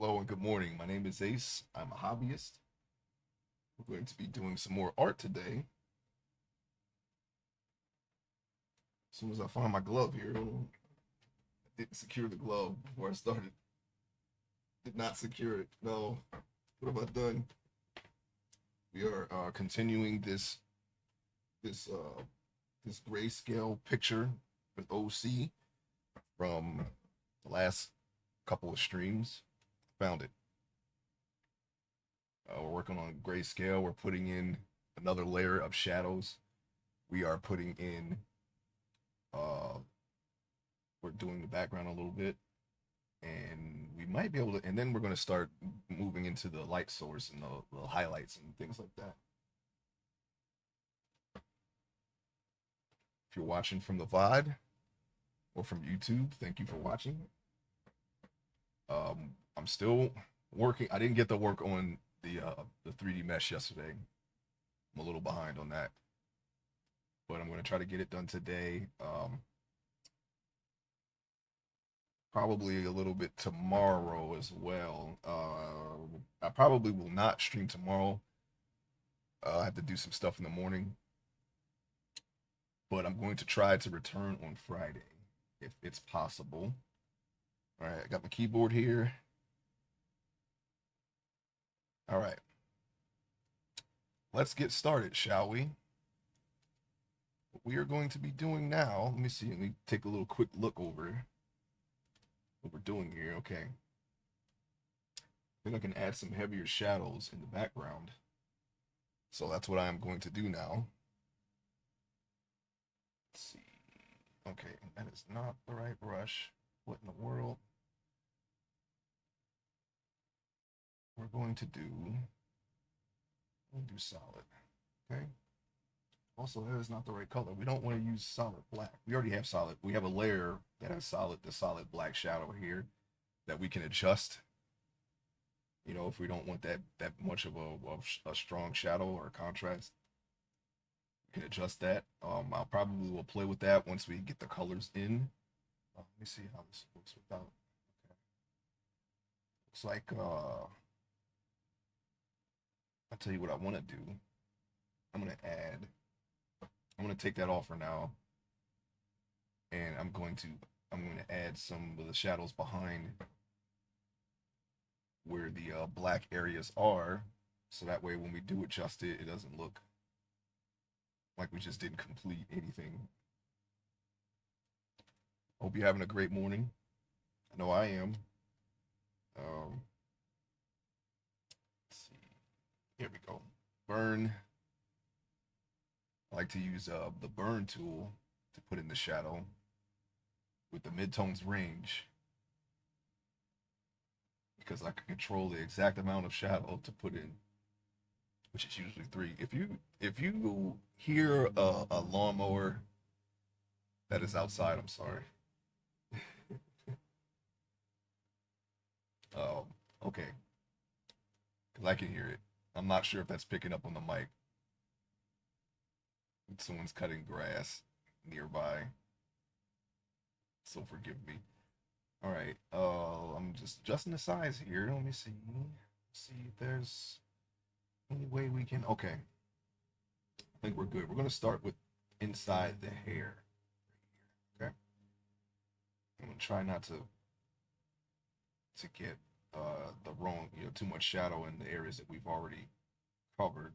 Hello and good morning. My name is Ace. I'm a hobbyist. We're going to be doing some more art today. As soon as I find my glove here, I didn't secure the glove before I started. Did not secure it. No. What have I done? We are continuing this grayscale picture with OC from the last couple of streams. Found it. We're working on grayscale. We're putting in another layer of shadows. We are putting in, uh, we're doing the background a little bit, and we might be able to, and then we're going to start moving into the light source and the highlights and things like that. If you're watching from the VOD or from YouTube, thank you for watching. I'm still working. I didn't get to work on the 3D mesh yesterday. I'm a little behind on that, but I'm going to try to get it done today. Probably a little bit tomorrow as well. I probably will not stream tomorrow. I have to do some stuff in the morning, but I'm going to try to return on Friday if it's possible. All right, I got my keyboard here. All right, let's get started, shall we? What we are going to be doing now, let me see, let me take a little quick look over what we're doing here. Okay. I think I can add some heavier shadows in the background. So that's what I'm going to do now. Let's see. Okay, that is not the right brush. What in the world? We're going to do, we'll do solid. Okay. Also, that is not the right color. We don't want to use solid black. We already have solid. We have a layer that has the solid black shadow here that we can adjust. You know, if we don't want that much of a strong shadow or contrast, we can adjust that. I'll probably will play with that once we get the colors in. Let me see how this looks without. Okay. Looks like I'll tell you what I want to do. I'm gonna take that off for now, and I'm going to add some of the shadows behind where the black areas are, so that way when we do adjust it, it doesn't look like we just didn't complete anything. Hope you're having a great morning. I know I am. Um, let's see. Here we go. Burn. I like to use the burn tool to put in the shadow with the midtones range because I can control the exact amount of shadow to put in, which is usually 3. If you hear a lawnmower that is outside, I'm sorry. Um, okay, because I can hear it. I'm not sure if that's picking up on the mic. Someone's cutting grass nearby, so forgive me. All right, I'm just adjusting the size here. Let me see. See if there's any way we can. Okay, I think we're good. We're gonna start with inside the hair. Okay, I'm gonna try not to get the wrong, too much shadow in the areas that we've already covered.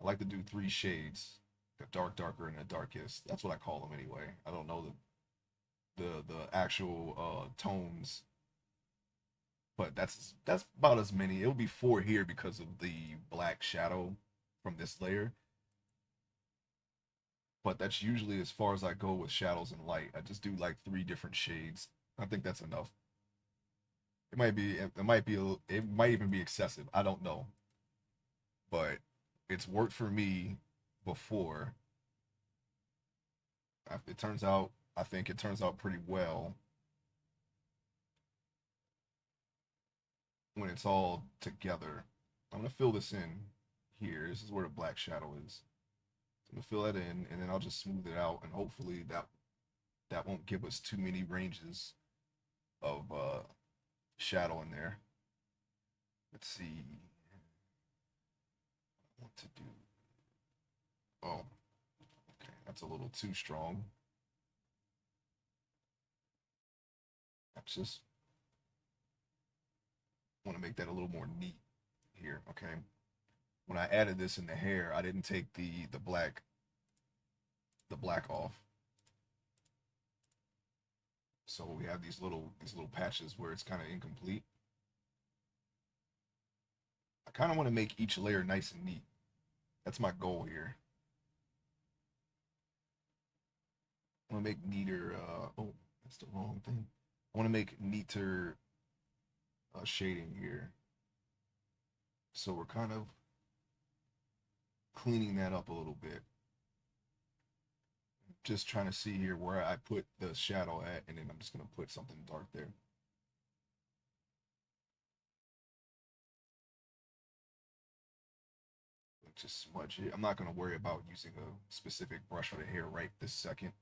I like to do 3 shades, the dark, darker, and the darkest. That's what I call them anyway. I don't know the actual tones, but that's about as many. It'll be 4 here because of the black shadow from this layer. But that's usually as far as I go with shadows and light. I just do like 3 different shades. I think that's enough. It might even be excessive. I don't know, but it's worked for me before. It turns out, I think it turns out pretty well when it's all together. I'm gonna fill this in here. This is where the black shadow is. I'm gonna fill that in, and then I'll just smooth it out, and hopefully that won't give us too many ranges of shadow in there. Let's see what to do. Oh, okay, that's a little too strong. I just want to make that a little more neat here. Okay. When I added this in the hair, I didn't take the black off. So we have these little patches where it's kind of incomplete. I kind of want to make each layer nice and neat. That's my goal here. I want to make neater. Oh, that's the wrong thing. I want to make neater shading here. So we're kind of cleaning that up a little bit. Just trying to see here where I put the shadow at, and then I'm just gonna put something dark there. Just smudge it. I'm not gonna worry about using a specific brush for the hair right this second.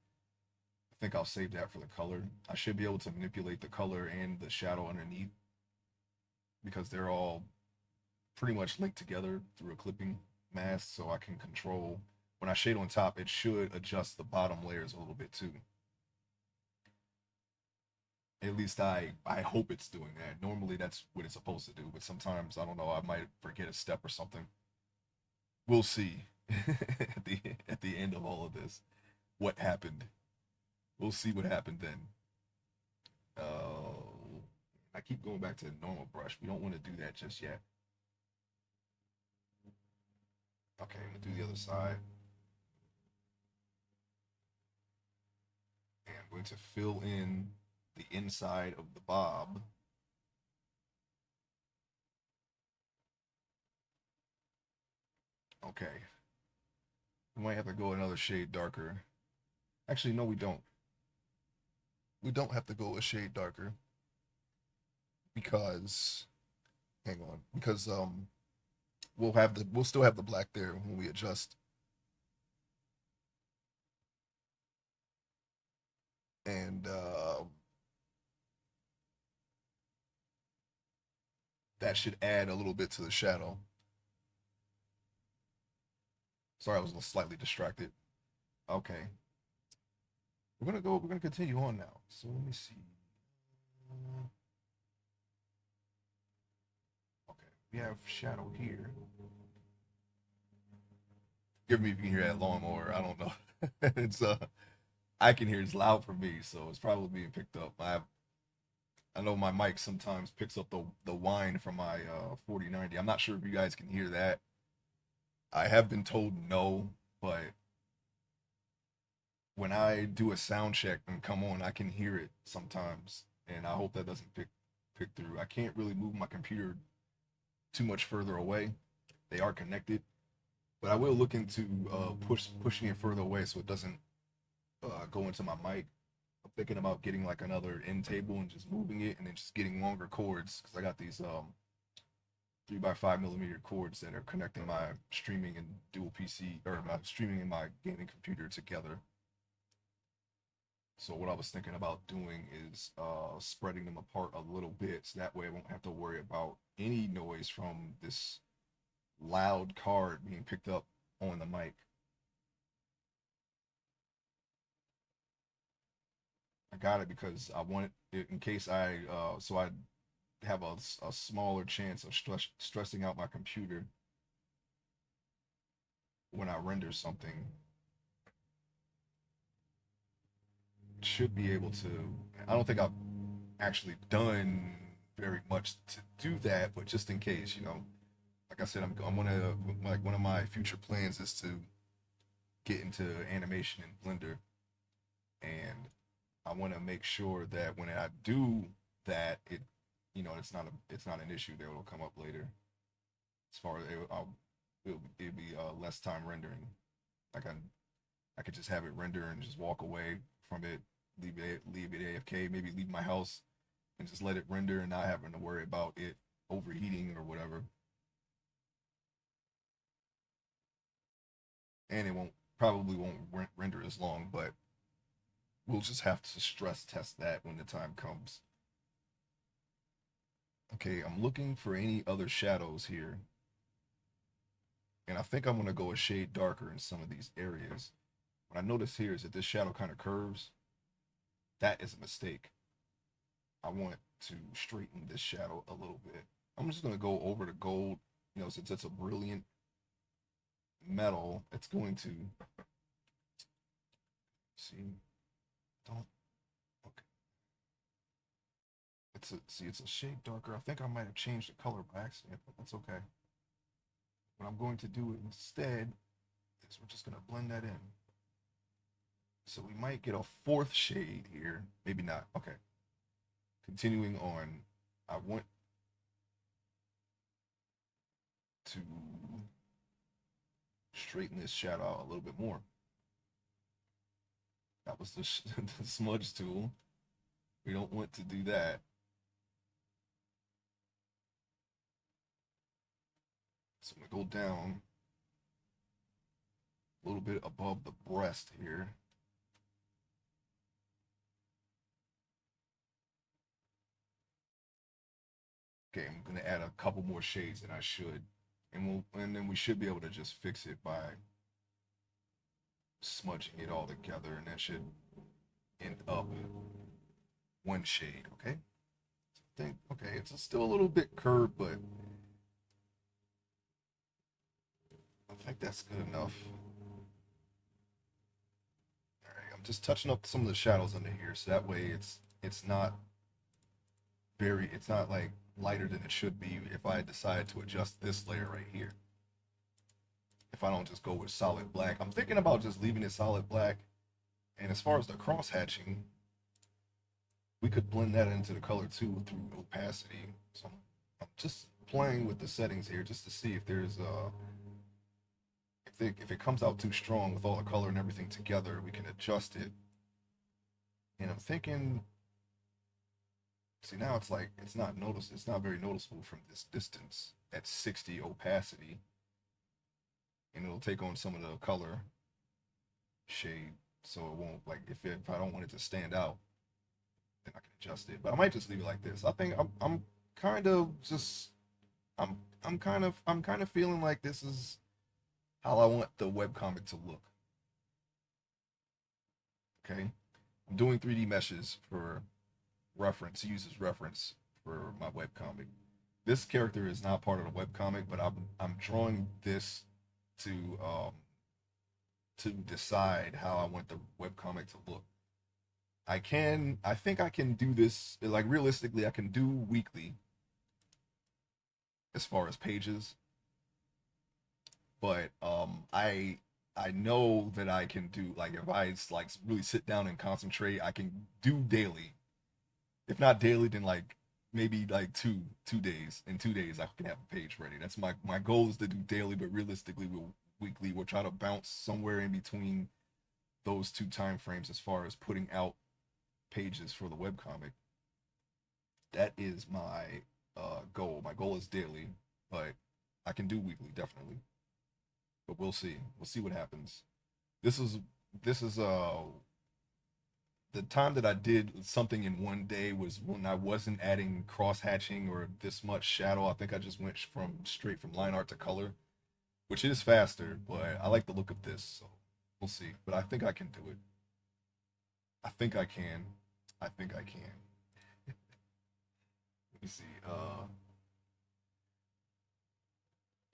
I think I'll save that for the color. I should be able to manipulate the color and the shadow underneath because they're all pretty much linked together through a clipping mask, so I can control. When I shade on top, it should adjust the bottom layers a little bit too. At least I hope it's doing that. Normally that's what it's supposed to do, but sometimes I don't know, I might forget a step or something. We'll see at the end of all of this what happened. We'll see what happened then. I keep going back to the normal brush. We don't want to do that just yet. Okay, I'm gonna do the other side. And I'm going to fill in the inside of the bob. Okay. We might have to go another shade darker. Actually, no, we don't. We don't have to go a shade darker because hang on, because we'll still have the black there when we adjust. And that should add a little bit to the shadow. Sorry, I was a little slightly distracted. Okay. We're gonna continue on now. So let me see. Okay, we have shadow here. Give me if you can hear that lawnmower. I don't know. It's I can hear it's loud for me, so it's probably being picked up. I know my mic sometimes picks up the whine from my 4090. I'm not sure if you guys can hear that. I have been told no, but when I do a sound check and come on, I can hear it sometimes, and I hope that doesn't pick through. I can't really move my computer too much further away. They are connected, but I will look into pushing it further away so it doesn't go into my mic. I'm thinking about getting like another end table and just moving it, and then just getting longer cords because I got these 3x5 millimeter cords that are connecting my streaming and dual PC or my streaming and my gaming computer together. So what I was thinking about doing is spreading them apart a little bit, so that way I won't have to worry about any noise from this loud card being picked up on the mic. I got it because I want it in case I have a smaller chance of stressing out my computer when I render something. Should be able to. I don't think I've actually done very much to do that, but just in case, like I said, I'm gonna like one of my future plans is to get into animation in Blender, and I want to make sure that when I do that, it's not an issue that will come up later. As far as it'll be less time rendering. Like I could just have it render and just walk away from it, leave it AFK, maybe leave my house and just let it render and not having to worry about it overheating or whatever. And it won't render as long, but we'll just have to stress test that when the time comes. Okay, I'm looking for any other shadows here. And I think I'm going to go a shade darker in some of these areas. What I notice here is that this shadow kind of curves. That is a mistake. I want to straighten this shadow a little bit. I'm just going to go over the gold. You know, since it's a brilliant metal, it's going to, see, don't, okay. It's a shade darker. I think I might have changed the color by accident, but that's okay. What I'm going to do instead is we're just going to blend that in. So we might get a fourth shade here. Maybe not. Okay. Continuing on, I want to straighten this shadow out a little bit more. That was the, the smudge tool. We don't want to do that. So I'm going to go down a little bit above the breast here. Okay, I'm going to add a couple more shades than I should. And then we should be able to just fix it by smudging it all together, and that should end up one shade, okay? I think, okay, it's still a little bit curved, but I think that's good enough. All right, I'm just touching up some of the shadows under here, so that way it's not it's not like lighter than it should be if I decide to adjust this layer right here. If I don't just go with solid black, I'm thinking about just leaving it solid black. And as far as the cross hatching, we could blend that into the color too through opacity. So I'm just playing with the settings here just to see if there's if it comes out too strong with all the color and everything together, we can adjust it. And I'm thinking, see, now it's like it's not very noticeable from this distance at 60 opacity. And it'll take on some of the color shade, so it won't, like, if I don't want it to stand out, then I can adjust it. But I might just leave it like this. I think I'm kind of just I'm kind of feeling like this is how I want the webcomic to look. Okay, I'm doing 3D meshes for reference, uses reference for my webcomic. This character is not part of the webcomic, but I'm drawing this to um to decide how I want the webcomic to look. I think I can do this, like, realistically I can do weekly as far as pages, but I know that I can do, like, if I like really sit down and concentrate, I can do daily. If not daily, then like maybe like 2 days. In 2 days I can have a page ready. That's my goal, is to do daily, but realistically we'll try to bounce somewhere in between those two time frames as far as putting out pages for the webcomic. That is my goal. My goal is daily, but I can do weekly definitely. But we'll see. We'll see what happens. This is this is the time that I did something in one day was when I wasn't adding cross hatching or this much shadow. I think I just went from straight from line art to color, which is faster, but I like the look of this, so we'll see. But I think I can do it. I think I can. I think I can. Let me see. All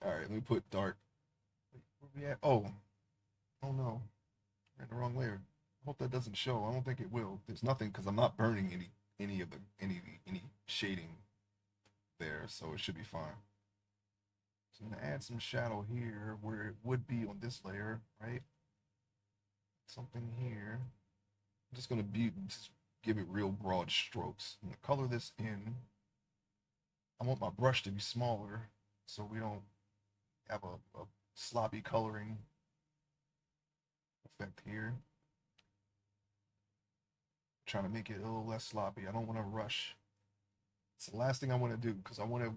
right. Let me put dark. Where we at? Oh no, we're in the wrong layer. Hope that doesn't show. I don't think it will. There's nothing because I'm not burning any of the any shading there, so it should be fine. So I'm gonna add some shadow here where it would be on this layer, right? Something here. I'm just gonna just give it real broad strokes. I'm gonna color this in. I want my brush to be smaller so we don't have a sloppy coloring effect here. Trying to make it a little less sloppy. I don't want to rush. It's the last thing I want to do because I want to.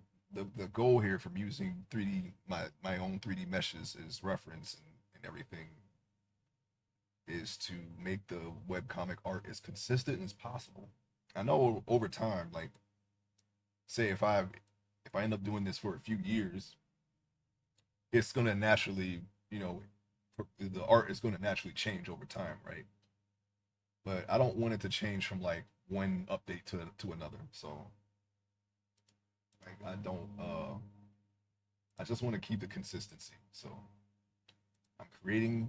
The goal here from using 3D my own 3D meshes as reference and everything is to make the webcomic art as consistent as possible. I know over time, like, say if I end up doing this for a few years, it's gonna naturally, you know, the art is gonna naturally change over time, right? But I don't want it to change from like one update to another. So like I don't I just want to keep the consistency. So I'm creating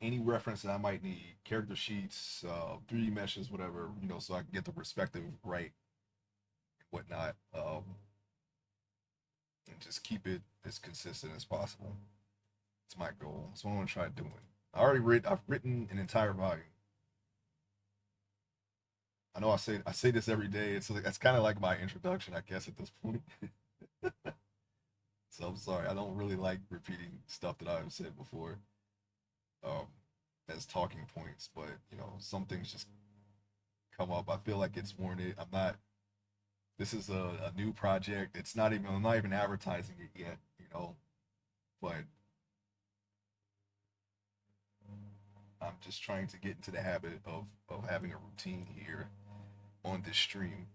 any reference that I might need, character sheets, 3D meshes, whatever, you know, so I can get the perspective right and whatnot, and just keep it as consistent as possible. It's my goal. That's what I want to try doing. I've written an entire volume. I know I say this every day. It's like that's kind of like my introduction, I guess, at this point. So I'm sorry. I don't really like repeating stuff that I've said before, um, as talking points, but you know, some things just come up. I feel like it's warranted. I'm not. This is a new project. It's not even. I'm not even advertising it yet. You know, but I'm just trying to get into the habit of having a routine here on this stream.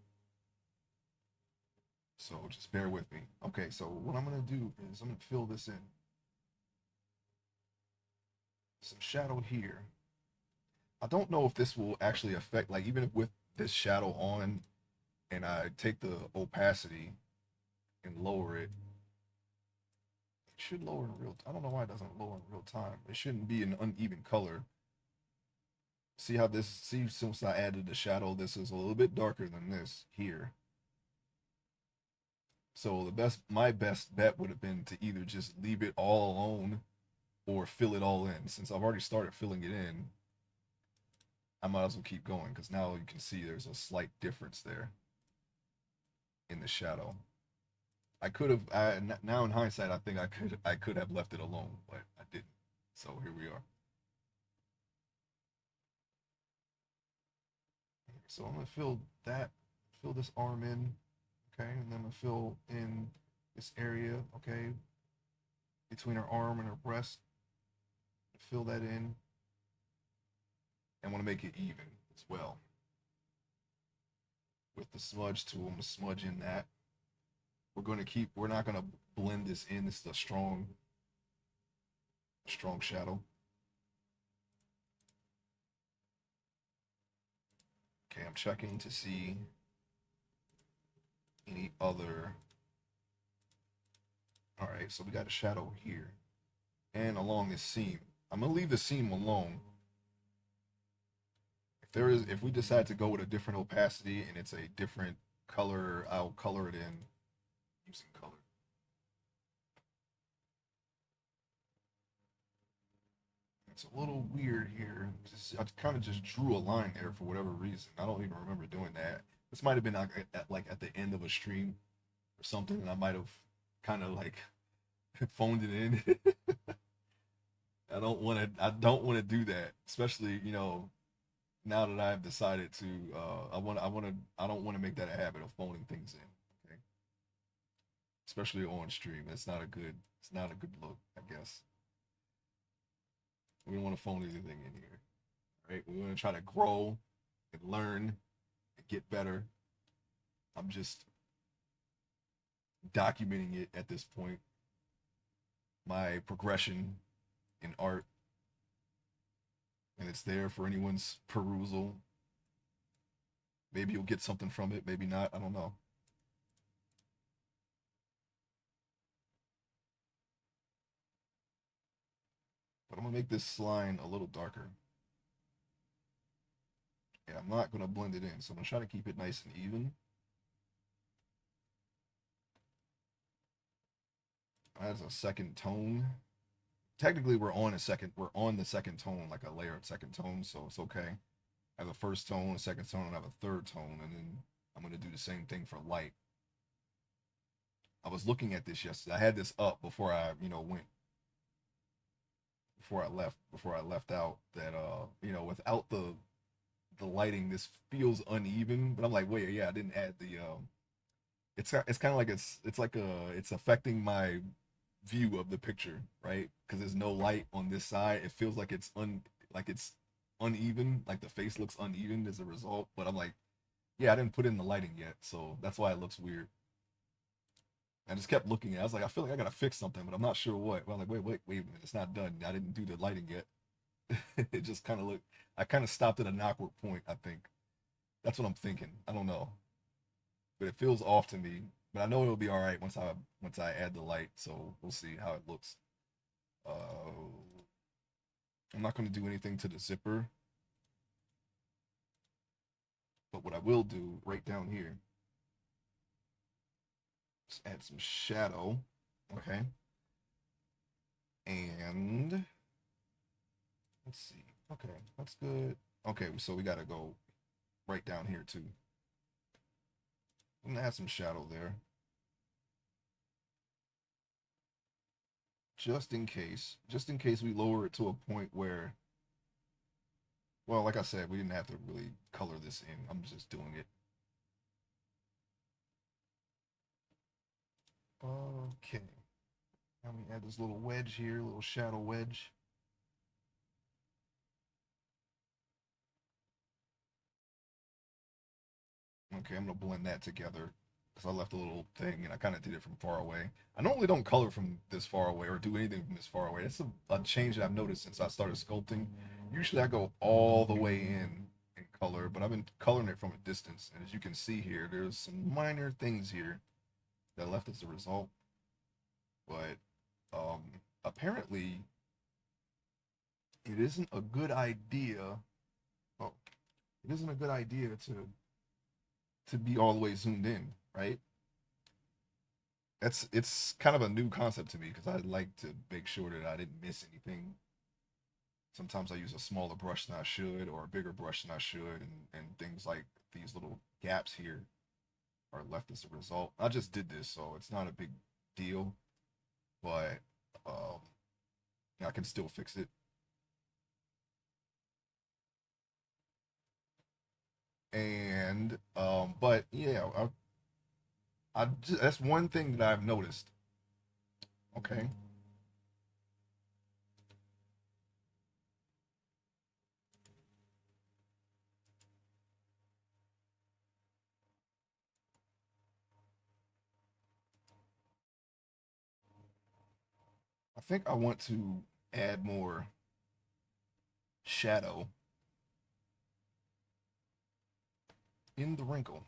So just bear with me. Okay, so what I'm gonna do is I'm gonna fill this in. Some shadow here. I don't know if this will actually affect, like even if with this shadow on and I take the opacity and lower it, it should lower in real. I don't know why it doesn't lower in real time. It shouldn't be an uneven color. See how this, see since I added the shadow, this is a little bit darker than this here. So my best bet would have been to either just leave it all alone or fill it all in. Since I've already started filling it in, I might as well keep going because now you can see there's a slight difference there in the shadow. I could have now in hindsight I think I could have left it alone, but I didn't. So here we are. So I'm gonna fill this arm in, okay, and then I'm gonna fill in this area, okay, between her arm and her breast. Fill that in, and want to make it even as well. With the smudge tool, I'm gonna smudge in that. We're not gonna blend this in. This is a strong shadow. Okay, I'm checking to see any other. All right, so we got a shadow here and along this seam. I'm gonna leave the seam alone. If we decide to go with a different opacity and it's a different color, I'll color it in using color. It's a little weird here. I kind of just drew a line there for whatever reason. I don't even remember doing that. This might have been like at the end of a stream or something, and I might have kind of like phoned it in. I don't want to do that, especially now that I've decided to. I don't want to make that a habit of phoning things in. Okay, especially on stream. It's not a good look, I guess. We don't want to phone anything in here. Right? We want to try to grow and learn and get better. I'm just documenting it at this point. My progression in art, and it's there for anyone's perusal. Maybe you'll get something from it, maybe not. I don't know. But I'm gonna make this line a little darker. Yeah, I'm not gonna blend it in, so I'm gonna try to keep it nice and even. As a second tone. Technically, we're on the second tone, like a layer of second tone, so it's okay. I have a first tone, a second tone, and I have a third tone, and then I'm gonna do the same thing for light. I was looking at this yesterday. I had this up before I, went before I left out that without the lighting this feels uneven, but I'm like, wait, yeah, I didn't add the it's kind of like it's affecting my view of the picture, right? Because there's no light on this side. It feels like it's uneven, like the face looks uneven as a result. But I'm like, Yeah, I didn't put in the lighting yet, so that's why it looks weird. I just kept looking at it. I was like, I feel like I gotta fix something, but I'm not sure what. Well, I'm like, wait a minute, it's not done. I didn't do the lighting yet. It just kind of looked. I kind of stopped at an awkward point. I think that's what I'm thinking. I don't know, but it feels off to me. But I know it'll be all right once I add the light. So we'll see how it looks. I'm not going to do anything to the zipper, but what I will do right down here is add some shadow. Okay, and let's see. Okay, that's good. Okay, so we got to go right down here too. I'm gonna add some shadow there, just in case we lower it to a point where, well, like I said, we didn't have to really color this in. I'm just doing it. Okay. Now we add this little wedge here, little shadow wedge. Okay, I'm gonna blend that together because I left a little thing and I kind of did it from far away. I normally don't color from this far away or do anything from this far away. That's a change that I've noticed since I started sculpting. Usually I go all the way in color, but I've been coloring it from a distance. And as you can see here, there's some minor things here that left as a result. But apparently, it isn't a good idea. Oh, it isn't a good idea to be all the way zoomed in, right? It's kind of a new concept to me because I like to make sure that I didn't miss anything. Sometimes I use a smaller brush than I should or a bigger brush than I should, and things like these little gaps here are left as a result. I just did this, so it's not a big deal, but um, I can still fix it. And but yeah, that's one thing that I've noticed. Okay, I think I want to add more shadow in the wrinkle.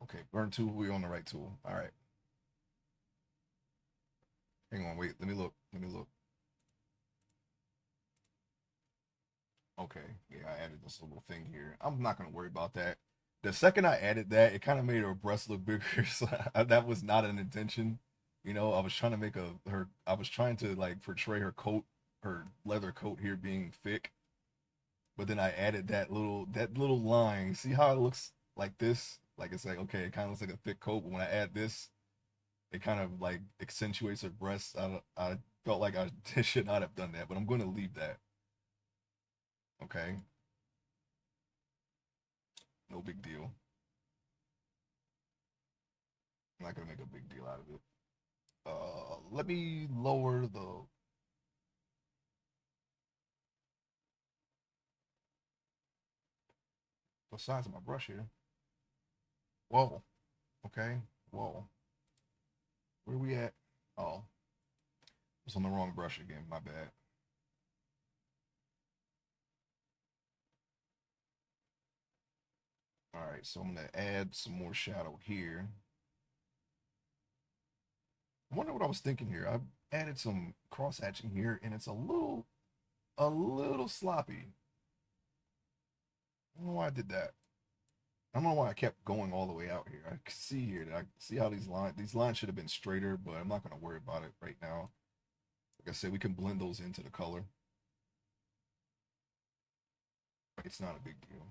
Okay, burn tool. We on the right tool. All right. Hang on. Wait. Let me look. Let me look. Okay. Yeah, I added this little thing here. I'm not gonna worry about that. The second I added that, it kind of made her breast look bigger. So that was not an intention. I was trying to make a her. I was trying to like portray her coat, her leather coat here being thick. But then I added that little line. See how it looks like this? Like it's like okay, it kind of looks like a thick coat. But when I add this, it kind of like accentuates her breasts. I felt like I should not have done that, but I'm going to leave that. Okay, no big deal. I'm not going to make a big deal out of it. Let me lower the size of my brush here. Whoa. Okay. Whoa. Where we at? Oh, it's on the wrong brush again. My bad. All right, so I'm gonna add some more shadow here. I wonder what I was thinking here. I added some cross hatching here, and it's a little sloppy. I don't know why I did that. I don't know why I kept going all the way out here. I can see here that I see how these lines should have been straighter, but I'm not gonna worry about it right now. Like I said, we can blend those into the color. It's not a big deal.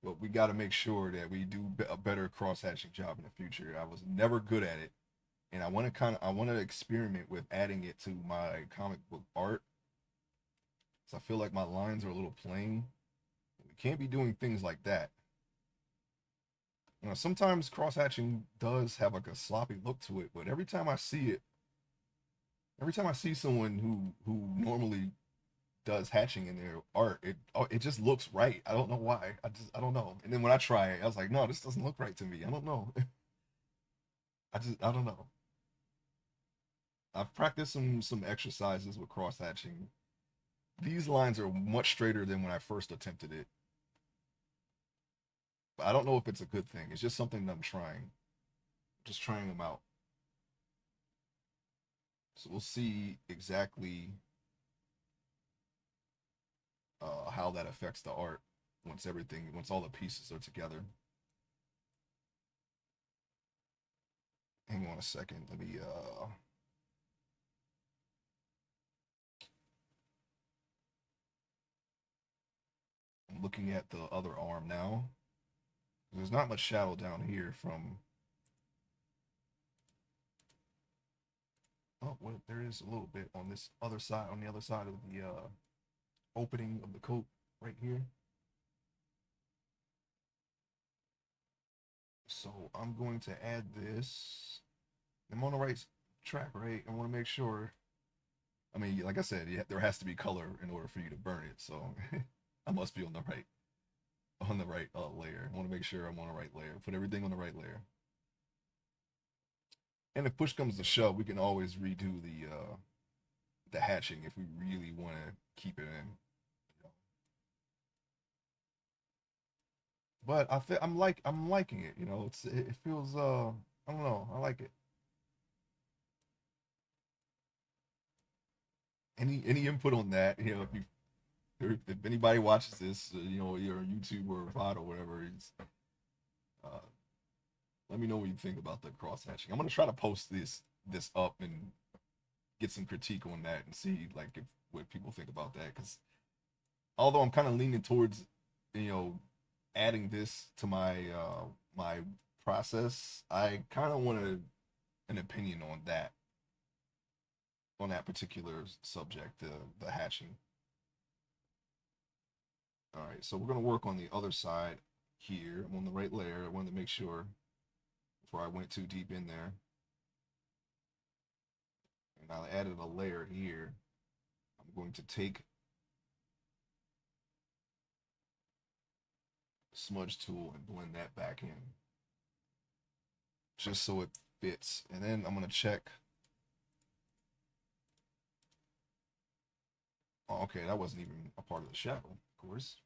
But we got to make sure that we do a better cross hatching job in the future. I was never good at it, and I want to experiment with adding it to my comic book art. So I feel like my lines are a little plain. We can't be doing things like that. You know, sometimes cross hatching does have like a sloppy look to it, but every time I see it, every time I see someone who normally does hatching in their art, it just looks right. I don't know why. I don't know. And then when I try it, I was like, no, this doesn't look right to me. I don't know. I don't know. I've practiced some exercises with cross hatching. These lines are much straighter than when I first attempted it. But I don't know if it's a good thing. It's just something that I'm trying. Just trying them out. So we'll see exactly how that affects the art once all the pieces are together. Hang on a second. Let me I'm looking at the other arm now. There's not much shadow down here from. Oh, well, there is a little bit on this other side, on the other side of the opening of the coat right here. So I'm going to add this. I'm on the right track, right? I want to make sure. I mean, like I said, yeah, there has to be color in order for you to burn it. So I must be on the right layer. I want to make sure I'm on the right layer. Put everything on the right layer. And if push comes to shove, we can always redo the hatching if we really want to keep it in. But I'm liking it. You know, it feels I don't know. I like it. Any input on that? You know, if anybody watches this, you know, you're a YouTuber or VOD or whatever, it's, uh, let me know what you think about the cross hatching. I'm gonna try to post this up and get some critique on that and see like if what people think about that. Because although I'm kind of leaning towards, you know, adding this to my process, I kind of want an opinion on that particular subject, the hatching. All right, so we're gonna work on the other side here. I'm on the right layer. I wanted to make sure before I went too deep in there. And I added a layer here. I'm going to take smudge tool and blend that back in just so it fits. And then I'm going to check. Oh, okay, that wasn't even a part of the shadow, of course.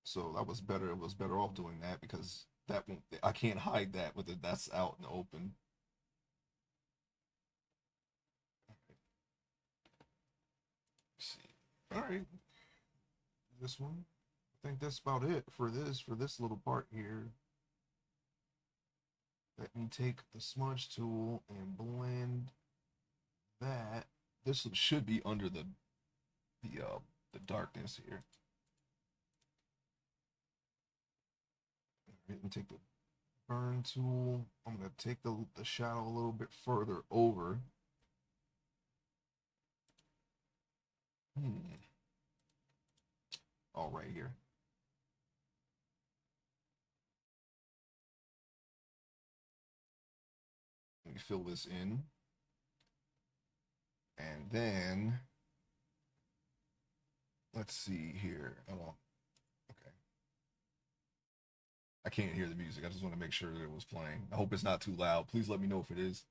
So that was better. It was better off doing that because that won't, I can't hide that with it. That's out in the open. Let's see. All right, this one. I think that's about it for this little part here. Let me take the smudge tool and blend that. This should be under the darkness here. Right, and take the burn tool. I'm gonna take the shadow a little bit further over. Hmm. All right here. Let me fill this in. And then let's see here. Oh, okay. I can't hear the music. I just want to make sure that it was playing. I hope it's not too loud. Please let me know if it is.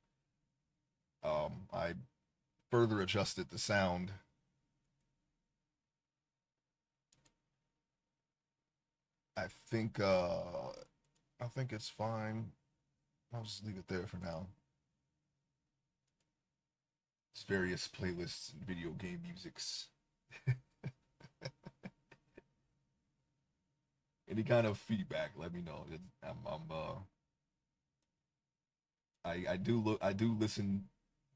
I further adjusted the sound. I think uh I think it's fine. I'll just leave it there for now. It's various playlists and video game musics. Any kind of feedback, let me know. I do listen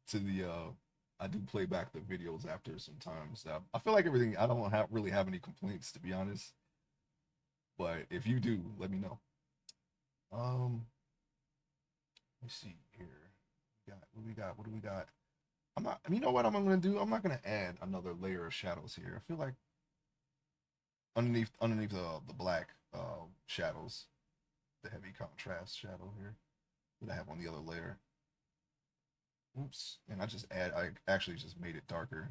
to the I do play back the videos after sometimes. I feel like everything. I don't really have any complaints to be honest. But if you do, let me know. Um, let me see here. We got what we got. What do we got? I'm not. You know what I'm gonna do? I'm not gonna add another layer of shadows here. I feel like underneath the black shadows, the heavy contrast shadow here that I have on the other layer. Oops, and I actually just made it darker.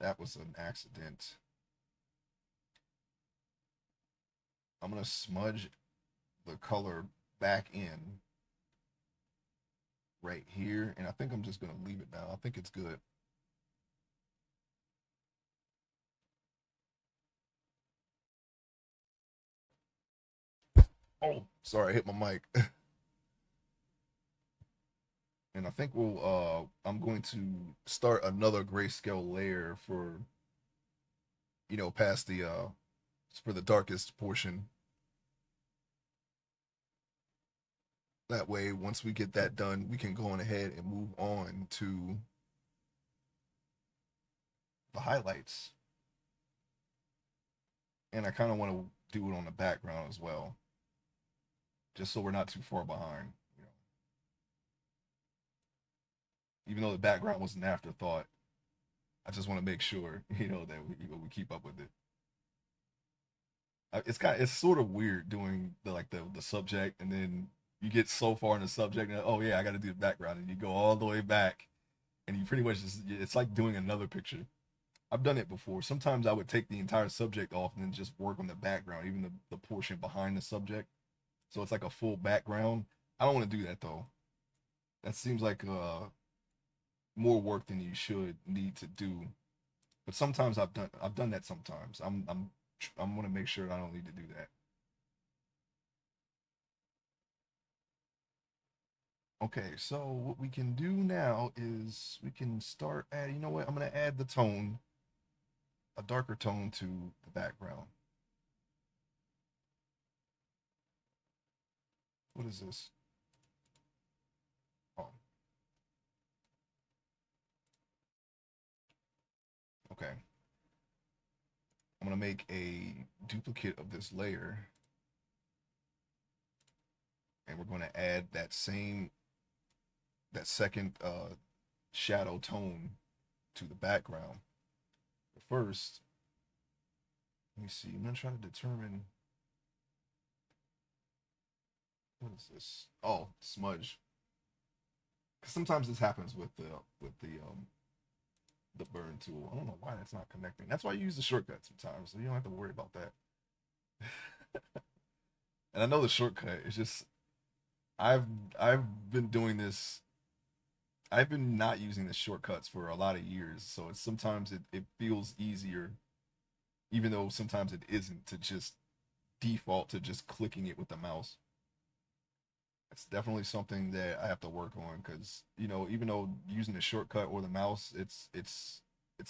That was an accident. I'm gonna smudge the color back in right here, and I think I'm just gonna leave it now. I think it's good. Oh, sorry, I hit my mic. And I think I'm going to start another grayscale layer for, past the for the darkest portion. That way, once we get that done, we can go on ahead and move on to the highlights. And I kind of want to do it on the background as well, just so we're not too far behind. Even though the background was an afterthought, I just want to make sure, that we keep up with it. It's sort of weird doing the subject, and then you get so far in the subject, and oh yeah, I got to do the background, and you go all the way back, and you pretty much just it's like doing another picture. I've done it before. Sometimes I would take the entire subject off and then just work on the background, even the portion behind the subject. So it's like a full background. I don't want to do that though. That seems like more work than you should need to do. But sometimes I've done that sometimes. I'm gonna make sure I don't need to do that. Okay, so what we can do now is we can start adding. You know what? I'm gonna add the tone, a darker tone to the background. What is this? Oh, okay. I'm gonna make a duplicate of this layer, and we're gonna add that second shadow tone to the background. But first, let me see. I'm gonna try to determine what is this. Oh, smudge. Because sometimes this happens with the burn tool. I don't know why that's not connecting. That's why you use the shortcut sometimes, so you don't have to worry about that. And I know the shortcut. It's just I've I've been doing this. I've been not using the shortcuts for a lot of years, so it's sometimes it feels easier, even though sometimes it isn't, to just default to just clicking it with the mouse. It's definitely something that I have to work on because even though using the shortcut or the mouse, it's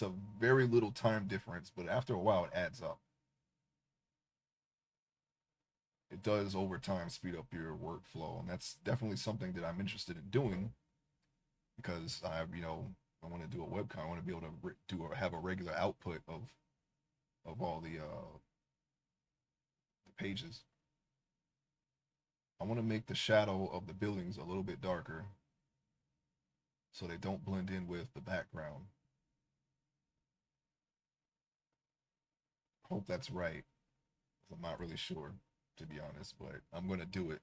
a very little time difference, but after a while it adds up. It does over time speed up your workflow, and that's definitely something that I'm interested in doing because I want to do a webcam. I want to be able to do or have a regular output of all the pages. I want to make the shadow of the buildings a little bit darker so they don't blend in with the background. Hope that's right. I'm not really sure, to be honest, but I'm going to do it.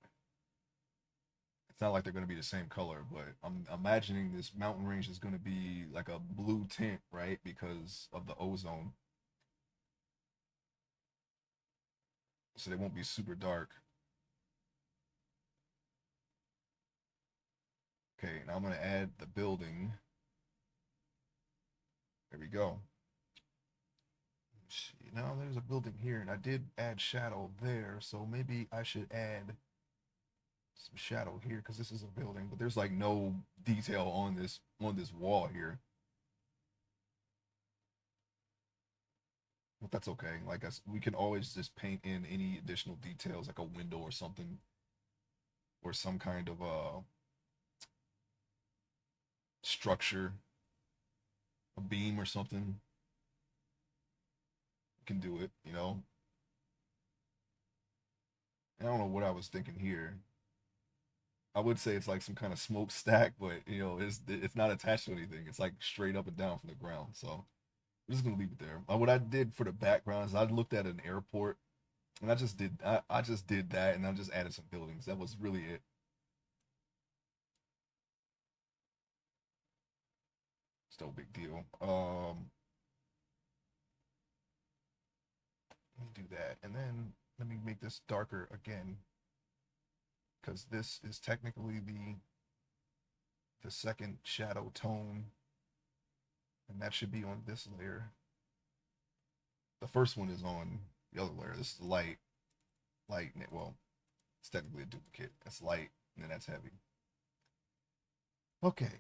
It's not like they're going to be the same color, but I'm imagining this mountain range is going to be like a blue tint, right? Because of the ozone. So they won't be super dark. Okay, now I'm going to add the building. There we go. See, now there's a building here, and I did add shadow there, so maybe I should add some shadow here because this is a building, but there's like no detail on this wall here. But that's okay. Like we can always just paint in any additional details, like a window or something, or some kind of structure, a beam or something. We can do it. And I don't know what I was thinking here. I would say it's like some kind of smokestack, but it's not attached to anything. It's like straight up and down from the ground. So I'm just gonna leave it there. What I did for the background is I looked at an airport and I just did that and I just added some buildings. That was really it. It's no big deal. Let me do that, and then let me make this darker again because this is technically the second shadow tone, and that should be on this layer. The first one is on the other layer. This is light, light. Well, it's technically a duplicate. That's light, and then that's heavy. Okay.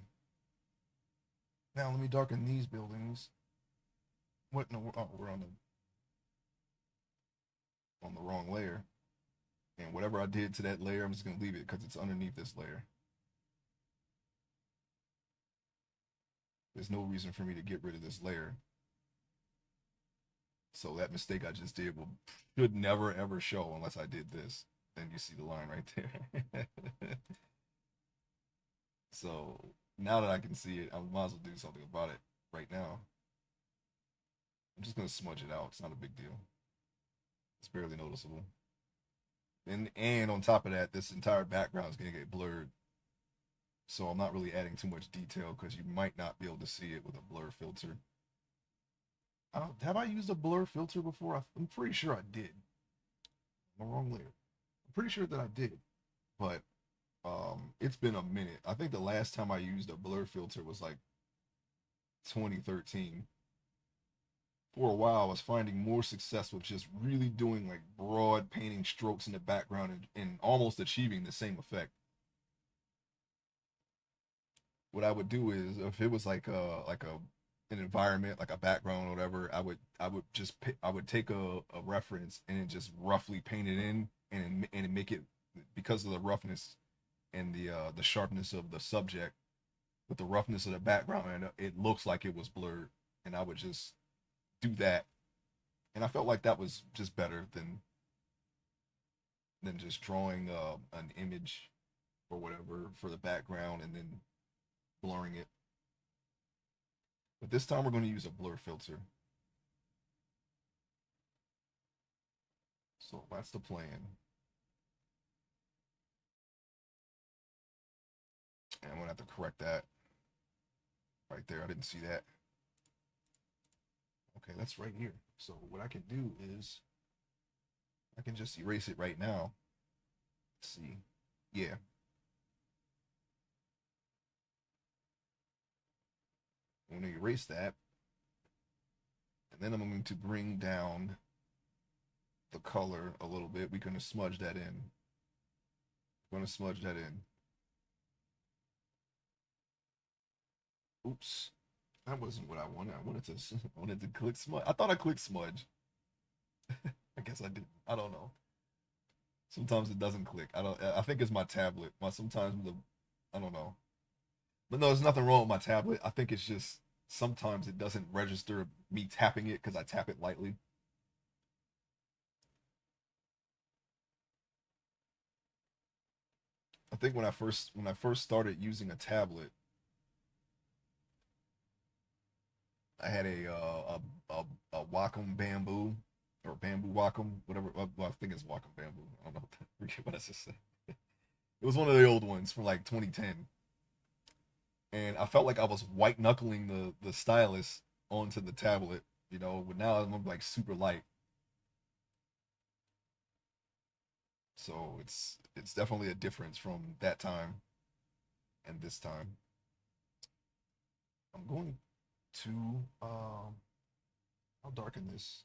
Now let me darken these buildings. What? No, we're on the wrong layer. And whatever I did to that layer, I'm just gonna leave it because it's underneath this layer. There's no reason for me to get rid of this layer. So that mistake I just did should never ever show unless I did this. Then you see the line right there. So now that I can see it, I might as well do something about it right now. I'm just gonna smudge it out. It's not a big deal. It's barely noticeable. And on top of that, this entire background is gonna get blurred. So I'm not really adding too much detail because you might not be able to see it with a blur filter. Have I used a blur filter before? I'm pretty sure I did. I'm wrong layer. I'm pretty sure that I did, but it's been a minute. I think the last time I used a blur filter was like 2013. For a while, I was finding more success with just really doing like broad painting strokes in the background and almost achieving the same effect. What I would do is if it was like a an environment like a background or whatever, I would take a reference and then just roughly paint it in and make it because of the roughness and the sharpness of the subject with the roughness of the background and it looks like it was blurred and I would just do that and I felt like that was just better than just drawing an image or whatever for the background and then blurring it. But this time we're going to use a blur filter. So that's the plan. And I'm going to have to correct that right there. I didn't see that. Okay, that's right here. So what I can do is I can just erase it right now. Let's see. Yeah. I'm going to erase that. And then I'm going to bring down the color a little bit. We're going to smudge that in. We're going to smudge that in. Oops. That wasn't what I wanted. I wanted to click smudge. I thought I clicked smudge. I guess I didn't. I don't know. Sometimes it doesn't click. I think it's my tablet. Sometimes I don't know. But no, there's nothing wrong with my tablet. I think it's just sometimes it doesn't register me tapping it because I tap it lightly. I think when I first started using a tablet, I had a Wacom Bamboo or Bamboo Wacom, whatever. Well, I think it's Wacom Bamboo. I don't know. Forget what I just said. It was one of the old ones from like 2010, and I felt like I was white knuckling the stylus onto the tablet. You know, but now I'm like super light, so it's definitely a difference from that time and this time. I'm going to I'll darken this.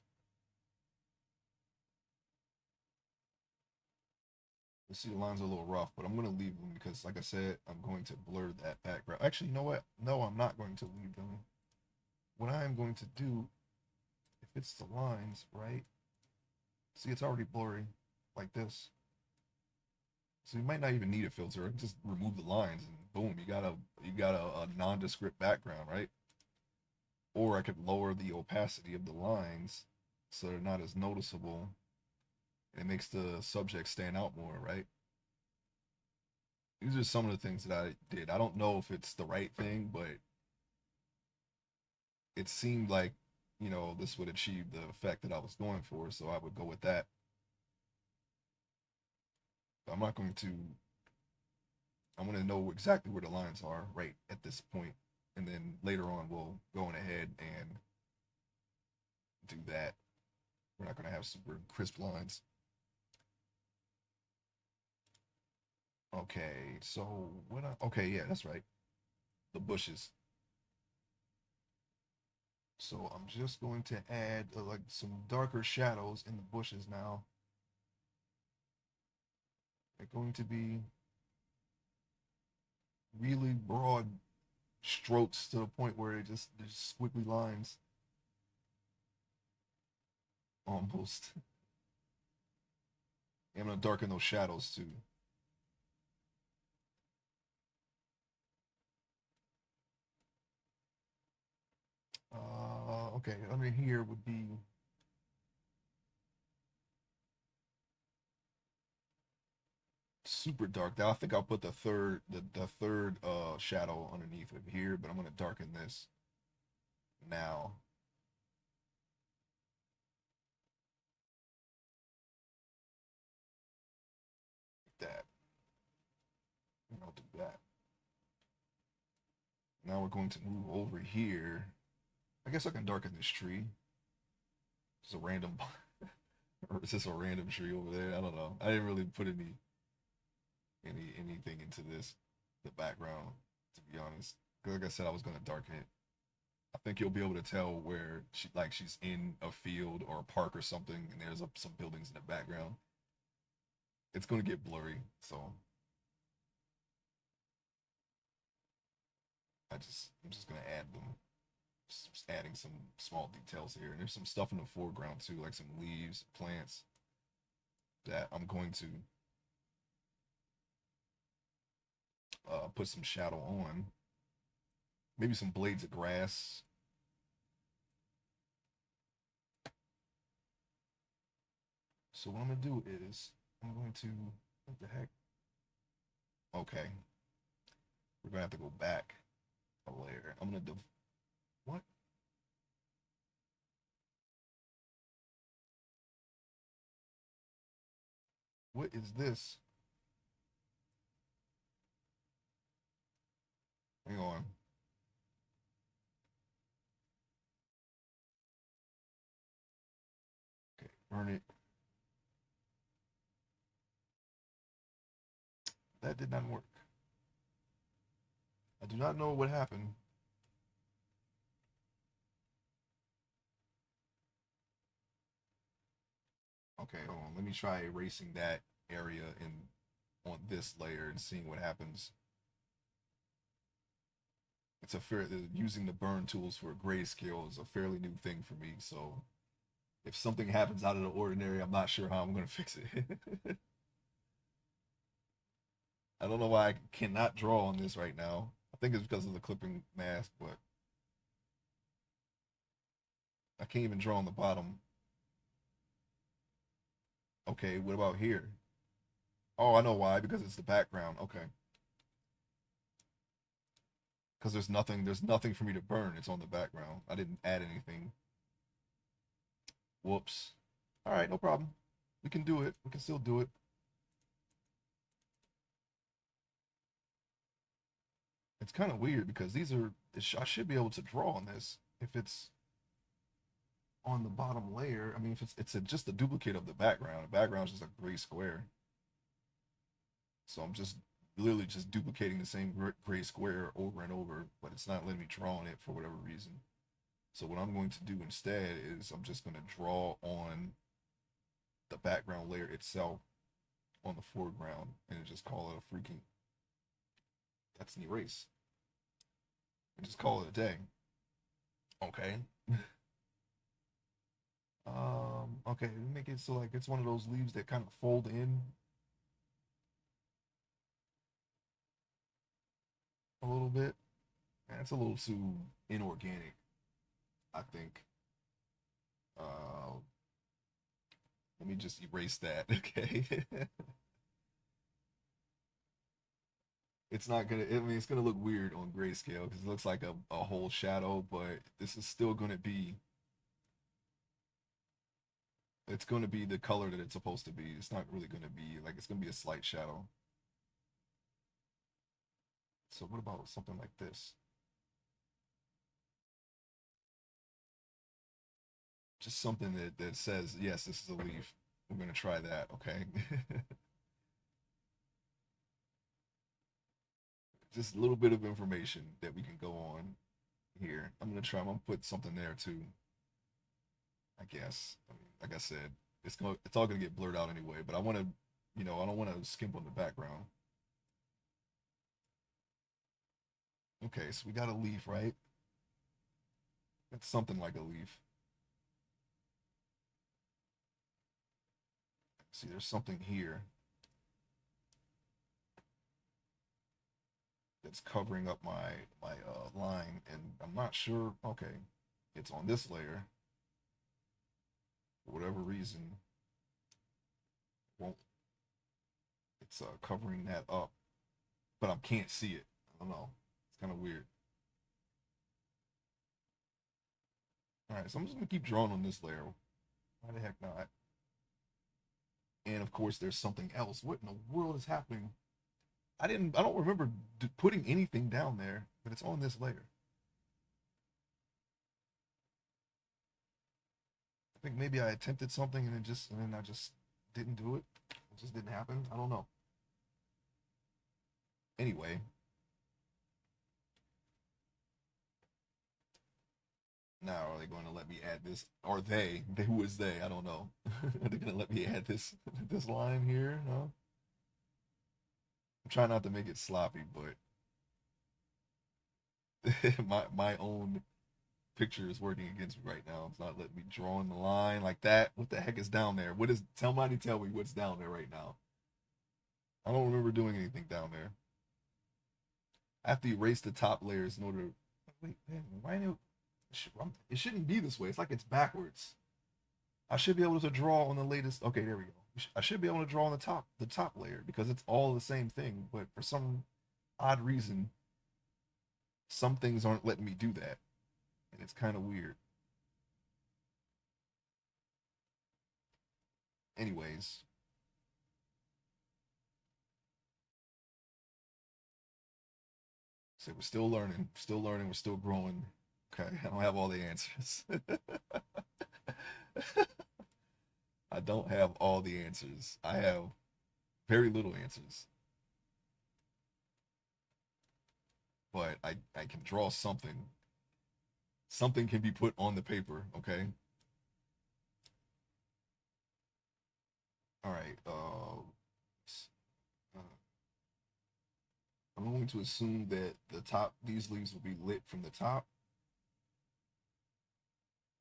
You see the lines are a little rough, but I'm going to leave them because, like I said, I'm going to blur that background. Actually, you know what? No, I'm not going to leave them. What I am going to do, if it's the lines, right? See, it's already blurry, like this. So you might not even need a filter. Just remove the lines, and boom, you got a nondescript background, right? Or I could lower the opacity of the lines so they're not as noticeable. And it makes the subject stand out more, right? These are some of the things that I did. I don't know if it's the right thing, but it seemed like you know, this would achieve the effect that I was going for, so I would go with that. I'm not going to, I want to know exactly where the lines are right at this point, and then later on we'll go on ahead and do that. We're not going to have super crisp lines. Okay, so what okay, yeah, that's right. The bushes. So I'm just going to add like some darker shadows in the bushes now. They're going to be really broad strokes to the point where there's squiggly lines almost. I'm gonna darken those shadows too. Okay, under here would be super dark. Now I think I'll put the third shadow underneath of here, but I'm gonna darken this now. Like that. And I'll do that. Now we're going to move over here. I guess I can darken this tree. It's a random or is this a random tree over there? I don't know. I didn't really put anything into this, the background, to be honest. 'Cause like I said, I was gonna darken it. I think you'll be able to tell where she's in a field or a park or something, and there's some buildings in the background. It's gonna get blurry, so I'm just gonna add them. Just adding some small details here, and there's some stuff in the foreground too, like some leaves, plants that I'm going to put some shadow on. Maybe some blades of grass. So what I'm gonna do is I'm going to what the heck? Okay, we're gonna have to go back a layer. I'm gonna what? What is this? Hang on. Okay, burn it. That did not work. I do not know what happened. Okay, hold on. Let me try erasing that area in on this layer and seeing what happens. It's a fair using the burn tools for grayscale is a fairly new thing for me. So if something happens out of the ordinary, I'm not sure how I'm gonna fix it. I don't know why I cannot draw on this right now. I think it's because of the clipping mask, but I can't even draw on the bottom. Okay, what about here? Oh, I know why, because it's the background. Okay. Because there's nothing for me to burn. It's on the background. I didn't add anything. Whoops. All right, no problem. We can do it. We can still do it. It's kind of weird because I should be able to draw on this if it's on the bottom layer. I mean, if just a duplicate of the background. The background is just a gray square. So I'm just literally just duplicating the same gray square over and over, but it's not letting me draw on it for whatever reason. So what I'm going to do instead is I'm just going to draw on the background layer itself on the foreground and just call it a freaking, that's an erase. And just call it a day. Okay. Okay, make it so like it's one of those leaves that kind of fold in a little bit. That's a little too inorganic, I think. Uh, Let me just erase that, okay? It's not gonna, I mean, it's gonna look weird on grayscale because it looks like a whole shadow, but this is still gonna be It's going to be the color that it's supposed to be. It's not really going to be like it's going to be a slight shadow. So what about something like this? Just something that says, yes, this is a leaf. We're going to try that, okay? Just a little bit of information that we can go on here. I'm going to try, I'm going to put something there too, I guess. I mean, like I said, it's all going to get blurred out anyway, but I want to, I don't want to skimp on the background. Okay, so we got a leaf, right? It's something like a leaf. See, there's something here that's covering up my line, and I'm not sure. Okay, it's on this layer for whatever reason. Won't It's covering that up, but I can't see it. I don't know. It's kind of weird. All right, so I'm just gonna keep drawing on this layer. Why the heck not? And of course, there's something else. What in the world is happening? I don't remember putting anything down there, but it's on this layer. I think maybe I attempted something and then I just didn't do it. It just didn't happen. I don't know. Anyway, now are they going to let me add this? Or they who is they? I don't know. Are they going to let me add this line here? No. I'm trying not to make it sloppy, but my own picture is working against me right now. It's not letting me draw in the line like that. What the heck is down there? What is? Somebody tell me what's down there right now. I don't remember doing anything down there. I have to erase the top layers in order. Wait, man, why it? It shouldn't be this way. It's like it's backwards. I should be able to draw on the latest. Okay, there we go. I should be able to draw on the top layer because it's all the same thing. But for some odd reason, some things aren't letting me do that, and it's kind of weird. Anyways, so we're still learning, we're still growing. Okay, I don't have all the answers. I don't have all the answers. I have very little answers, but I can draw something. Something can be put on the paper. Okay. All right. Uh, I'm going to assume that these leaves will be lit from the top,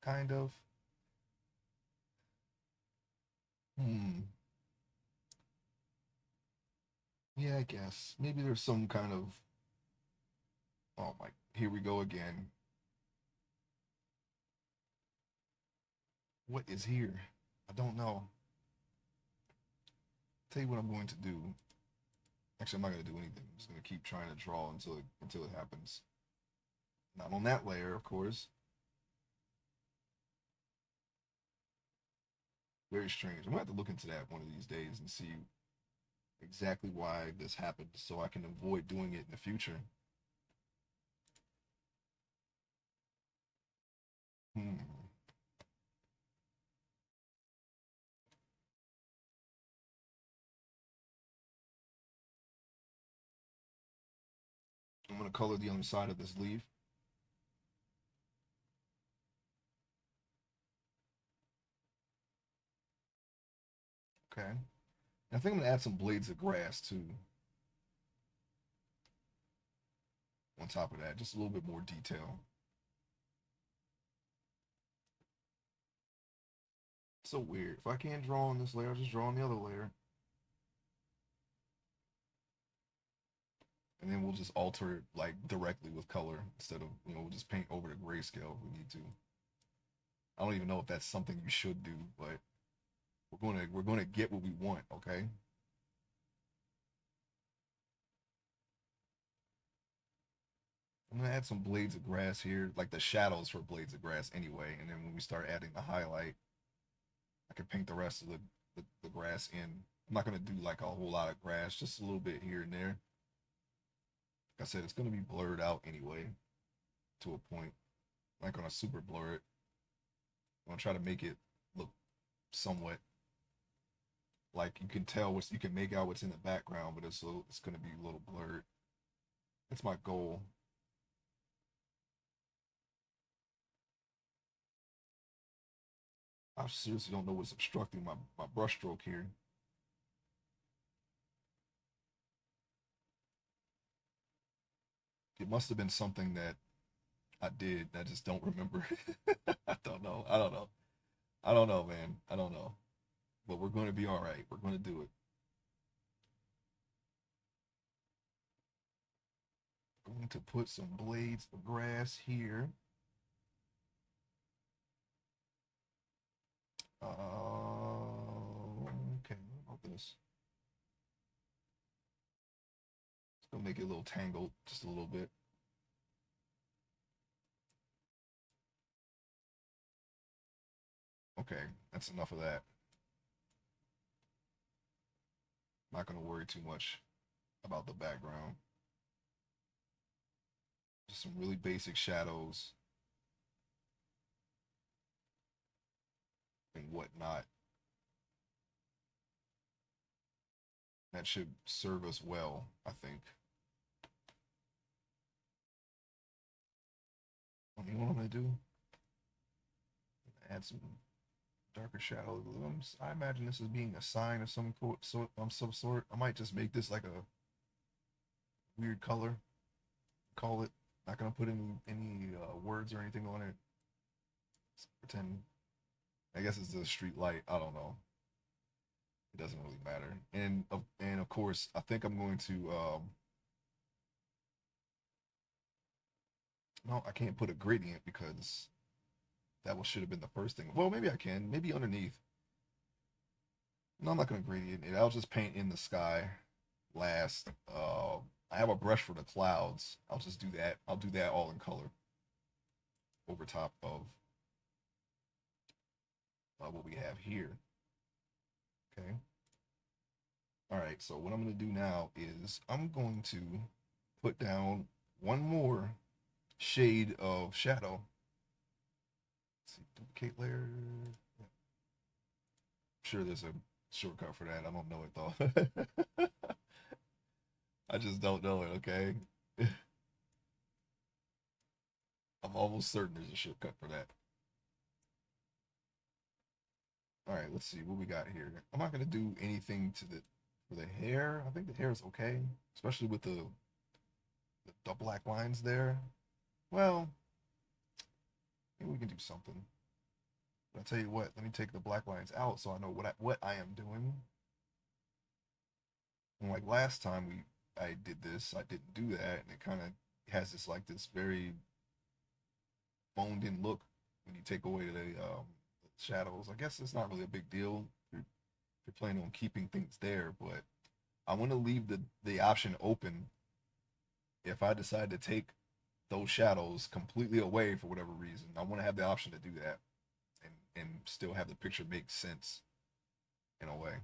kind of. Hmm. Yeah, I guess maybe there's some kind of. Oh my! Here we go again. What is here? I don't know. Tell you what I'm going to do. Actually, I'm not going to do anything. I'm just going to keep trying to draw until it happens. Not on that layer, of course. Very strange. I'm going to have to look into that one of these days and see exactly why this happened so I can avoid doing it in the future. Hmm. I'm going to color the other side of this leaf. Okay. I think I'm going to add some blades of grass too on top of that. Just a little bit more detail. So weird. If I can't draw on this layer, I'll just draw on the other layer. And then we'll just alter it like directly with color instead of, we'll just paint over the grayscale if we need to. I don't even know if that's something you should do, but we're gonna get what we want, okay? I'm gonna add some blades of grass here, like the shadows for blades of grass anyway, and then when we start adding the highlight, I can paint the rest of the grass in. I'm not gonna do like a whole lot of grass, just a little bit here and there. Like I said, it's gonna be blurred out anyway to a point. I'm not gonna super blur it. I'm gonna try to make it look somewhat like you can tell you can make out what's in the background, but it's gonna be a little blurred. That's my goal. I seriously don't know what's obstructing my brush stroke here. It must have been something that I did. I just don't remember. I don't know. I don't know. I don't know, man. I don't know. But we're going to be all right. We're going to do it. Going to put some blades of grass here. Okay, what about this? It's gonna make it a little tangled, just a little bit. Okay, that's enough of that. Not gonna worry too much about the background. Just some really basic shadows and whatnot. That should serve us well, I think. You know what I'm gonna do? Add some darker shadows. I imagine this is being a sign of some sort. I might just make this like a weird color. Call it. Not gonna put any words or anything on it. Just pretend. I guess it's the street light. I don't know. It doesn't really matter. And of course, I think I'm going to. No, I can't put a gradient because should have been the first thing. Well, maybe I can. Maybe underneath. No, I'm not gonna gradient it. I'll just paint in the sky last. I have a brush for the clouds. I'll just do that. I'll do that all in color over top of what we have here. Okay. All right. So what I'm gonna do now is I'm going to put down one more shade of shadow. Let's see, duplicate layer. Yeah. I'm sure there's a shortcut for that. I don't know it though. I just don't know it, okay? I'm almost certain there's a shortcut for that. All right, let's see what we got here. I'm not gonna do anything to for the hair. I think the hair is okay, especially with the black lines there. Well, maybe we can do something. But I'll tell you what. Let me take the black lines out so I know what I am doing. And like last time I did this, I didn't do that, and it kind of has this very phoned in look when you take away the shadows. I guess it's not really a big deal if you're planning on keeping things there, but I want to leave the option open if I decide to take those shadows completely away for whatever reason. I want to have the option to do that and still have the picture make sense in a way.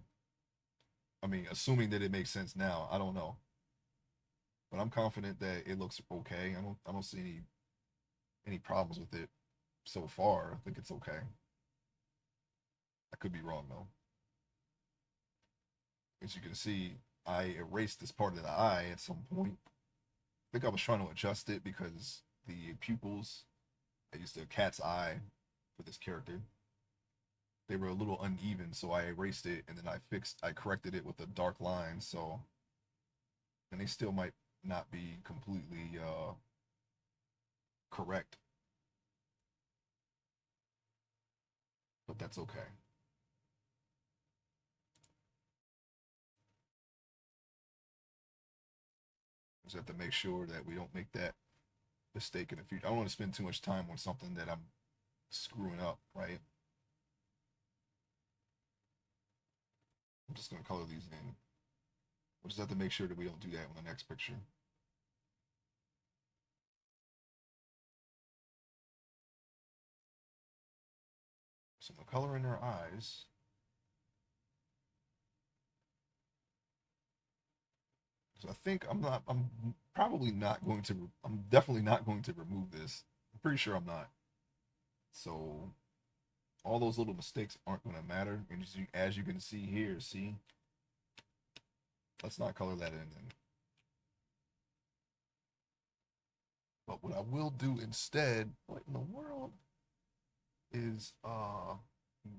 I mean, assuming that it makes sense now, I don't know, but I'm confident that it looks okay. I don't see any problems with it so far. I think it's okay. I could be wrong though. As you can see, I erased this part of the eye at some point. I think I was trying to adjust it because the pupils, I used a cat's eye for this character. They were a little uneven, so I erased it and then I corrected it with a dark line. So, and they still might not be completely correct, but that's okay. Just have to make sure that we don't make that mistake in the future. I don't want to spend too much time on something that I'm screwing up, right? I'm just gonna color these in. We'll just have to make sure that we don't do that in the next picture. So I'm gonna color in their eyes. So I think I'm probably not going to, I'm definitely not going to remove this. I'm pretty sure I'm not. So all those little mistakes aren't going to matter. And as you can see here, see, let's not color that in then. But what I will do instead, what in the world, is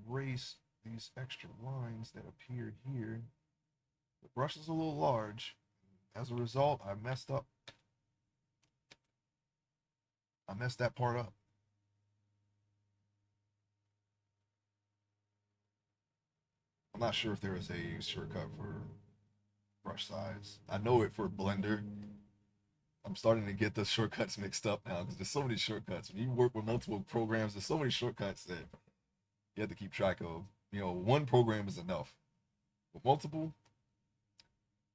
erase these extra lines that appeared here. The brush is a little large. As a result, I messed up. I messed that part up. I'm not sure if there is a shortcut for brush size. I know it for Blender. I'm starting to get the shortcuts mixed up now because there's so many shortcuts. When you work with multiple programs, there's so many shortcuts that you have to keep track of. You know, one program is enough. But multiple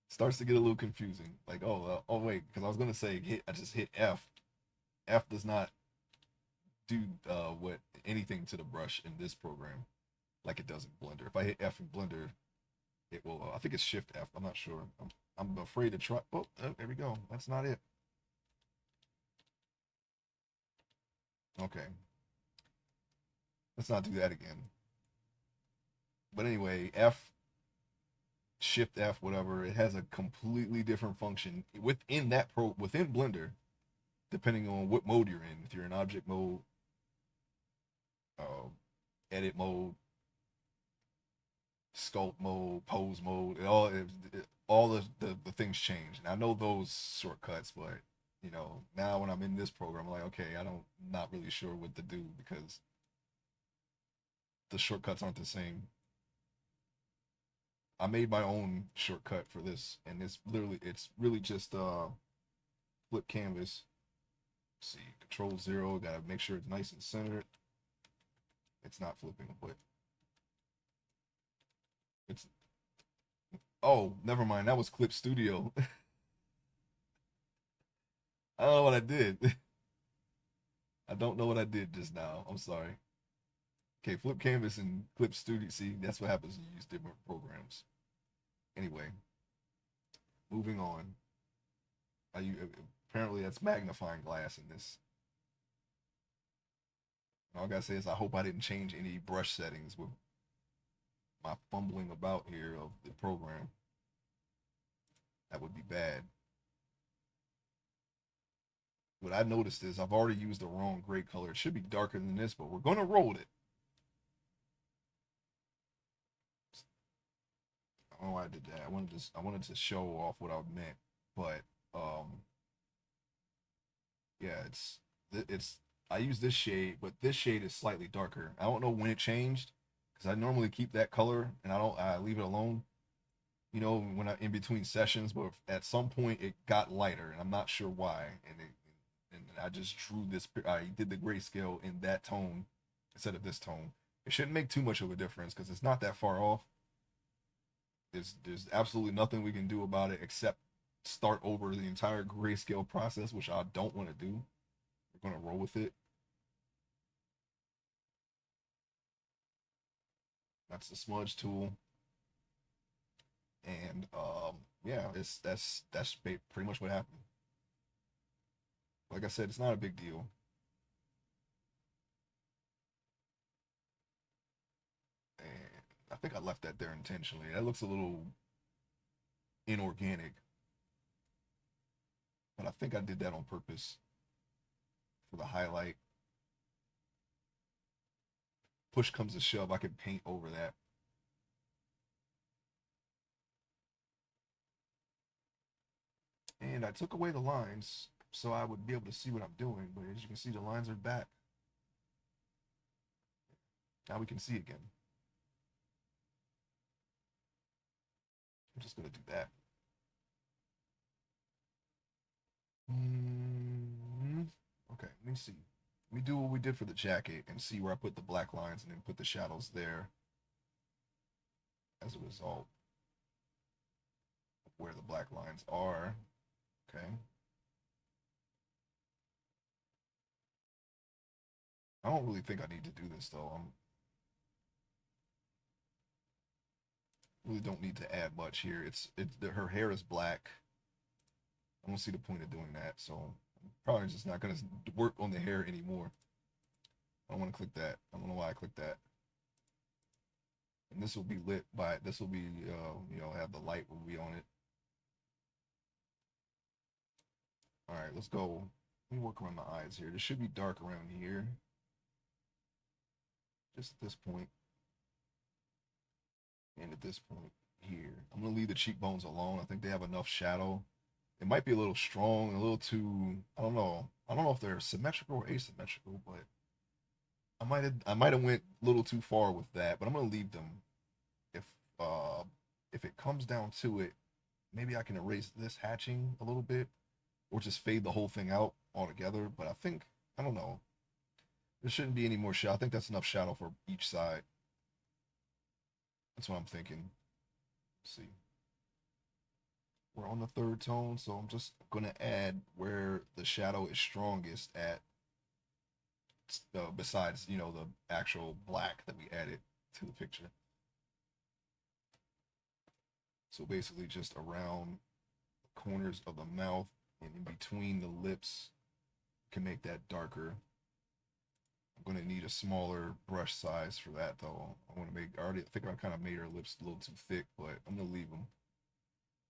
starts to get a little confusing. Like, oh wait, because I was gonna say I just hit F. F does not do what anything to the brush in this program like it does in Blender. If I hit F in Blender, it will. I think it's Shift F. I'm not sure. I'm afraid to try. Oh, there we go. That's not it. Okay. Let's not do that again. But anyway, F, Shift F, whatever, it has a completely different function within within Blender, depending on what mode you're in. If you're in object mode, uh, edit mode, sculpt mode, pose mode, all the things change. And I know those shortcuts, but now when I'm in this program, I'm like, okay, not really sure what to do because the shortcuts aren't the same. I made my own shortcut for this, and it's really just flip canvas. Let's see, Control 0, gotta make sure it's nice and centered. It's not flipping, but it's oh, never mind. That was Clip Studio. I don't know what I did. I don't know what I did just now. I'm sorry. Okay, Flip Canvas and Clip Studio. See, that's what happens when you use different programs. Anyway, moving on. Apparently that's magnifying glass in this. All I gotta say is I hope I didn't change any brush settings with my fumbling about here of the program. That would be bad. What I noticed is I've already used the wrong gray color. It should be darker than this, but we're gonna roll it. I don't know why I did that. I wanted to show off what I meant, but yeah, it's I use this shade, but this shade is slightly darker. I don't know when it changed because I normally keep that color and I leave it alone. When I in between sessions, but at some point it got lighter and I'm not sure why. And I just drew this. I did the grayscale in that tone instead of this tone. It shouldn't make too much of a difference because it's not that far off. There's absolutely nothing we can do about it except start over the entire grayscale process, which I don't want to do. We're gonna roll with it. That's the smudge tool, and yeah, that's pretty much what happened. Like I said, it's not a big deal. And I think I left that there intentionally. That looks a little inorganic, but I think I did that on purpose for the highlight. Push comes to shove, I can paint over that. And I took away the lines so I would be able to see what I'm doing. But as you can see, the lines are back. Now we can see again. I'm just going to do that. Okay, let me see. We do what we did for the jacket and see where I put the black lines and then put the shadows there as a result of where the black lines are. Okay. I don't really think I need to do this though. Really don't need to add much here. Her hair is black. I don't see the point of doing that. So I'm probably just not gonna work on the hair anymore. I don't want to click that. I don't know why I clicked that. And this will be lit by, this will be, have the light will be on it. All right, let's go. Let me work around the eyes here. This should be dark around here. Just at this point. And at this point here. I'm going to leave the cheekbones alone. I think they have enough shadow. It might be a little strong, a little too, I don't know. I don't know if they're symmetrical or asymmetrical, but I might have went a little too far with that, but I'm going to leave them. If uh if it comes down to it, maybe I can erase this hatching a little bit or just fade the whole thing out altogether, but I think, I don't know. There shouldn't be any more shadow. I think that's enough shadow for each side. That's what I'm thinking. Let's see. We're on the third tone, so I'm just going to add where the shadow is strongest at, besides, the actual black that we added to the picture. So basically just around the corners of the mouth and in between the lips, can make that darker. I'm going to need a smaller brush size for that though. I think I kind of made her lips a little too thick, but I'm going to leave them.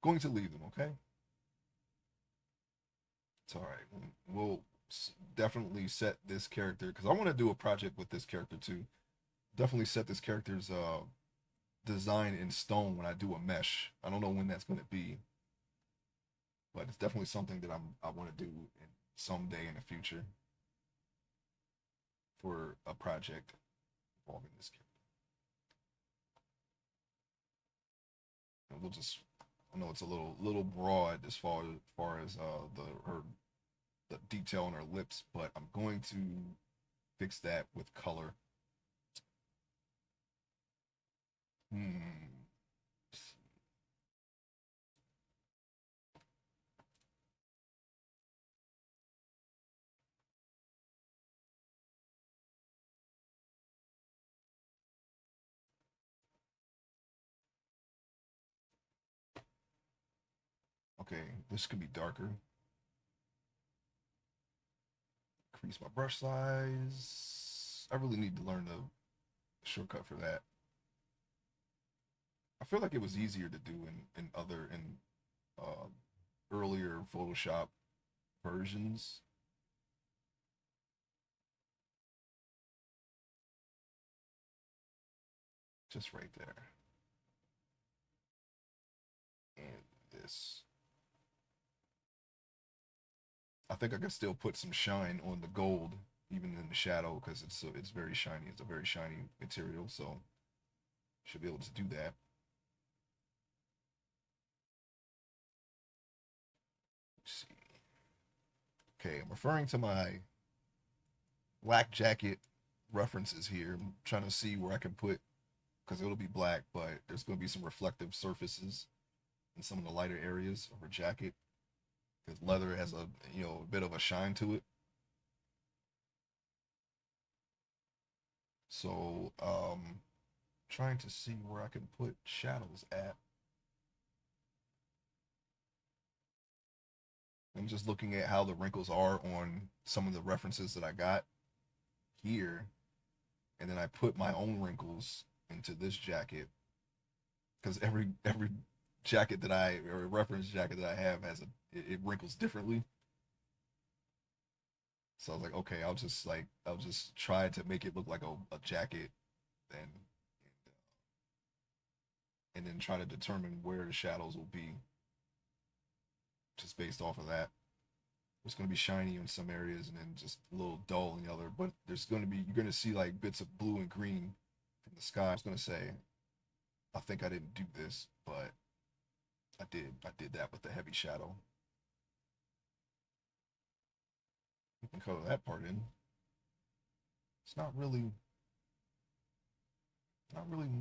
Going to leave them, okay? It's all right. We'll definitely set this character, because I want to do a project with this character too. Definitely set this character's design in stone when I do a mesh. I don't know when that's going to be, but it's definitely something that I want to do someday in the future for a project involving this character. And we'll just, I know it's a little broad as far as the detail on her lips, but I'm going to fix that with color. Hmm. Okay, this could be darker. Increase my brush size. I really need to learn the shortcut for that. I feel like it was easier to do in uh, earlier Photoshop versions. Just right there. And this. I think I can still put some shine on the gold, even in the shadow, because it's very shiny. It's a very shiny material, so should be able to do that. Let's see. Okay, I'm referring to my black jacket references here. I'm trying to see where I can put, because it'll be black, but there's going to be some reflective surfaces in some of the lighter areas of her jacket, because leather has a bit of a shine to it. So trying to see where I can put shadows at. I'm just looking at how the wrinkles are on some of the references that I got here, and then I put my own wrinkles into this jacket, because every jacket that I, or reference jacket that I have has it wrinkles differently. So I was like, okay, I'll just try to make it look like a jacket, and and then try to determine where the shadows will be just based off of that. It's going to be shiny in some areas and then just a little dull in the other. But you're going to see like bits of blue and green from the sky. I was going to say, I think I didn't do this, but I did. I did that with the heavy shadow. You can color that part in. It's not really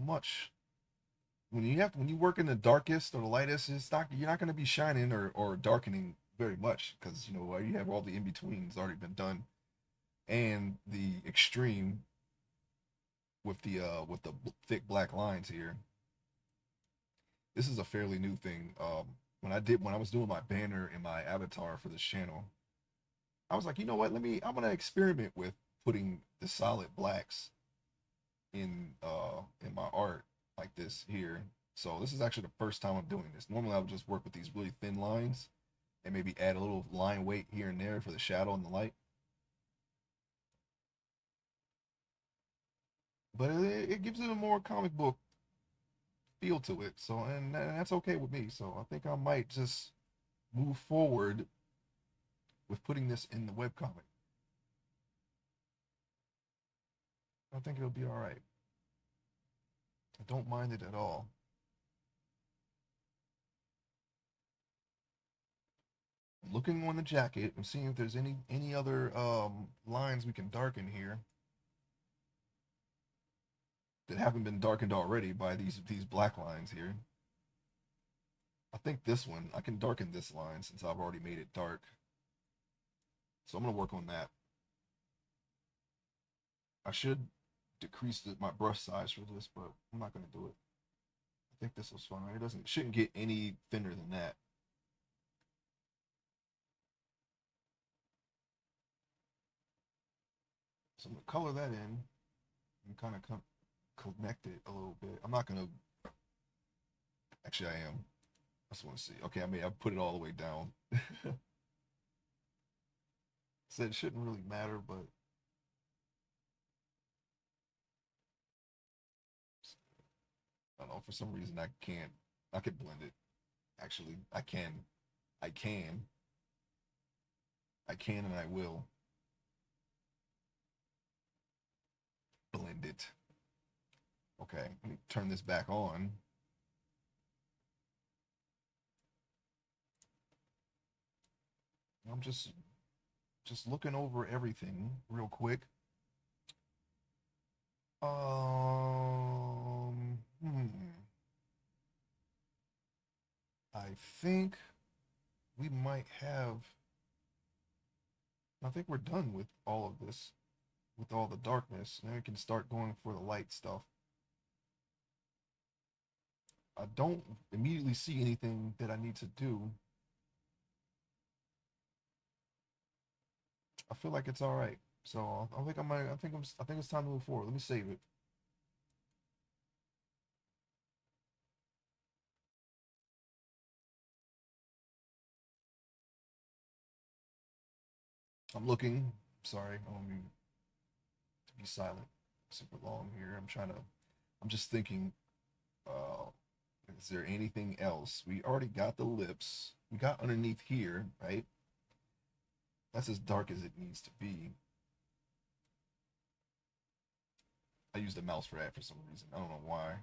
much. When you work in the darkest or the lightest, you're not going to be shining or darkening very much, because you have all the in betweens already been done, and the extreme with the thick black lines here. This is a fairly new thing. When when I was doing my banner and my avatar for this channel, I was like, you know what? I'm gonna experiment with putting the solid blacks in my art like this here. So this is actually the first time I'm doing this. Normally I would just work with these really thin lines and maybe add a little line weight here and there for the shadow and the light. But it gives it a more comic book feel to it. So and that's okay with me. So I think I might just move forward with putting this in the webcomic. I think it'll be all right. I don't mind it at all. Looking on the jacket and seeing if there's any other lines we can darken here that haven't been darkened already by these black lines here. I think this one, I can darken this line since I've already made it dark. So I'm gonna work on that. I should decrease my brush size for this, but I'm not gonna do it. I think this was fine. It shouldn't get any thinner than that. So I'm gonna color that in and kind of connect it a little bit. I'm not gonna. Actually, I am. I just want to see. Okay, I put it all the way down. So it shouldn't really matter, but I don't know. For some reason, I can't. I could blend it. Actually, I can. I can. I can, and I will blend it. Okay, let me turn this back on. I'm just looking over everything real quick. Hmm. I think we might have. I think we're done with all of this, with all the darkness. Now we can start going for the light stuff. I don't immediately see anything that I need to do. I feel like it's all right. So I think I might. I think it's time to move forward. Let me save it. I'm looking. Sorry, I don't mean to be silent super long here. I'm just thinking. Uh, is there anything else? We already got the lips. We got underneath here, right? That's as dark as it needs to be. I used a mouse for that for some reason. I don't know why.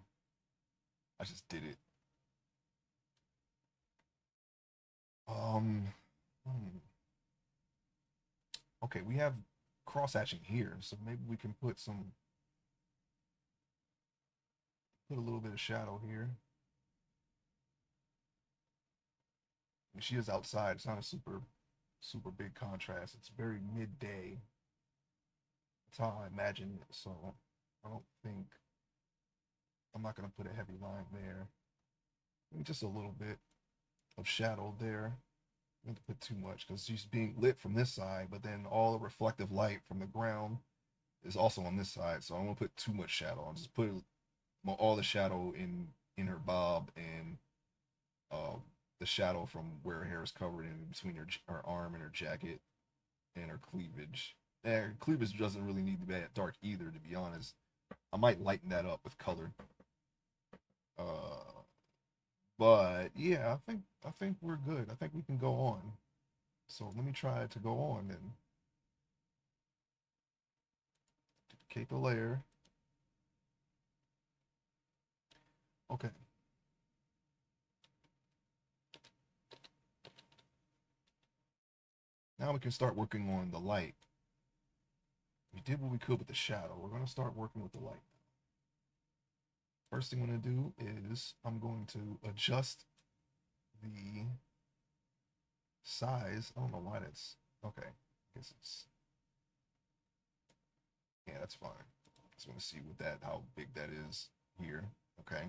I just did it. Um, hmm. Okay, we have cross hatching here, so maybe we can put a little bit of shadow here. And she is outside. It's not a super big contrast. It's very midday. That's how I imagine it. So I don't think I'm not gonna put a heavy line there. Maybe just a little bit of shadow there. I don't have to put too much because she's being lit from this side, but then all the reflective light from the ground is also on this side. So I won't put too much shadow. I'll just put all the shadow in her bob and uh, the shadow from where her hair is covered in between her arm and her jacket and her cleavage. And her cleavage doesn't really need to be that dark either, to be honest. I might lighten that up with color. Uh, but yeah, I think we're good. I think we can go on. So let me try to go on then. Duplicate the layer. Okay. Now we can start working on the light. We did what we could with the shadow. We're going to start working with the light. First thing I'm going to do is I'm going to adjust the size. I don't know why that's okay. I guess it's yeah, that's fine. Just want to see what that how big that is here. Okay.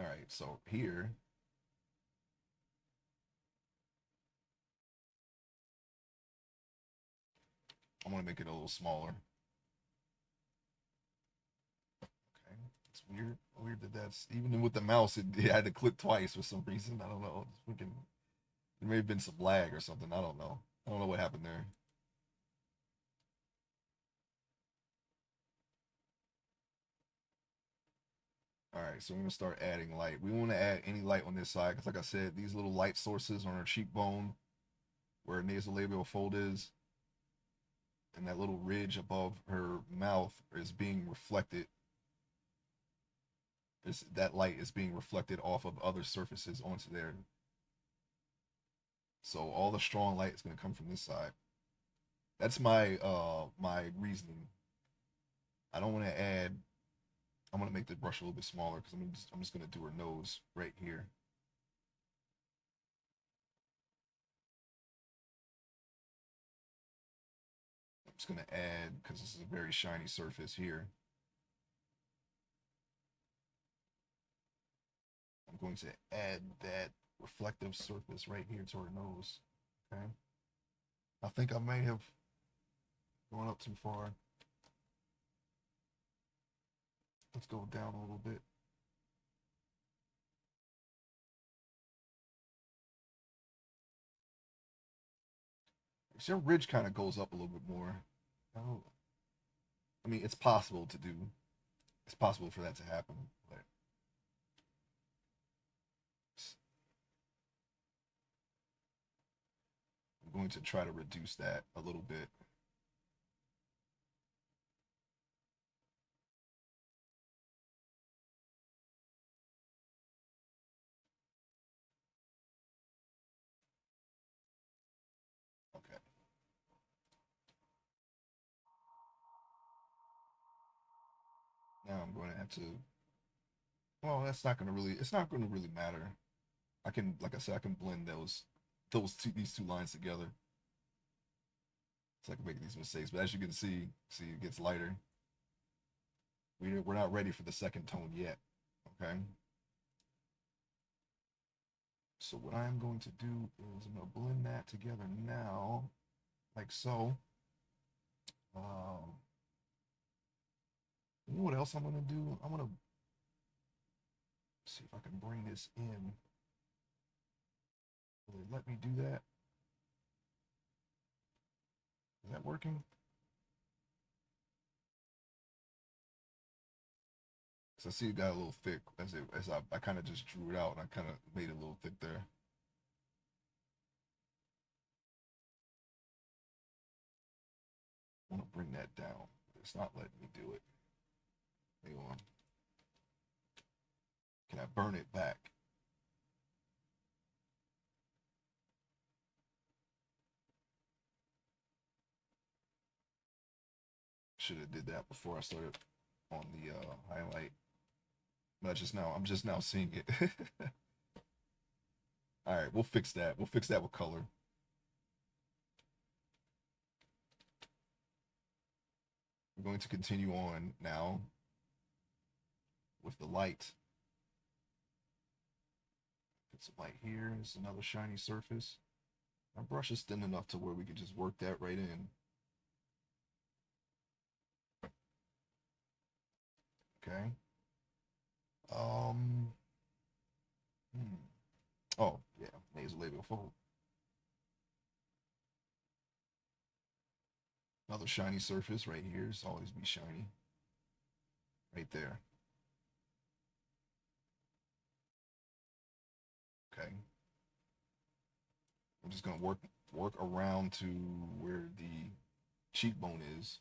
right, so here, I'm gonna make it a little smaller. Okay, it's weird. Weird that that's even with the mouse, it had to click twice for some reason. I don't know. It's freaking, there may have been some lag or something. I don't know. I don't know what happened there. All right, so we're gonna start adding light. We want to add any light on this side because, like I said, these little light sources on her cheekbone, where her nasolabial fold is, and that little ridge above her mouth is being reflected. That light is being reflected off of other surfaces onto there. So all the strong light is going to come from this side. That's my reasoning. I don't want to add. I'm going to make the brush a little bit smaller because I'm just going to do her nose right here. I'm just going to add, because this is a very shiny surface here, I'm going to add that reflective surface right here to her nose. Okay. I think I may have gone up too far. Let's go down a little bit. Your ridge kind of goes up a little bit more. Oh, I mean, it's possible to do. It's possible for that to happen. But I'm going to try to reduce that a little bit. Okay. Now I'm going to have to. Well, that's not going to really. It's not going to really matter. I can, like I said, I can blend these two lines together. So I can make these mistakes. But as you can see it gets lighter. We're not ready for the second tone yet. Okay. So what I'm going to do is I'm going to blend that together now, like so. Um, you know what else I'm going to do? I'm going to see if I can bring this in. Will they let me do that? Is that working? Because I see it got a little thick as I kind of just drew it out and I kind of made it a little thick there. I want to bring that down. It's not letting me do it. Hang on. Can I burn it back? Should have did that before I started on the highlight. But I'm just now seeing it. All right, we'll fix that. We'll fix that with color. We're going to continue on now with the light. Put some light here. It's another shiny surface. My brush is thin enough to where we can just work that right in. Okay. Um. Oh yeah, nasolabial fold. Another shiny surface right here. It's always be shiny. Right there. Okay. I'm just gonna work around to where the cheekbone is.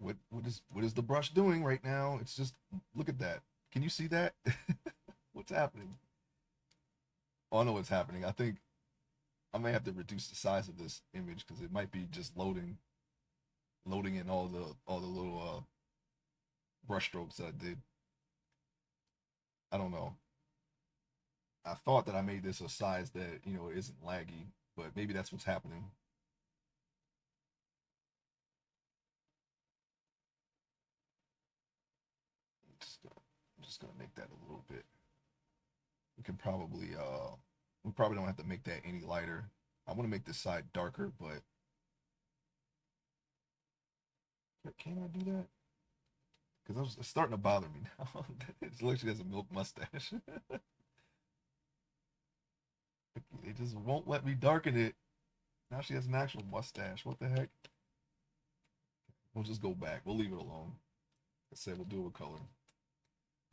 What is the brush doing right now? It's just, look at that. Can you see that? What's happening? Oh, I know what's happening. I think I may have to reduce the size of this image because it might be just loading in all the little brush strokes that I did. I don't know. I thought that I made this a size that isn't laggy, but maybe that's what's happening. Just just gonna make that a little bit. We can probably we probably don't have to make that any lighter. I want to make this side darker, but can I do that? Because it's starting to bother me now. It looks like she has a milk mustache. They just won't let me darken it. Now she has an actual mustache. What the heck? We'll just go back. We'll leave it alone. I said we'll do it with color.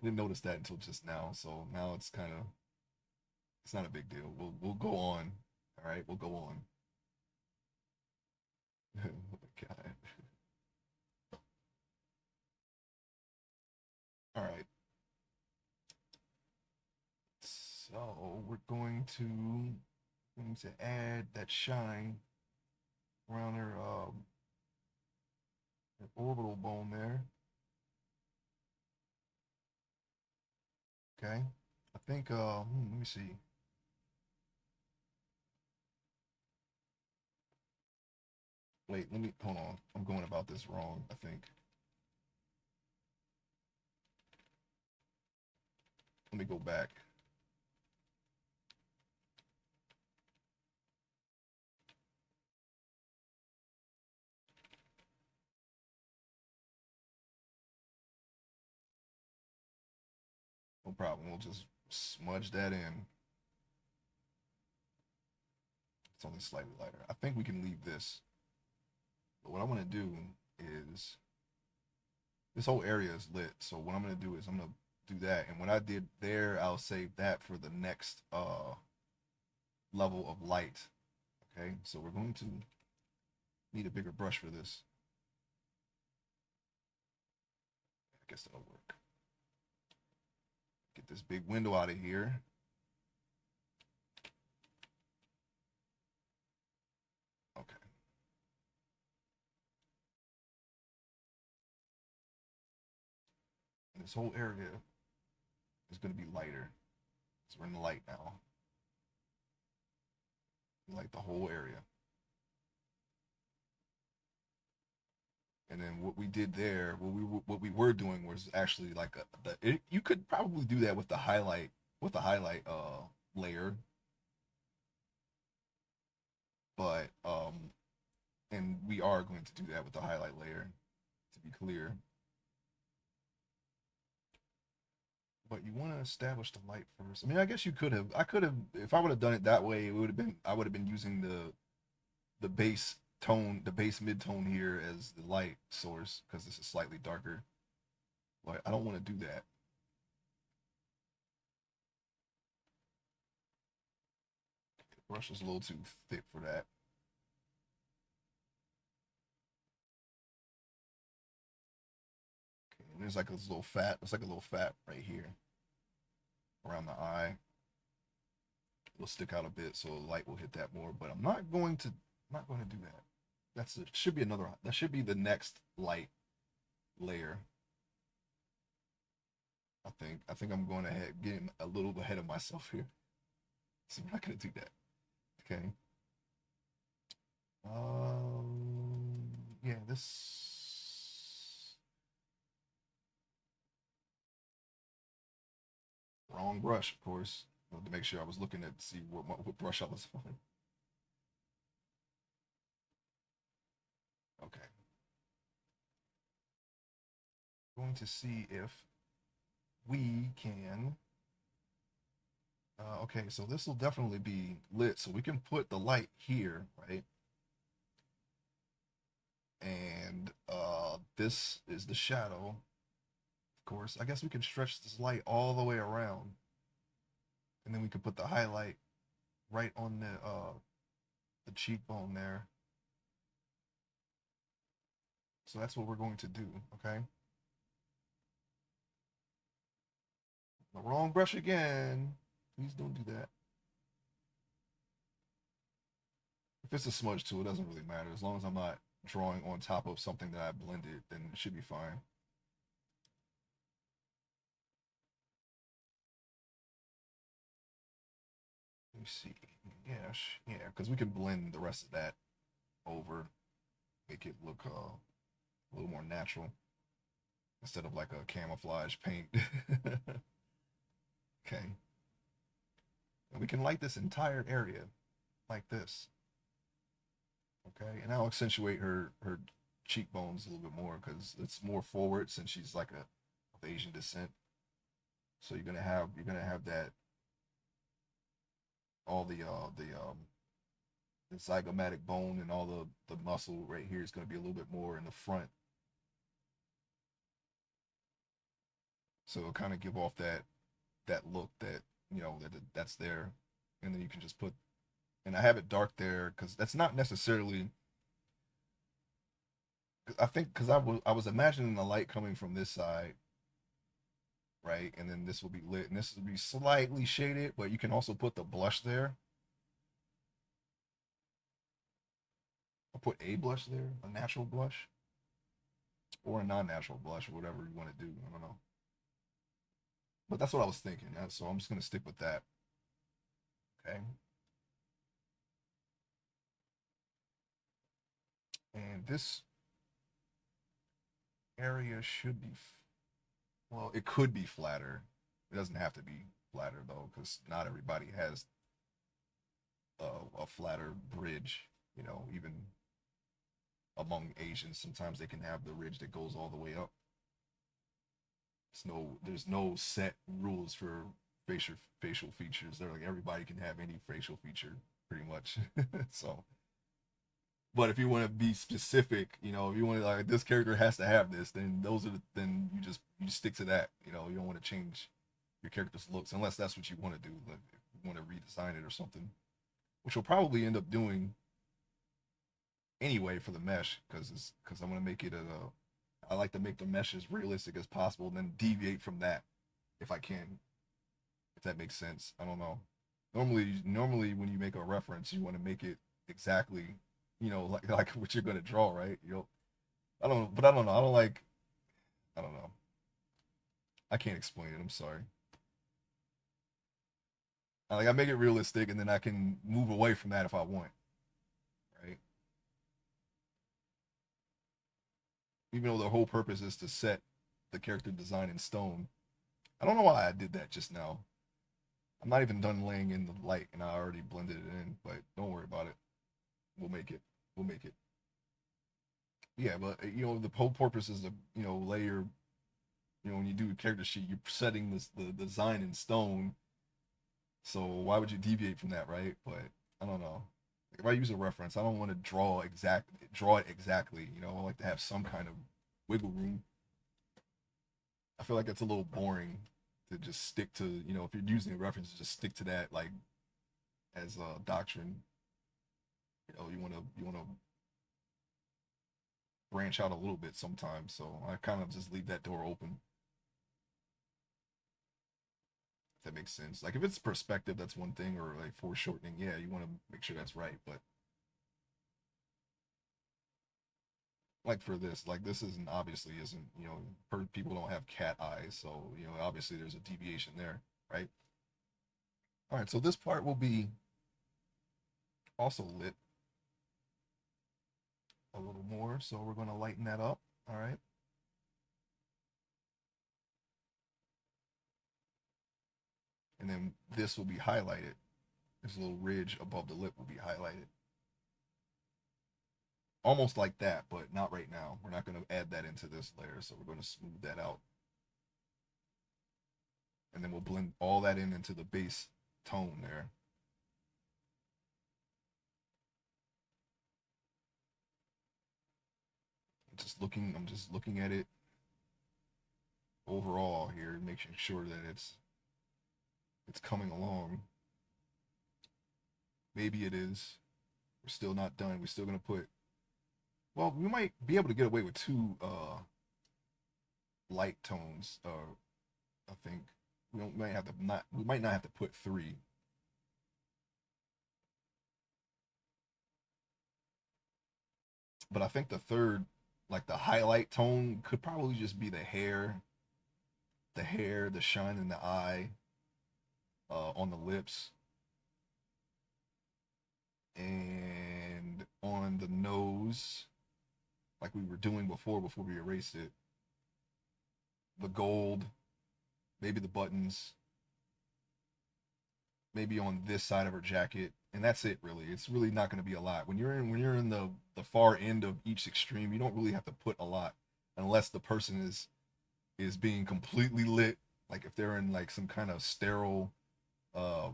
I didn't notice that until just now, so now it's kind of it's not a big deal. We'll go on. All right, we'll go on. Oh my God. All right. So we're going to add that shine around her orbital bone there. Okay. I think let me see. Wait, let me hold on. I'm going about this wrong, I think. Let me go back. No problem. We'll just smudge that in. It's only slightly lighter. I think we can leave this. But what I want to do is this whole area is lit. So what I'm going to do is I'm going to do that. And what I did there, I'll save that for the next level of light. Okay, so we're going to need a bigger brush for this. I guess that'll work. Get this big window out of here. Okay. And this whole area is going to be lighter. So we're in the light now. Light the whole area. And then what we did there, what we were doing was actually like you could probably do that with the highlight layer, but and we are going to do that with the highlight layer, to be clear. But you want to establish the light first. I mean, I guess I could have, if I would have done it that way, I would have been using the base tone, the base mid tone here as the light source because this is slightly darker. But I don't want to do that. The brush is a little too thick for that. Okay, and there's like a little fat. It's like a little fat right here around the eye. It'll stick out a bit, so the light will hit that more. But I'm not going to do that. Should be another. That should be the next light layer. I think I'm going ahead, getting a little ahead of myself here. So I'm not going to do that. Okay. Yeah, this wrong brush, of course. I wanted to make sure I was looking at see what brush I was on. Okay. Going to see if we can. Okay, so this will definitely be lit, so we can put the light here, right? And this is the shadow. Of course, I guess we can stretch this light all the way around, and then we can put the highlight right on the cheekbone there. So that's what we're going to do, okay? The wrong brush again. Please don't do that. If it's a smudge tool, it doesn't really matter. As long as I'm not drawing on top of something that I blended, then it should be fine. Let me see. Yeah, because we can blend the rest of that over, make it look a little more natural. instead of like a camouflage paint. Okay. And we can light this entire area like this. Okay. And I'll accentuate her cheekbones a little bit more because it's more forward since she's like a of Asian descent. So you're gonna have that all the zygomatic bone and all the muscle right here is going to be a little bit more in the front. So it'll kind of give off that look that that's there, and then you can just put. And I have it dark there because that's not necessarily. I think because I was imagining the light coming from this side, right, and then this will be lit, and this will be slightly shaded, but you can also put the blush there. I'll put a blush there, a natural blush, or a non-natural blush, or whatever you want to do. I don't know, but that's what I was thinking. So I'm just gonna stick with that. Okay, and this area should be well, it could be flatter. It doesn't have to be flatter though, because not everybody has a flatter bridge. Even among Asians, sometimes they can have the ridge that goes all the way up. There's no set rules for facial features. They're like everybody can have any facial feature pretty much. So, but if you want to be specific, if you want to like this character has to have this, then then you stick to that. You don't want to change your character's looks unless that's what you want to do. Like if you want to redesign it or something, which we'll probably end up doing anyway for the mesh because I'm gonna make it I like to make the mesh as realistic as possible and then deviate from that if I can, if that makes sense. I don't know. Normally when you make a reference, you want to make it exactly, like what you're gonna draw, right? I don't, but I don't know. I don't like. I don't know. I can't explain it. I'm sorry. I make it realistic, and then I can move away from that if I want, right? Even though the whole purpose is to set the character design in stone. I don't know why I did that just now. I'm not even done laying in the light, and I already blended it in. But don't worry about it. We'll make it. We'll make it. Yeah, but the whole purpose is to layer. When you do a character sheet, you're setting the design in stone. So why would you deviate from that, right? But I don't know. If I use a reference, I don't want to draw it exactly. I like to have some kind of wiggle room. I feel like it's a little boring to just stick to, if you're using a reference, just stick to that like as a doctrine. You want to branch out a little bit sometimes. So I kind of just leave that door open. If that makes sense. Like if it's perspective, that's one thing, or like foreshortening. Yeah, you want to make sure that's right. But like for this, like this isn't people don't have cat eyes, so obviously there's a deviation there, right? All right, so this part will be also lit a little more, so we're going to lighten that up. All right, and then this will be highlighted. This little ridge above the lip will be highlighted, almost like that, but not right now. We're not going to add that into this layer, so we're going to smooth that out, and then we'll blend all that into the base tone there. I'm just looking at it overall here, making sure that it's coming along. Maybe it is. We're still not done. We're still gonna put. Well, we might be able to get away with two light tones. I think might have to not. We might not have to put three. But I think the third, like the highlight tone, could probably just be the shine in the eye, on the lips, and on the nose, like we were doing before we erased it. the gold, maybe the buttons, maybe on this side of her jacket, and that's it really. It's really not going to be a lot. When you're in the far end of each extreme, you don't really have to put a lot unless the person is being completely lit, like if they're in like some kind of sterile uh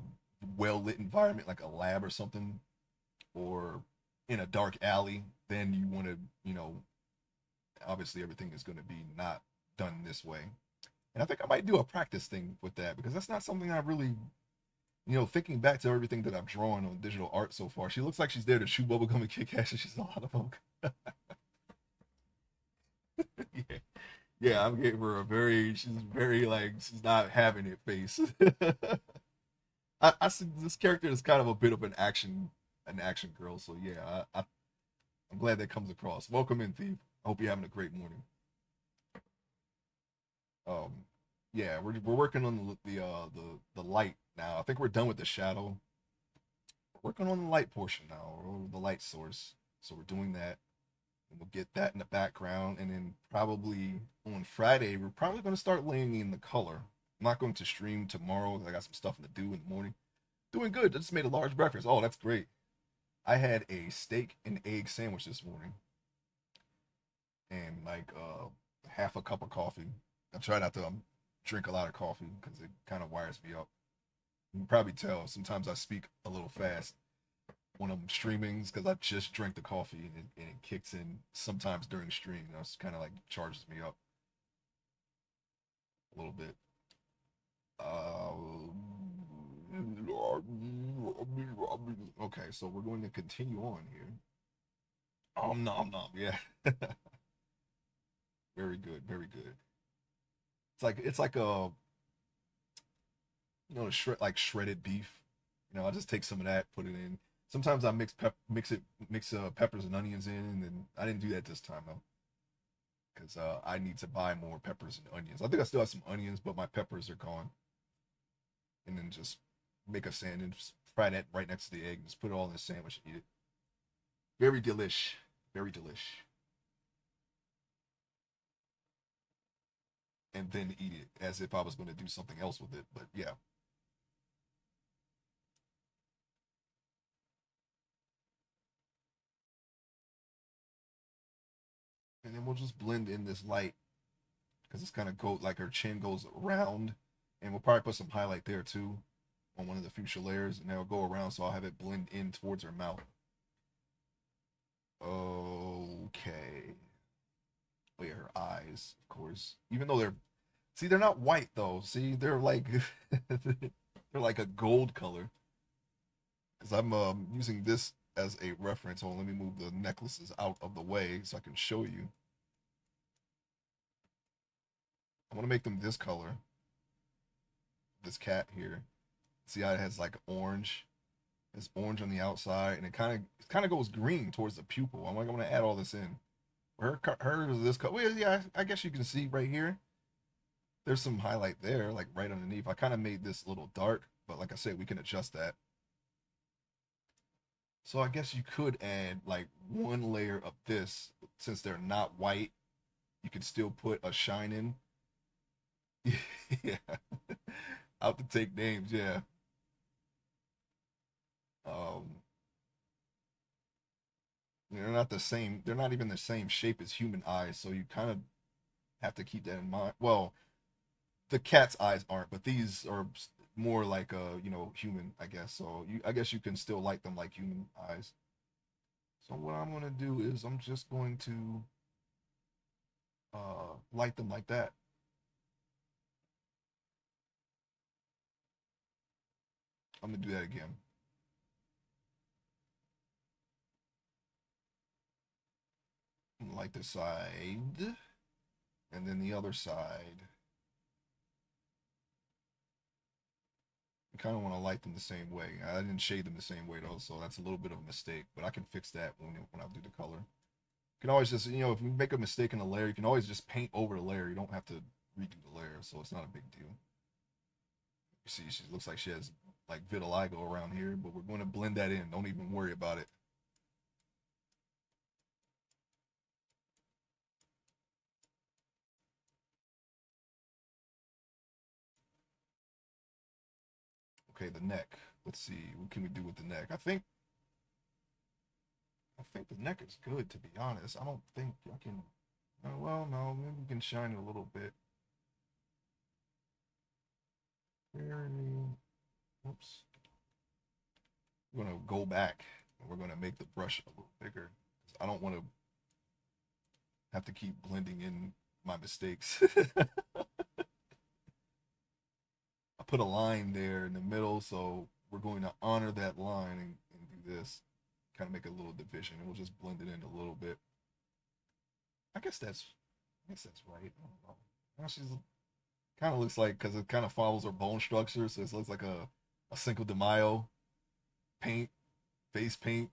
well lit environment like a lab or something, or in a dark alley, then you want to, obviously everything is going to be not done this way. And I think I might do a practice thing with that because that's not something I really, thinking back to everything that I've drawn on digital art so far, she looks like she's there to chew bubblegum and kick ass, and she's a lot of them. Yeah, yeah, I'm getting her she's very like she's not having it face. I see this character is kind of a bit of an action girl, so yeah, I'm glad that comes across. Welcome in, Thief. I hope you're having a great morning. Um, yeah, we're working on the light now. I think we're done with the shadow. We're working on the light portion now, or the light source. So we're doing that. And we'll get that in the background, and then probably on Friday we're probably going to start laying in the color. I'm not going to stream tomorrow. I got some stuff to do in the morning. Doing good. I just made a large breakfast. Oh, that's great. I had a steak and egg sandwich this morning, and like half a cup of coffee. I try not to drink a lot of coffee because it kind of wires me up. You can probably tell sometimes I speak a little fast when I'm streaming because I just drank the coffee, and it kicks in sometimes during the stream. It's kind of like charges me up a little bit. Okay, so we're going to continue on here. Nom nom. Yeah, very good, very good. It's like a like shredded beef. I just take some of that, put it in. Sometimes I mix peppers and onions in, and then I didn't do that this time though, because I need to buy more peppers and onions. I think I still have some onions, but my peppers are gone. And then just make a sandwich, fry that right next to the egg, and just put it all in the sandwich and eat it. Very delish, very delish. And then eat it as if I was going to do something else with it. But yeah, and then we'll just blend in this light because it's kind of go like her chin goes around, and we'll probably put some highlight there too on one of the future layers, and that'll go around, so I'll have it blend in towards her mouth. Okay. Oh yeah, her eyes, of course. Even though they're not white though. See, they're like they're like a gold color. Because I'm using this as a reference. Hold on, let me move the necklaces out of the way so I can show you. I want to make them this color. This cat here. See how it has like orange? It's orange on the outside, and it kind of goes green towards the pupil. I'm going to add all this in. Her is this color. Well, yeah, I guess you can see right here. There's some highlight there, like right underneath. I kind of made this a little dark, but like I said, we can adjust that. So I guess you could add like one layer of this, since they're not white. You could still put a shine in. Yeah, out to take names. Yeah. Um, they're not the same. They're not even the same shape as human eyes, so you kind of have to keep that in mind. Well, the cat's eyes aren't, but these are more like human, I guess. So I guess you can still like them like human eyes. So what I'm gonna do is I'm just going to light them like that. I'm gonna do that again. Light this side, and then the other side. I kind of want to light them the same way. I didn't shade them the same way though, so that's a little bit of a mistake. But I can fix that when I do the color. You can always just, if you make a mistake in a layer, you can always just paint over the layer. You don't have to redo the layer, so it's not a big deal. You see, she looks like she has like vitiligo around here, but we're going to blend that in. Don't even worry about it. Okay, the neck. Let's see. What can we do with the neck? I think the neck is good, to be honest. I don't think I can. Well, no, maybe we can shine it a little bit. Very. Oops. We're gonna go back and we're gonna make the brush a little bigger. I don't want to have to keep blending in my mistakes. I put a line there in the middle, so we're going to honor that line and do this. Kind of make a little division, and we'll just blend it in a little bit. I guess that's, I guess that's right. I don't know. Now she's kind of looks like because it kind of follows her bone structure, so it looks like a Cinco de Mayo paint, face paint.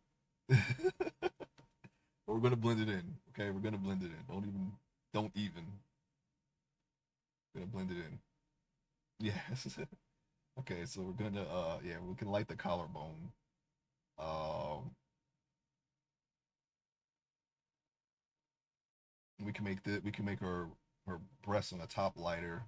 We're gonna blend it in. Okay, we're gonna blend it in. Don't even. We're gonna blend it in. Yes. Okay, so we're gonna yeah, we can light the collarbone. Um we can make her breasts on the top lighter.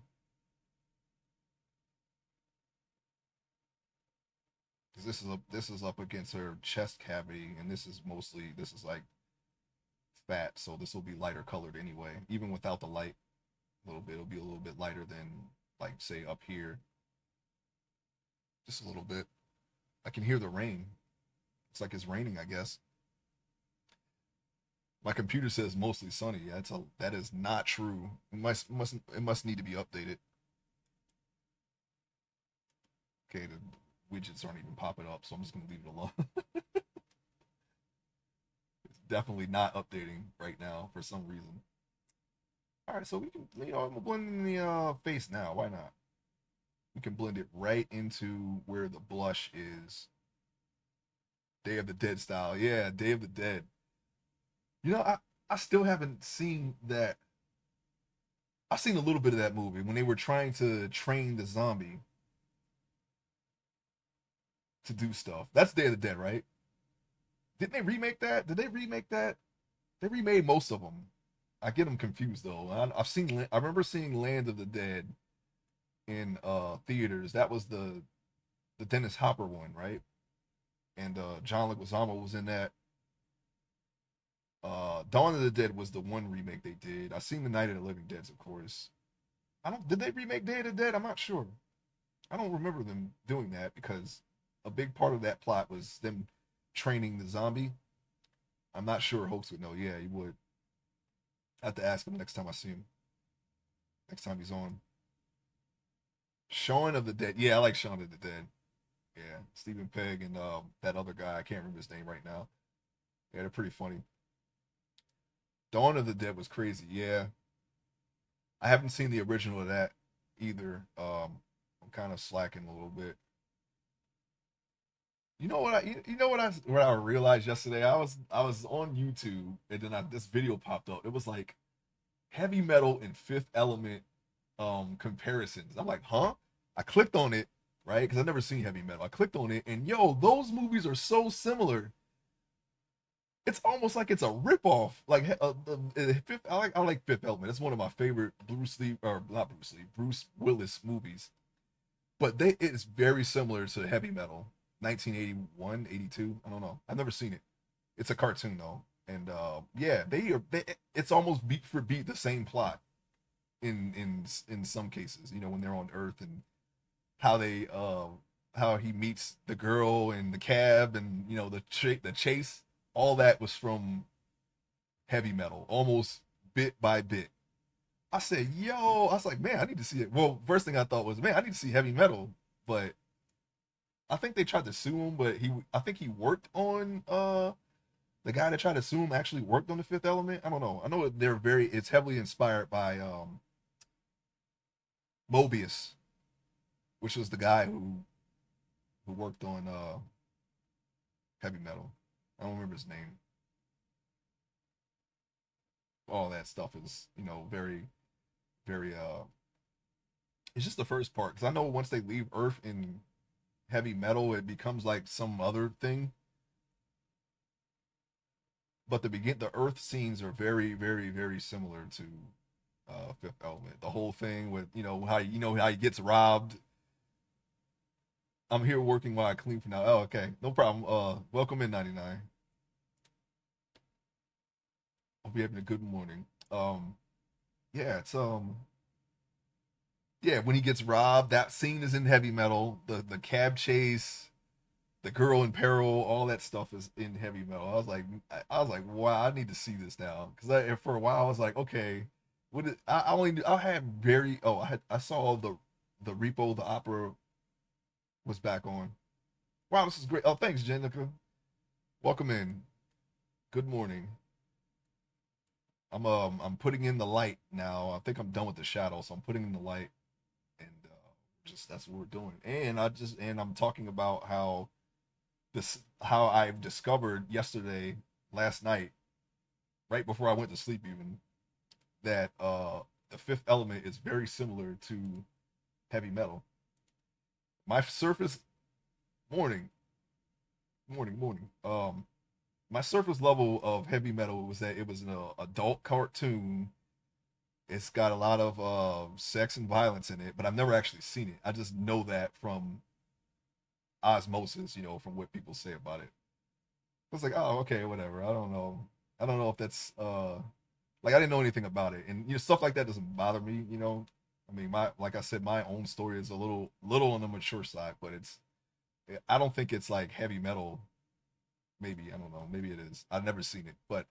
Because this is up against her chest cavity, and this is like fat, so this will be lighter colored anyway. Even without the light, a little bit, it'll be a little bit lighter than like say up here. Just a little bit. I can hear the rain. It's like it's raining, I guess. My computer says mostly sunny. That is not true. It must need to be updated. Okay, the widgets aren't even popping up, so I'm just gonna leave it alone. It's definitely not updating right now for some reason. All right, so we can, I'm gonna blend in the face now. Why not? We can blend it right into where the blush is. Day of the Dead style. Yeah, Day of the Dead. You know, I still haven't seen that. I've seen a little bit of that movie when they were trying to train the zombie to do stuff. That's Day of the Dead, right? Didn't they remake that? Did they remake that? They remade most of them. I get them confused though. I've seen. I remember seeing Land of the Dead in theaters. That was the Dennis Hopper one, right? And John Leguizamo was in that. Dawn of the Dead was the one remake they did. I seen the Night of the Living Dead, of course. I don't. Did they remake Day of the Dead? I'm not sure. I don't remember them doing that because a big part of that plot was them training the zombie. I'm not sure Hopes would know. Yeah, he would. I have to ask him next time I see him. Next time he's on. Shaun of the Dead. Yeah, I like Shaun of the Dead. Yeah, Stephen Pegg and that other guy. I can't remember his name right now. Yeah, they're pretty funny. Dawn of the Dead was crazy. Yeah, I haven't seen the original of that either. I'm kind of slacking a little bit. You know what I realized yesterday. I was on YouTube and then this video popped up. It was like heavy metal and Fifth Element comparisons. I'm like, huh? I clicked on it, right? Because I've never seen heavy metal. I clicked on it, and yo, those movies are so similar. It's almost like it's a ripoff. Like Fifth, I like Fifth Element. It's one of my favorite Bruce Lee or not Bruce Lee, Bruce Willis movies. But they it's very similar to heavy metal. 1981, 82. I don't know. I've never seen it. It's a cartoon though. And yeah, it's almost beat for beat the same plot in some cases, when they're on Earth and how they how he meets the girl and the cab and the chase, all that was from heavy metal, almost bit by bit. I said, yo, I was like, man, I need to see it. Well, first thing I thought was, man, I need to see heavy metal, but I think they tried to sue him, but I think he worked on the guy that tried to sue him actually worked on the Fifth Element. I don't know. I know it's heavily inspired by Mobius, which was the guy who worked on heavy metal. I don't remember his name. All that stuff is, very, very it's just the first part because I know once they leave Earth in heavy metal, it becomes like some other thing. But the Earth scenes are very, very, very similar to Fifth Element. The whole thing with how he gets robbed I'm here working while I clean for now. Oh, okay, no problem. Welcome in 99. Hope you're having a good morning. Yeah, it's yeah, when he gets robbed, that scene is in Heavy Metal. The cab chase, the girl in peril, all that stuff is in Heavy Metal. I was like, wow, I need to see this now because for a while I was like, okay, I only I had very I saw the Repo the Opera was back on. Wow, this is great. Oh, thanks, Jenica. Welcome in. Good morning. I'm putting in the light now. I think I'm done with the shadow, so I'm putting in the light, and just that's what we're doing. And I'm talking about how I've discovered yesterday, last night, right before I went to sleep, even that the Fifth Element is very similar to Heavy Metal. My surface morning, morning. My surface level of Heavy Metal was that it was an adult cartoon. It's got a lot of sex and violence in it, but I've never actually seen it. I just know that from osmosis, from what people say about it. I was like, oh, okay, whatever. I don't know. I don't know if that's like I didn't know anything about it, and stuff like that doesn't bother me. I mean, my like I said, my own story is a little on the mature side, but I don't think it's like Heavy Metal. Maybe I don't know. Maybe it is. I've never seen it, but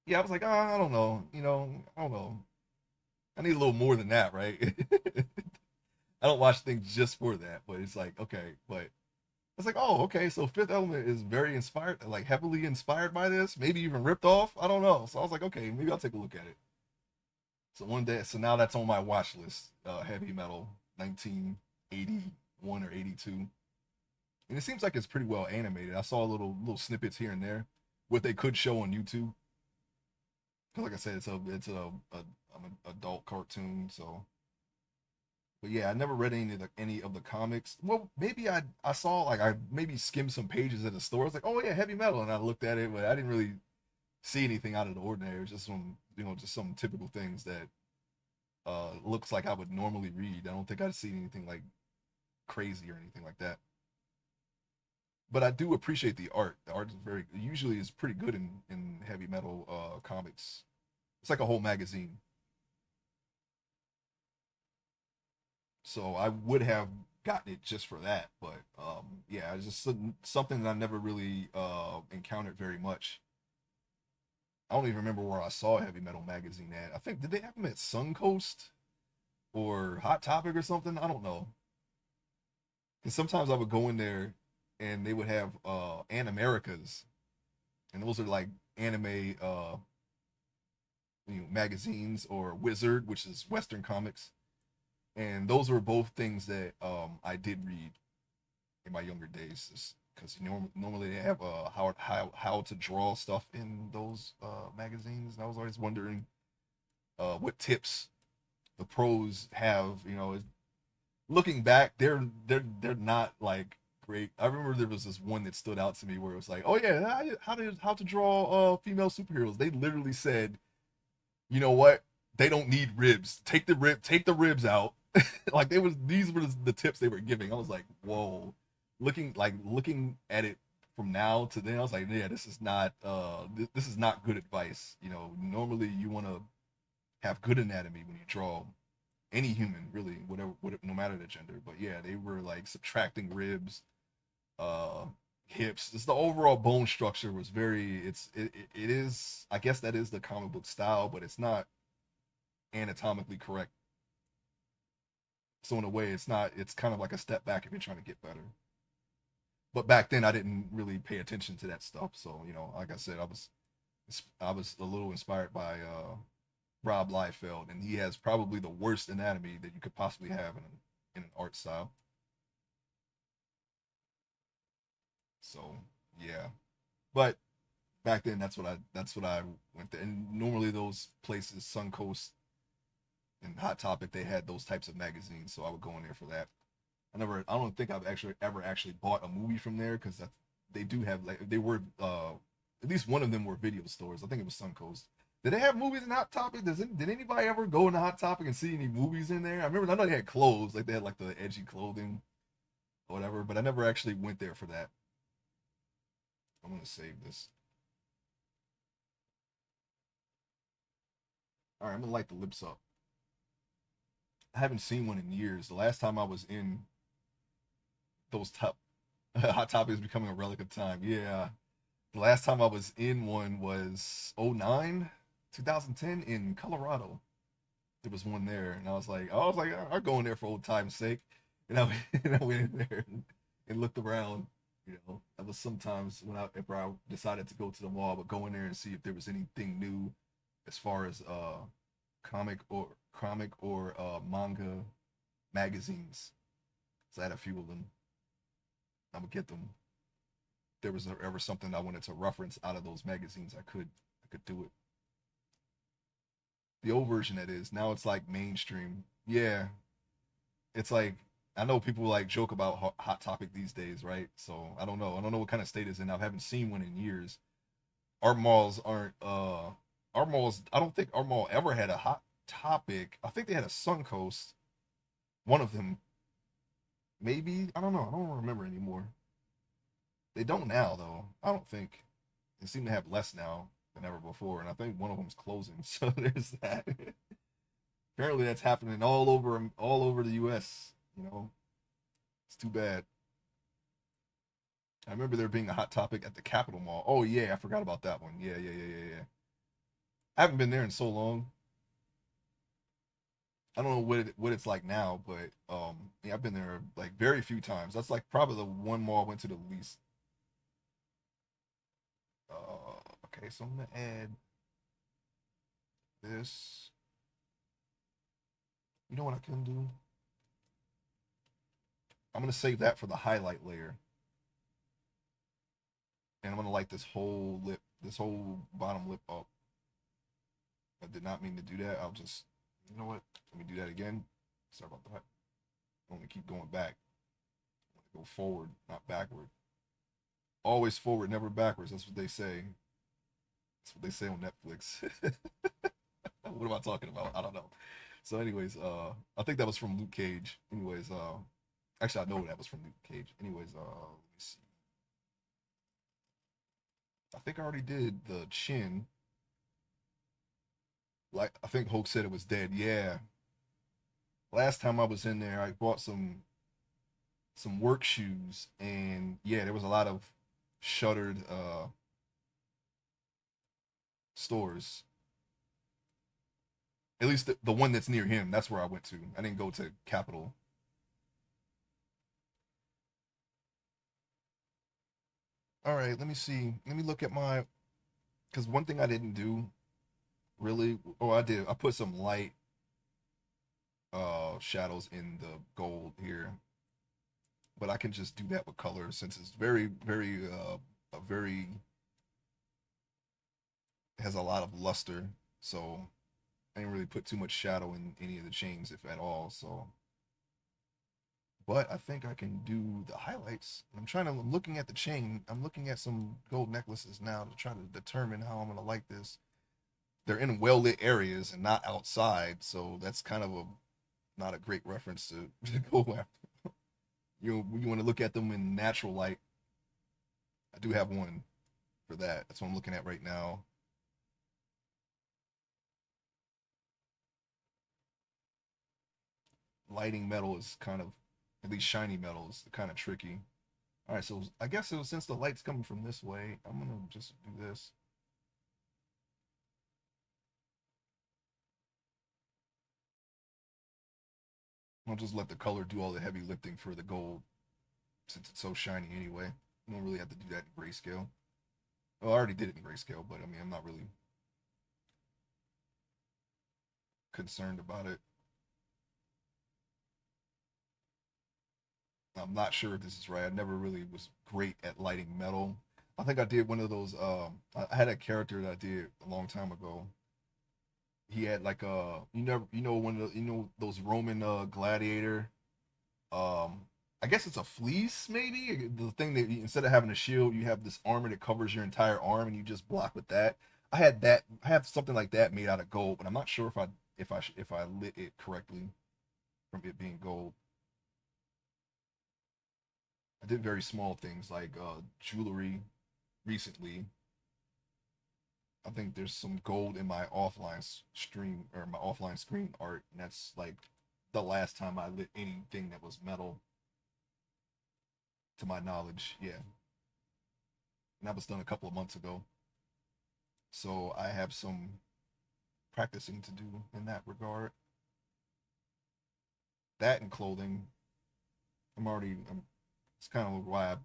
yeah, I was like, oh, I don't know. I don't know. I need a little more than that, right? I don't watch things just for that, but it's like, okay, but it's like, oh, okay, so Fifth Element is very inspired, like heavily inspired by this, maybe even ripped off. I don't know. So I was like, okay, maybe I'll take a look at it. So one day, so now that's on my watch list. Heavy Metal, 1981 or 82, and it seems like it's pretty well animated. I saw little snippets here and there, what they could show on YouTube. Because like I said, I'm an adult cartoon, so but yeah, I never read any of the comics. Well, maybe I saw like I maybe skimmed some pages at the store. I was like, oh yeah, Heavy Metal, and I looked at it, but I didn't really see anything out of the ordinary. It was just some typical things that looks like I would normally read. I don't think I'd see anything like crazy or anything like that. But I do appreciate the art. The art is usually is pretty good in Heavy Metal comics. It's like a whole magazine. So I would have gotten it just for that, but yeah, it's just something that I never really encountered very much. I don't even remember where I saw Heavy Metal magazine at. I think did they have them at Suncoast or Hot Topic or something? I don't know. Because sometimes I would go in there and they would have Animericas, and those are like anime magazines, or Wizard, which is Western comics, and those were both things that I did read in my younger days, because normally they have how to draw stuff in those magazines, and I was always wondering what tips the pros have. Looking back, they're not like great. I remember there was this one that stood out to me where it was like, oh yeah, how to draw female superheroes. They literally said, you know what? They don't need ribs. Take the ribs out. Like these were the tips they were giving. I was like, whoa. Looking at it from now to then, I was like, yeah, this is not good advice. Normally you want to have good anatomy when you draw any human, really, whatever, no matter the gender. But yeah, they were like subtracting ribs, uh, hips. Just the overall bone structure was very. It is. I guess that is the comic book style, but it's not anatomically correct. So in a way, it's not. It's kind of like a step back if you're trying to get better. But back then, I didn't really pay attention to that stuff. So like I said, I was a little inspired by Rob Liefeld, and he has probably the worst anatomy that you could possibly have in an art style. So yeah, but back then that's what I went to. And normally those places, Suncoast and Hot Topic, they had those types of magazines, so I would go in there for that. I don't think I've actually ever actually bought a movie from there, because they do have, like, they were at least one of them were video stores. I think it was Suncoast. Did they have movies in Hot Topic? Did anybody ever go into Hot Topic and see any movies in there? I know they had clothes, like they had like the edgy clothing. whatever. But I never actually went there for that. I'm gonna save this. All right, I'm gonna light the lips up. I haven't seen one in years. The last time I was in those top hot topics becoming a relic of time. Yeah, the last time I was in one was '09, 2010 in Colorado. There was one there, and I was like, I'll go in there for old time's sake. And I, and I went in there and looked around. That was sometimes when if I decided to go to the mall, but go in there and see if there was anything new as far as comic or manga magazines. So I had a few of them. I'm gonna get them. If there was ever something I wanted to reference out of those magazines, I could do it. The old version that is now it's like mainstream. Yeah, it's like I know people like joke about Hot Topic these days, right? So I don't know. I don't know what kind of state it's in. I haven't seen one in years. Our malls aren't. Our malls. I don't think our mall ever had a Hot Topic. I think they had a Suncoast. One of them, maybe. I don't know. I don't remember anymore. They don't now though. I don't think. They seem to have less now than ever before, and I think one of them's closing. So there's that. Apparently, that's happening all over the U.S. It's too bad. I remember there being a Hot Topic at the Capitol Mall. Oh yeah, I forgot about that one. Yeah, yeah, yeah, yeah, yeah. I haven't been there in so long. I don't know what it's like now, but yeah, I've been there like very few times. That's like probably the one mall I went to the least. Okay, so I'm gonna add this. You know what I can do? I'm gonna save that for the highlight layer, and I'm gonna light this whole bottom lip up. I did not mean to do that. You know what? Let me do that again. Sorry about that. I want to keep going back. I want to go forward, not backward. Always forward, never backwards. That's what they say. That's what they say on Netflix. What am I talking about? I don't know. So, anyways, I think that was from Luke Cage. Anyways, actually, I know that was from Luke Cage. Anyways, let me see. I think I already did the chin. Like I think Hulk said it was dead. Yeah. Last time I was in there, I bought some work shoes, and yeah, there was a lot of shuttered stores. At least the one that's near him. That's where I went to. I didn't go to Capitol. All right, let me see. Let me look at my because one thing I didn't do really. Oh, I did. I put some light shadows in the gold here, but I can just do that with color since it's very has a lot of luster. So I didn't really put too much shadow in any of the chains, if at all. So, but I think I can do the highlights. I'm looking at the chain. I'm looking at some gold necklaces now to try to determine how I'm gonna like this. They're in well lit areas and not outside, so that's kind of a not a great reference to, to go after. You want to look at them in natural light. I do have one for that. That's what I'm looking at right now. Lighting metal is kind of, at least shiny metal is kind of tricky. All right, so I guess it was since the light's coming from this way, I'm gonna just do this. I'll just let the color do all the heavy lifting for the gold since it's so shiny anyway. You don't really have to do that in grayscale. Well, I already did it in grayscale, but I mean, I'm not really concerned about it. I'm not sure if this is right. I never really was great at lighting metal. I think I did one of those. I had a character that I did a long time ago. He had like one of those Roman gladiator. I guess it's a fleece maybe the thing that instead of having a shield, you have this armor that covers your entire arm and you just block with that. I had that. I have something like that made out of gold, but I'm not sure if I lit it correctly from it being gold. I did very small things like jewelry recently. I think there's some gold in my offline stream or my offline screen art, and that's like the last time I lit anything that was metal to my knowledge. Yeah, and that was done a couple of months ago. So I have some practicing to do in that regard. That and clothing. It's kind of why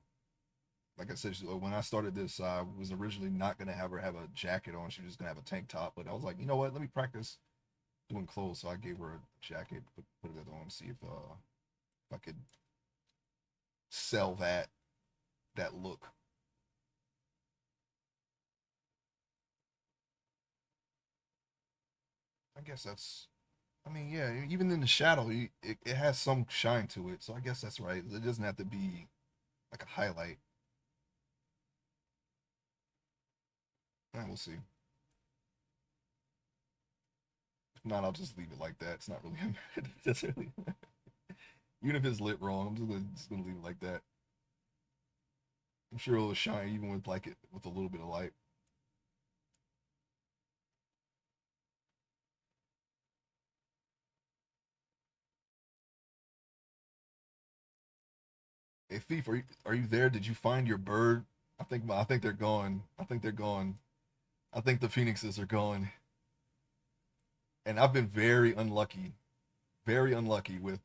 like I said, when I started this, I was originally not gonna have her have a jacket on. She was just gonna have a tank top. But I was like, you know what? Let me practice doing clothes. So I gave her a jacket, put it on, see if I could sell that look. I guess that's. I mean, yeah. Even in the shadow, it has some shine to it. So I guess that's right. It doesn't have to be like a highlight. We'll see. If not, I'll just leave it like that. It's not really. It doesn't really. Even if it's lit wrong, I'm just gonna leave it like that. I'm sure it'll shine even with like it with a little bit of light. Hey Thief, are you there? Did you find your bird? I think they're gone. I think they're gone. I think the phoenixes are gone. And I've been very unlucky with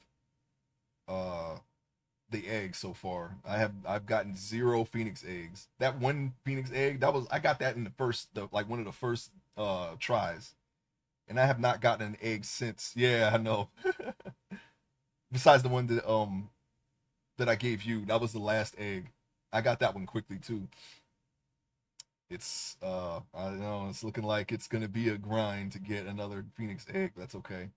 uh the eggs so far. I've gotten zero phoenix eggs. That one phoenix egg, that was I got that in like one of the first tries. And I have not gotten an egg since. Yeah, I know. Besides the one that I gave you, that was the last egg. I got that one quickly too. I don't know, it's looking like it's gonna be a grind to get another phoenix egg. That's okay.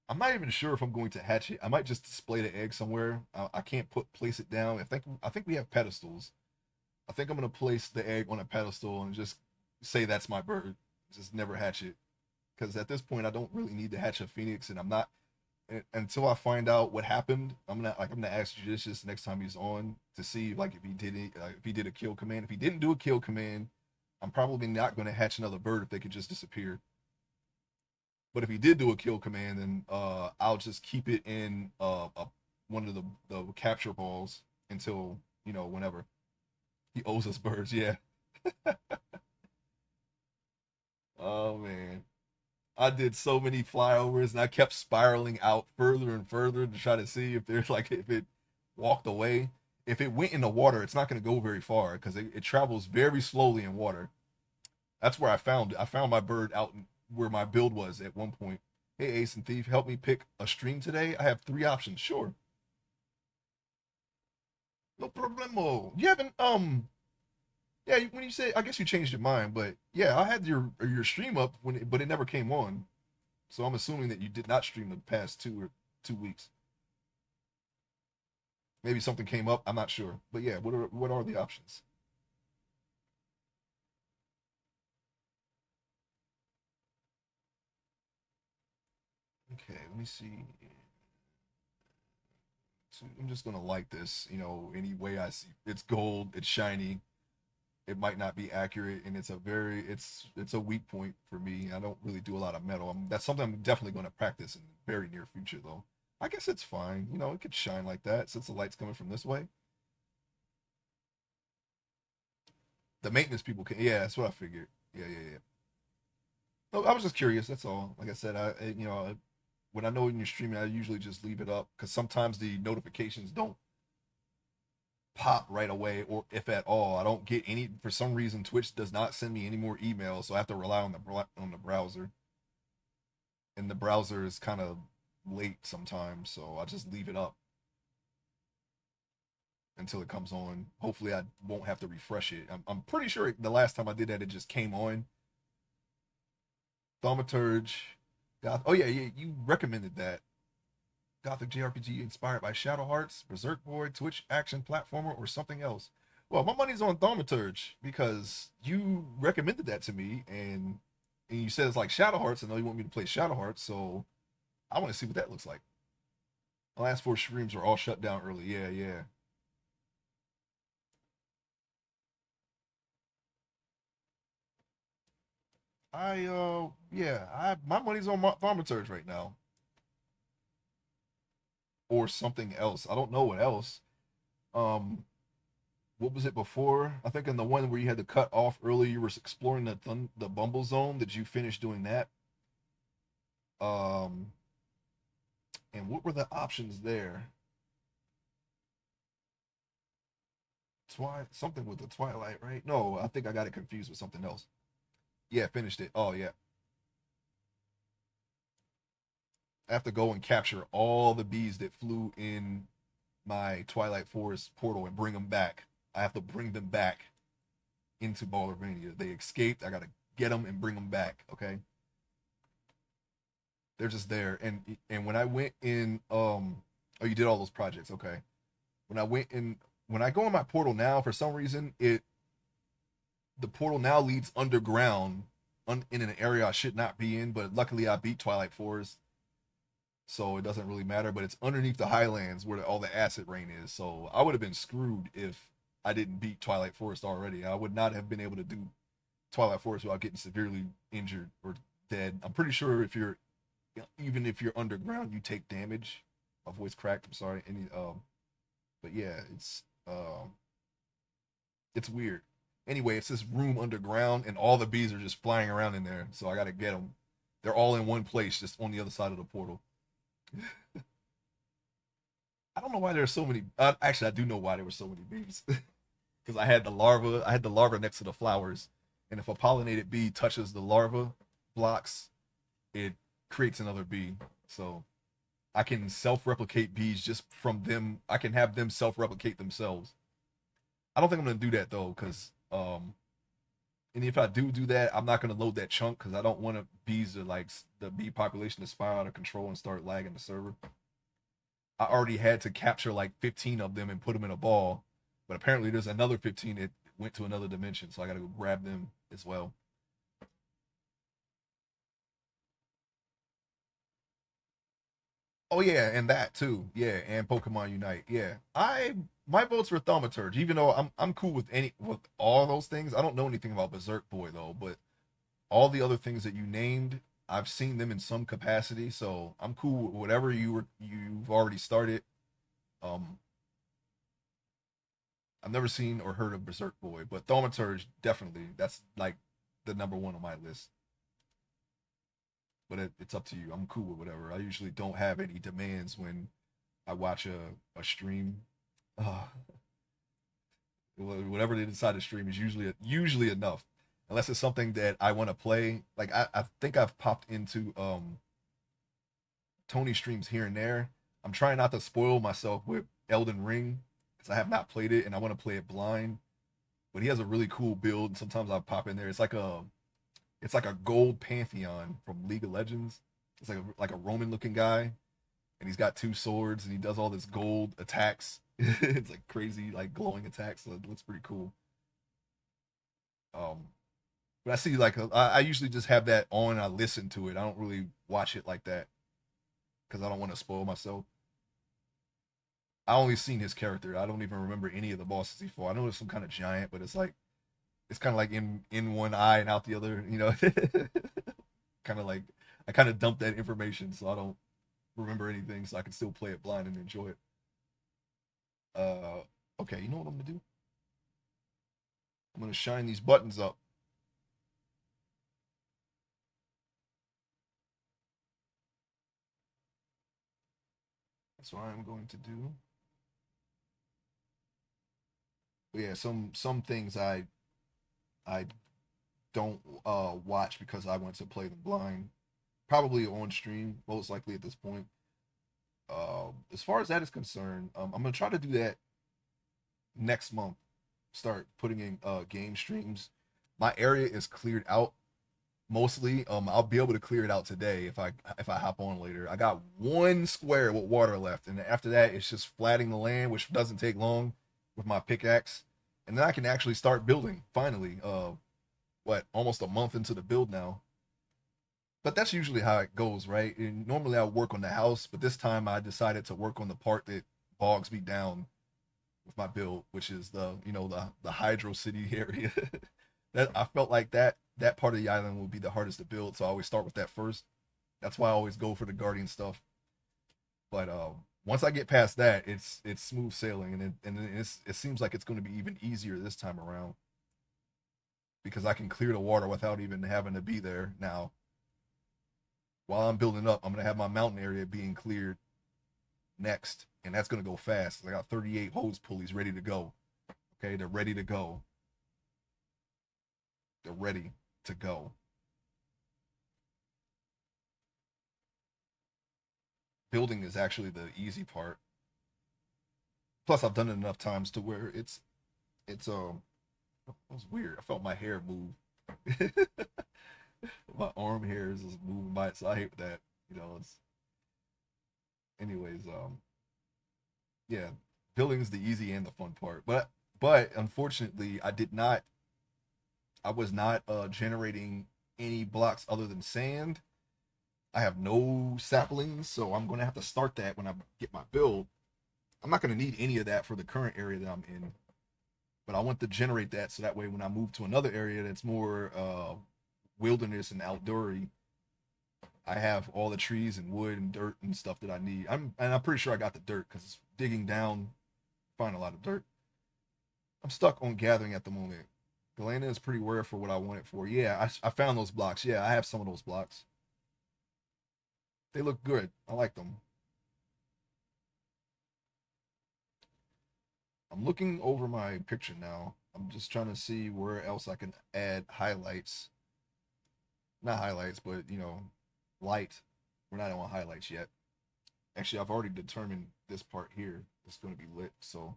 I'm not even sure if I'm going to hatch it. I might just display the egg somewhere. I can't place it down. I think we have pedestals. I think I'm gonna place the egg on a pedestal and just say that's my bird. Just never hatch it because at this point I don't really need to hatch a phoenix, and I'm not until I find out what happened. I'm gonna ask Judicious next time he's on to see like if he did a kill command. If he didn't do a kill command, I'm probably not gonna hatch another bird if they could just disappear. But if he did do a kill command, then I'll just keep it in one of the capture balls until whenever he owes us birds. Yeah. Oh man, I did so many flyovers and I kept spiraling out further and further to try to see if there's like if it walked away. If it went in the water, it's not going to go very far because it travels very slowly in water. That's where I found it. I found my bird out where my build was at one point. Hey, Ace and Thief, help me pick a stream today. I have three options. Sure, no problemo. You haven't yeah. When you say, I guess you changed your mind, but yeah, I had your stream up but it never came on. So I'm assuming that you did not stream the past 2 weeks. Maybe something came up. I'm not sure, but yeah. What are the options? Okay, let me see. So I'm just gonna like this. Any way I see it's gold, it's shiny. It might not be accurate, and it's a weak point for me. I don't really do a lot of metal. That's something I'm definitely going to practice in the very near future, though. I guess it's fine. It could shine like that since the light's coming from this way. The maintenance people can. Yeah, that's what I figured. Yeah, yeah, yeah. No, I was just curious. That's all. Like I said, when I know when you're streaming, I usually just leave it up because sometimes the notifications don't pop right away, or if at all. I don't get any for some reason. Twitch does not send me any more emails, so I have to rely on the browser, and the browser is kind of late sometimes, so I just leave it up until it comes on. Hopefully, I won't have to refresh it. I'm pretty sure the last time I did that, it just came on. Thaumaturge, Oh yeah, yeah, you recommended that. Gothic JRPG inspired by Shadow Hearts, Berserk Boy, Twitch action platformer, or something else. Well, my money's on Thaumaturge because you recommended that to me, and you said it's like Shadow Hearts. I know you want me to play Shadow Hearts, so I want to see what that looks like. The last four streams were all shut down early. Yeah, yeah. Yeah, my money's on Thaumaturge right now, or something else. I don't know what else. Um, what was it before? I think in the one where you had to cut off early, you were exploring the Bumble Zone. Did you finish doing that? Um, and what were the options there? Something with the Twilight, right? No, I think I got it confused with something else. Yeah, finished it. Oh yeah, I have to go and capture all the bees that flew in my Twilight Forest portal and bring them back. I have to bring them back into Baldervania. They escaped. I gotta get them and bring them back. Okay, they're just there. And when I went in, oh, you did all those projects. Okay, when I went in, when I go in my portal now, for some reason, the portal now leads underground, in an area I should not be in. But luckily, I beat Twilight Forest, so it doesn't really matter. But it's underneath the Highlands where all the acid rain is. So I would have been screwed if I didn't beat Twilight Forest already. I would not have been able to do Twilight Forest without getting severely injured or dead. I'm pretty sure if you're even if you're underground, you take damage. My voice cracked. I'm sorry. But yeah, it's weird. Anyway, it's this room underground, and all the bees are just flying around in there. So I gotta get them. They're all in one place, just on the other side of the portal. I don't know why there's so many. Actually, I do know why there were so many bees. Because I had the larva. I had the larva next to the flowers, and if a pollinated bee touches the larva blocks, it creates another bee. So I can self-replicate bees just from them. I can have them self-replicate themselves. I don't think I'm gonna do that though, because and if I do that, I'm not gonna load that chunk because I don't want to bees to like the bee population to spiral out of control and start lagging the server. I already had to capture like 15 of them and put them in a ball, but apparently there's another 15 that went to another dimension, so I got to go grab them as well. Oh yeah, and that too. Yeah, and Pokemon Unite. Yeah, I my votes for Thaumaturge. Even though I'm cool with all those things. I don't know anything about Berserk Boy though, but all the other things that you named, I've seen them in some capacity. So I'm cool with whatever you've already started. Um, I've never seen or heard of Berserk Boy, but Thaumaturge definitely. That's like the number one on my list. But it's up to you. I'm cool with whatever. I usually don't have any demands when I watch a stream. Uh, whatever they decide to stream is usually enough, unless it's something that I want to play. Like I think I've popped into Tony streams here and there. I'm trying not to spoil myself with Elden Ring because I have not played it and I want to play it blind. But he has a really cool build. And sometimes I pop in there. It's like a gold pantheon from League of Legends. It's like a Roman looking guy, and he's got two swords, and he does all this gold attacks. It's like crazy, like glowing attacks. So it looks pretty cool. Um, but I see like I usually just have that on. And I listen to it. I don't really watch it like that because I don't want to spoil myself. I only seen his character. I don't even remember any of the bosses he fought. I know it's some kind of giant, but it's kind of like in one eye and out the other. Kind of like I kind of dumped that information, so I don't remember anything, so I can still play it blind and enjoy it. Okay, you know what I'm gonna do? I'm gonna shine these buttons up. That's what I'm going to do. But yeah, some things I don't watch because I want to play them blind. Probably on stream, most likely at this point. As far as that is concerned, I'm gonna try to do that next month. Start putting in game streams. My area is cleared out mostly. I'll be able to clear it out today if I hop on later. I got one square with water left, and after that, it's just flattening the land, which doesn't take long with my pickaxe, and then I can actually start building. Finally, what almost a month into the build now. But that's usually how it goes, right? And normally I work on the house, but this time I decided to work on the part that bogs me down with my build, which is the Hydro City area. That I felt like that that part of the island will be the hardest to build, so I always start with that first. That's why I always go for the guardian stuff. But once I get past that, it's smooth sailing, it seems like it's going to be even easier this time around because I can clear the water without even having to be there. Now, while I'm building up, I'm going to have my mountain area being cleared next, and that's going to go fast. I got 38 hose pulleys ready to go. Okay, they're ready to go. They're ready to go. Building is actually the easy part. Plus, I've done it enough times to where it's it was weird. I felt my hair move. My arm hair is just moving by it, so I hate that. You know, it's anyways. Yeah, building is the easy and the fun part. But unfortunately, I was not generating any blocks other than sand. I have no saplings, so I'm gonna have to start that when I get my build. I'm not gonna need any of that for the current area that I'm in, but I want to generate that so that way when I move to another area that's more wilderness and outdoorsy, I have all the trees and wood and dirt and stuff that I need. I'm pretty sure I got the dirt because digging down, find a lot of dirt. I'm stuck on gathering at the moment. Galena is pretty rare for what I want it for. Yeah, I found those blocks. Yeah, I have some of those blocks. They look good. I like them. I'm looking over my picture now. I'm just trying to see where else I can add highlights. Not highlights, but light. We're not on highlights yet. Actually, I've already determined this part here is going to be lit. So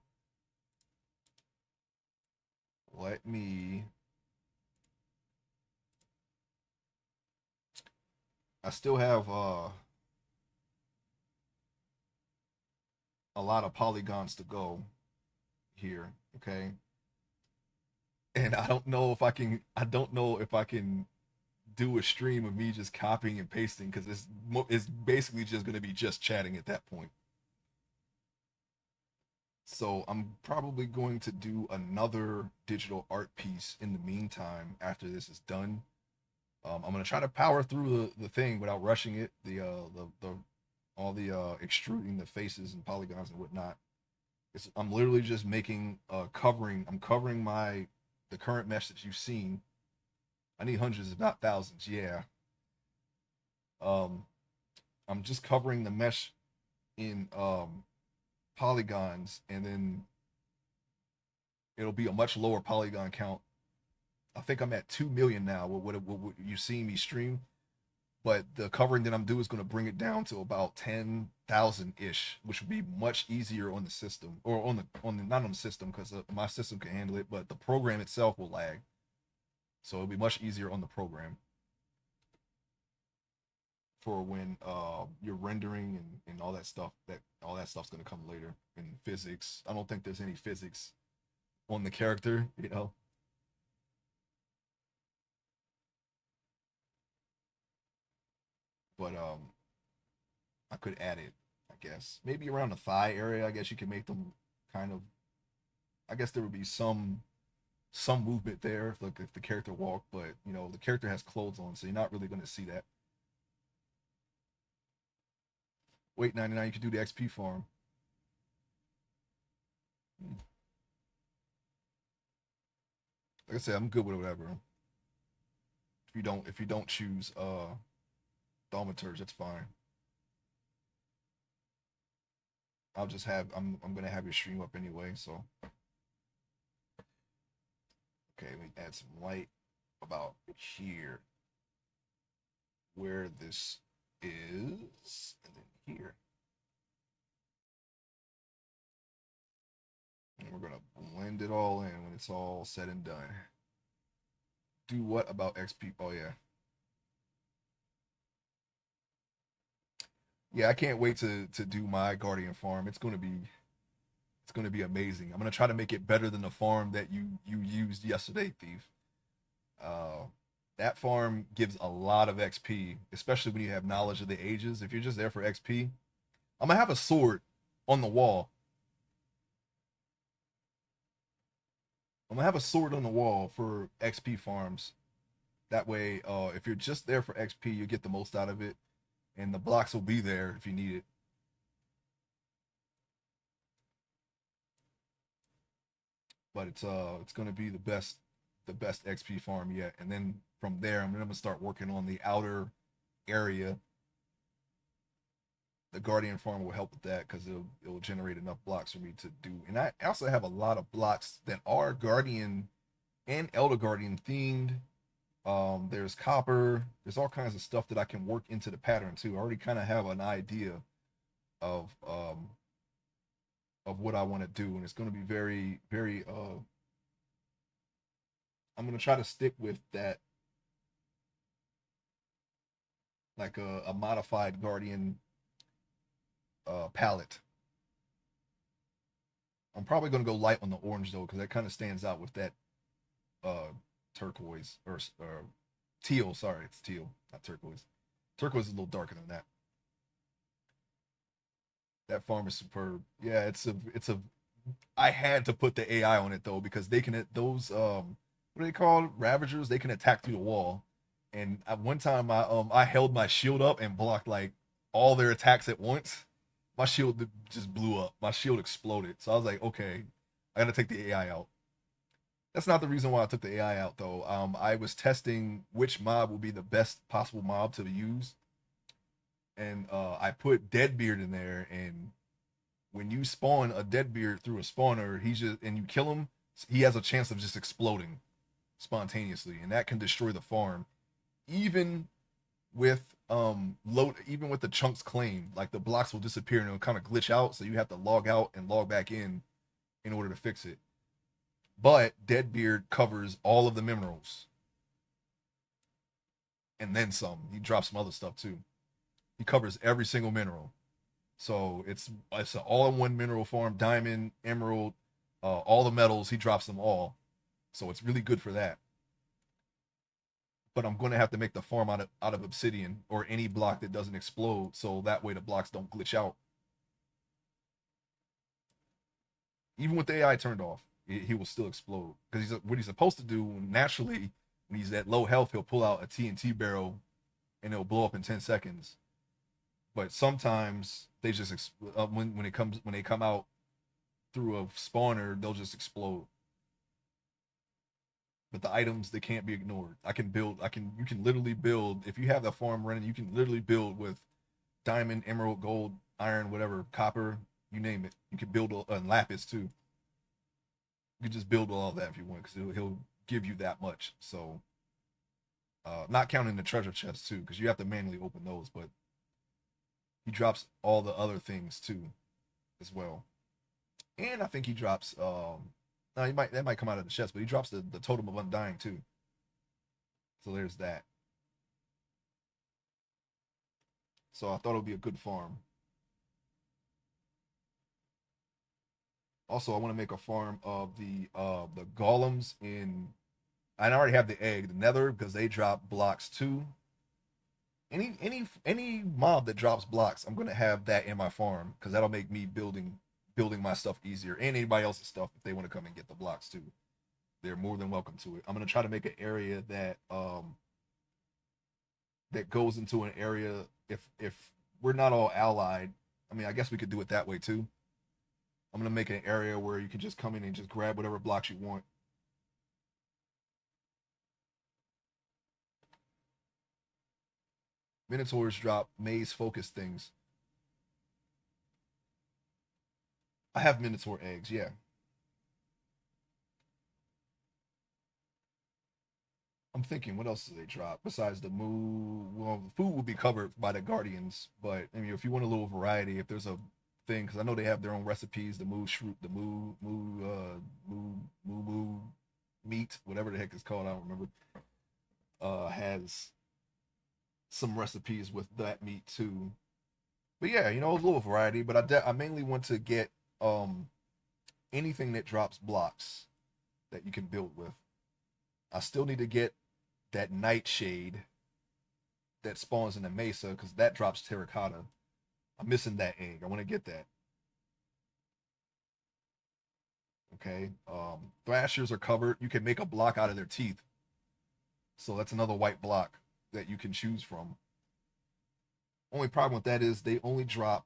let me. I still have a lot of polygons to go here. Okay, and I don't know if I can. I don't know if I can do a stream of me just copying and pasting because it's basically just going to be just chatting at that point. So I'm probably going to do another digital art piece in the meantime after this is done. I'm gonna try to power through the thing without rushing it. The all the extruding the faces and polygons and whatnot. I'm literally just making covering. I'm covering the current mesh that you've seen. I need hundreds, if not thousands. Yeah. Um, I'm just covering the mesh in polygons, and then it'll be a much lower polygon count. I think I'm at 2 million now. What you see me stream, but the covering that I'm doing is going to bring it down to about 10,000 ish, which would be much easier on the system or on the not on the system because my system can handle it, but the program itself will lag, so it'll be much easier on the program for when you're rendering and all that stuff. That all that stuff's going to come later in physics. I don't think there's any physics on the character, but I could add it. I guess maybe around the thigh area. I guess you can make them kind of. I guess there would be some movement there if the character walked, but the character has clothes on, so you're not really going to see that. Wait, 99, you can do the XP farm. Like I said, I'm good with whatever. If you don't choose thaumaturge, that's fine. I'm gonna have your stream up anyway, so okay, let me add some light about here where this is, and then here. And we're gonna blend it all in when it's all said and done. Do what about XP? Oh yeah. Yeah, I can't wait to do my Guardian farm. It's gonna be amazing. I'm gonna try to make it better than the farm that you used yesterday, Thief. Uh, that farm gives a lot of XP, especially when you have knowledge of the ages. If you're just there for XP, I'm gonna have a sword on the wall. I'm gonna have a sword on the wall for XP farms. That way, if you're just there for XP, you get the most out of it, and the blocks will be there if you need it. But it's gonna be the best XP farm yet. And then from there, I'm gonna start working on the outer area. The Guardian farm will help with that because it'll generate enough blocks for me to do. And I also have a lot of blocks that are Guardian and Elder Guardian themed. There's copper. There's all kinds of stuff that I can work into the pattern too. I already kind of have an idea of um of what I want to do, and it's going to be very very. I'm going to try to stick with that, like a modified Guardian palette. I'm probably going to go light on the orange though, because that kind of stands out with that uh turquoise or teal. Sorry, it's teal, not turquoise. Turquoise is a little darker than that. That farm is superb. Yeah, it's a. I had to put the AI on it though because they can those what are they called, Ravagers? They can attack through the wall. And at one time I held my shield up and blocked like all their attacks at once. My shield just blew up. My shield exploded. So I was like, okay, I gotta take the AI out. That's not the reason why I took the AI out though. I was testing which mob would be the best possible mob to use, and I put Deadbeard in there. And when you spawn a Deadbeard through a spawner, he's just and you kill him, he has a chance of just exploding spontaneously, and that can destroy the farm. Even with load, even with the chunks claimed, like the blocks will disappear and it'll kind of glitch out, so you have to log out and log back in order to fix it. But Deadbeard covers all of the minerals and then some. He drops some other stuff too. He covers every single mineral. So it's an all-in-one mineral farm: diamond, emerald, all the metals. He drops them all, so it's really good for that. But I'm going to have to make the farm out of obsidian or any block that doesn't explode, so that way the blocks don't glitch out. Even with the AI turned off, he will still explode because what he's supposed to do naturally. When he's at low health, he'll pull out a TNT barrel and it'll blow up in 10 seconds. But sometimes they just when they come out through a spawner, they'll just explode. But the items, they can't be ignored. I can build. I can. You can literally build if you have the farm running. You can literally build with diamond, emerald, gold, iron, whatever, copper, you name it. You can build lapis too. You can just build all that if you want because he'll give you that much. So, not counting the treasure chests too, because you have to manually open those. But he drops all the other things too, as well. And I think he drops. No, he might that might come out of the chest, but he drops the totem of undying too. So there's that. So I thought it would be a good farm. Also, I want to make a farm of the golems in. I already have the egg, the nether, because they drop blocks too. Any mob that drops blocks, I'm gonna have that in my farm because that'll make me building my stuff easier, and anybody else's stuff if they want to come and get the blocks too. They're more than welcome to it. I'm gonna try to make an area that goes into an area. If we're not all allied, I mean, I guess we could do it that way too. I'm gonna make an area where you can just come in and just grab whatever blocks you want. Minotaurs drop maze focus things. I have Minotaur eggs, yeah. I'm thinking, what else do they drop besides the moo? Well, the food will be covered by the Guardians, but I mean, if you want a little variety, if there's a thing, because I know they have their own recipes, the moo shroot, the moo meat, whatever the heck it's called, I don't remember. Has some recipes with that meat too. But yeah, a little variety. But I mainly want to get um anything that drops blocks that you can build with. I still need to get that nightshade that spawns in the mesa because that drops terracotta. I'm missing that egg. I want to get that. Okay. Thrashers are covered. You can make a block out of their teeth. So that's another white block that you can choose from. Only problem with that is they only drop.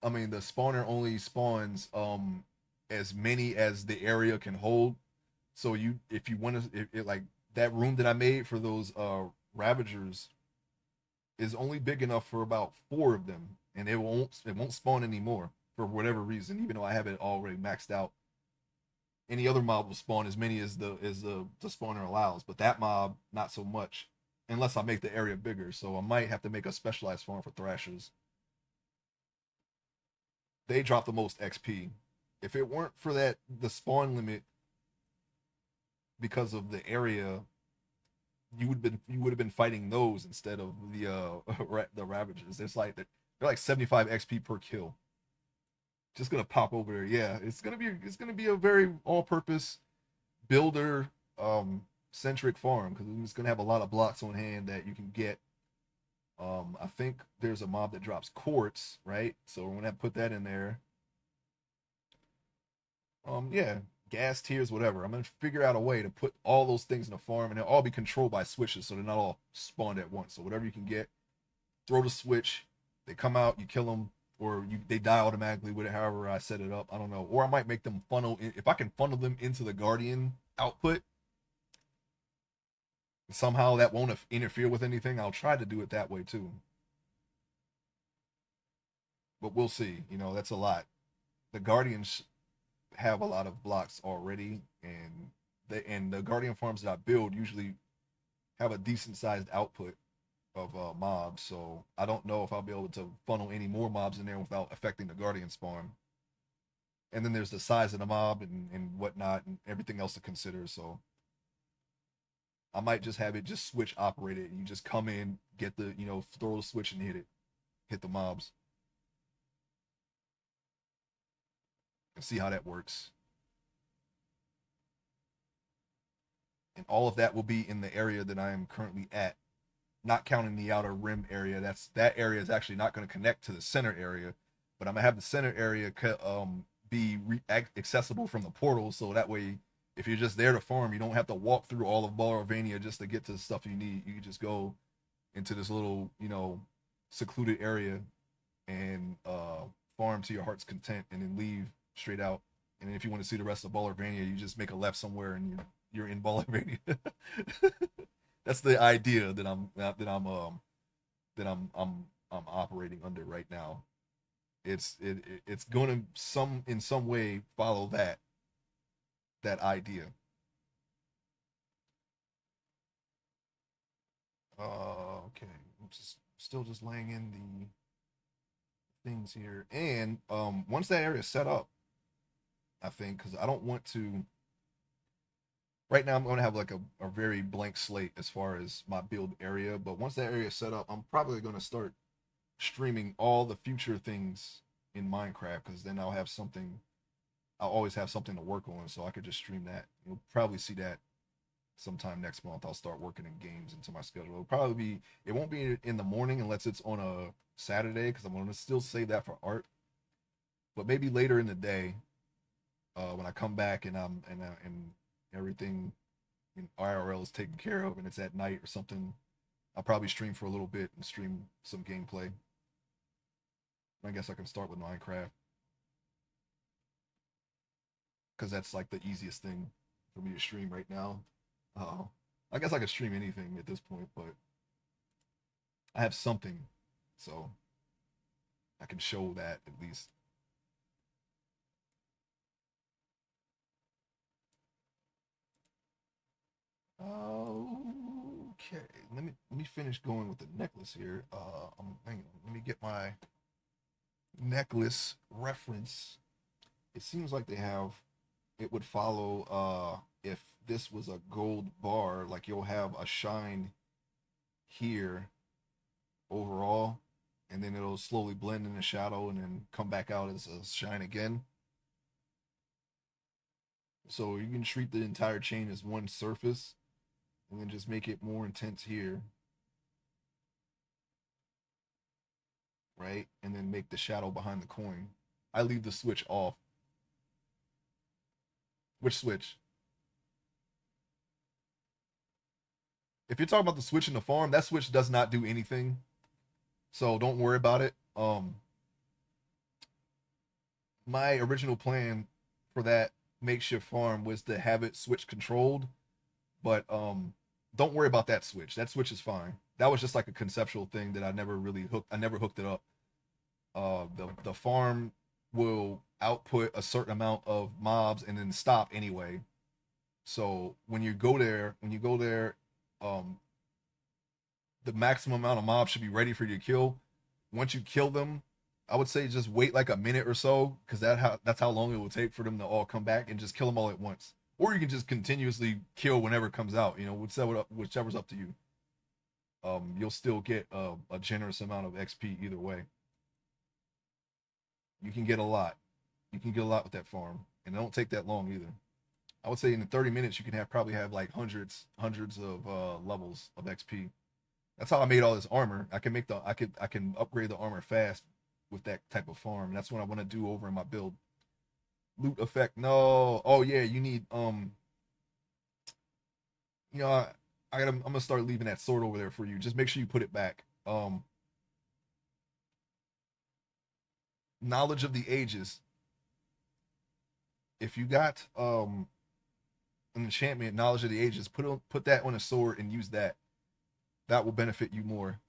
I mean, the spawner only spawns as many as the area can hold. So you, if you want to, like that room that I made for those Ravagers is only big enough for about 4 of them, and it won't spawn anymore for whatever reason. Even though I have it already maxed out, any other mob will spawn as many as the spawner allows, but that mob not so much, unless I make the area bigger. So I might have to make a specialized farm for Thrashers. They drop the most XP. If it weren't for the spawn limit because of the area, you would have been fighting those instead of the Ravagers. They're like 75 XP per kill. Just gonna pop over there. Yeah, it's gonna be a very all-purpose builder centric farm because it's gonna have a lot of blocks on hand that you can get. I think there's a mob that drops quartz, right? So we're gonna put that in there. Yeah, gas tiers, whatever. I'm gonna figure out a way to put all those things in a farm, and they'll all be controlled by switches, so they're not all spawned at once. So whatever you can get, throw the switch. They come out, you kill them, or they die automatically with it. However I set it up, I don't know. Or I might make them funnel in, if I can funnel them into the Guardian output. Somehow that won't interfere with anything. I'll try to do it that way too, but we'll see. That's a lot. The Guardians have a lot of blocks already, and the Guardian farms that I build usually have a decent sized output of mobs. So I don't know if I'll be able to funnel any more mobs in there without affecting the Guardian spawn. And then there's the size of the mob and whatnot and everything else to consider. So I might just have it just switch operated. You just come in, get throw the switch and hit the mobs, and see how that works. And all of that will be in the area that I am currently at, not counting the outer rim area. That area is actually not going to connect to the center area, but I'm gonna have the center area be accessible from the portal, so that way, if you're just there to farm, you don't have to walk through all of Balravania just to get to the stuff you need. You can just go into this little, secluded area and farm to your heart's content, and then leave straight out. And then if you want to see the rest of Balravania, you just make a left somewhere, and you're in Balravania. That's the idea that I'm operating under right now. It's going to in some way follow that idea. Okay, I'm just still just laying in the things here, and once that area is set up, I think because I don't want to. Right now, I'm going to have like a very blank slate as far as my build area, but once that area is set up, I'm probably going to start streaming all the future things in Minecraft because then I'll always have something to work on, so I could just stream that. You'll probably see that sometime next month. I'll start working in games into my schedule. It won't be in the morning unless it's on a Saturday because I'm gonna still save that for art. But maybe later in the day, when I come back and everything in IRL is taken care of and it's at night or something, I'll probably stream for a little bit and stream some gameplay. I guess I can start with Minecraft because that's like the easiest thing for me to stream right now. Uh, I guess I could stream anything at this point, but I have something, so I can show that at least. Okay, let me finish going with the necklace here. Hang on, let me get my necklace reference. It seems like it would follow if this was a gold bar, like you'll have a shine here overall, and then it'll slowly blend in the shadow and then come back out as a shine again. So you can treat the entire chain as one surface and then just make it more intense here, right? And then make the shadow behind the coin. I leave the switch off. Which switch? If you're talking about the switch in the farm, that switch does not do anything, so don't worry about it. My original plan for that makeshift farm was to have it switch controlled, but don't worry about that switch. That switch is fine. That was just like a conceptual thing that I never really hooked. I never hooked it up. The farm will output a certain amount of mobs and then stop anyway. So when you go there, um, the maximum amount of mobs should be ready for you to kill. Once you kill them, I would say just wait like a minute or so because that's how long it will take for them to all come back and just kill them all at once. Or you can just continuously kill whenever it comes out. You know, whichever's up to you. You'll still get a generous amount of XP either way. You can get a lot. You can get a lot with that farm, and it don't take that long either. I would say in 30 minutes you can probably have like hundreds of levels of XP. That's how I made all this armor. I can upgrade the armor fast with that type of farm. And that's what I want to do over in my build. Loot effect, no. Oh yeah, you need you know, I'm gonna start leaving that sword over there for you. Just make sure you put it back. Knowledge of the ages. If you got an enchantment, knowledge of the ages, put that on a sword and use that. That will benefit you more.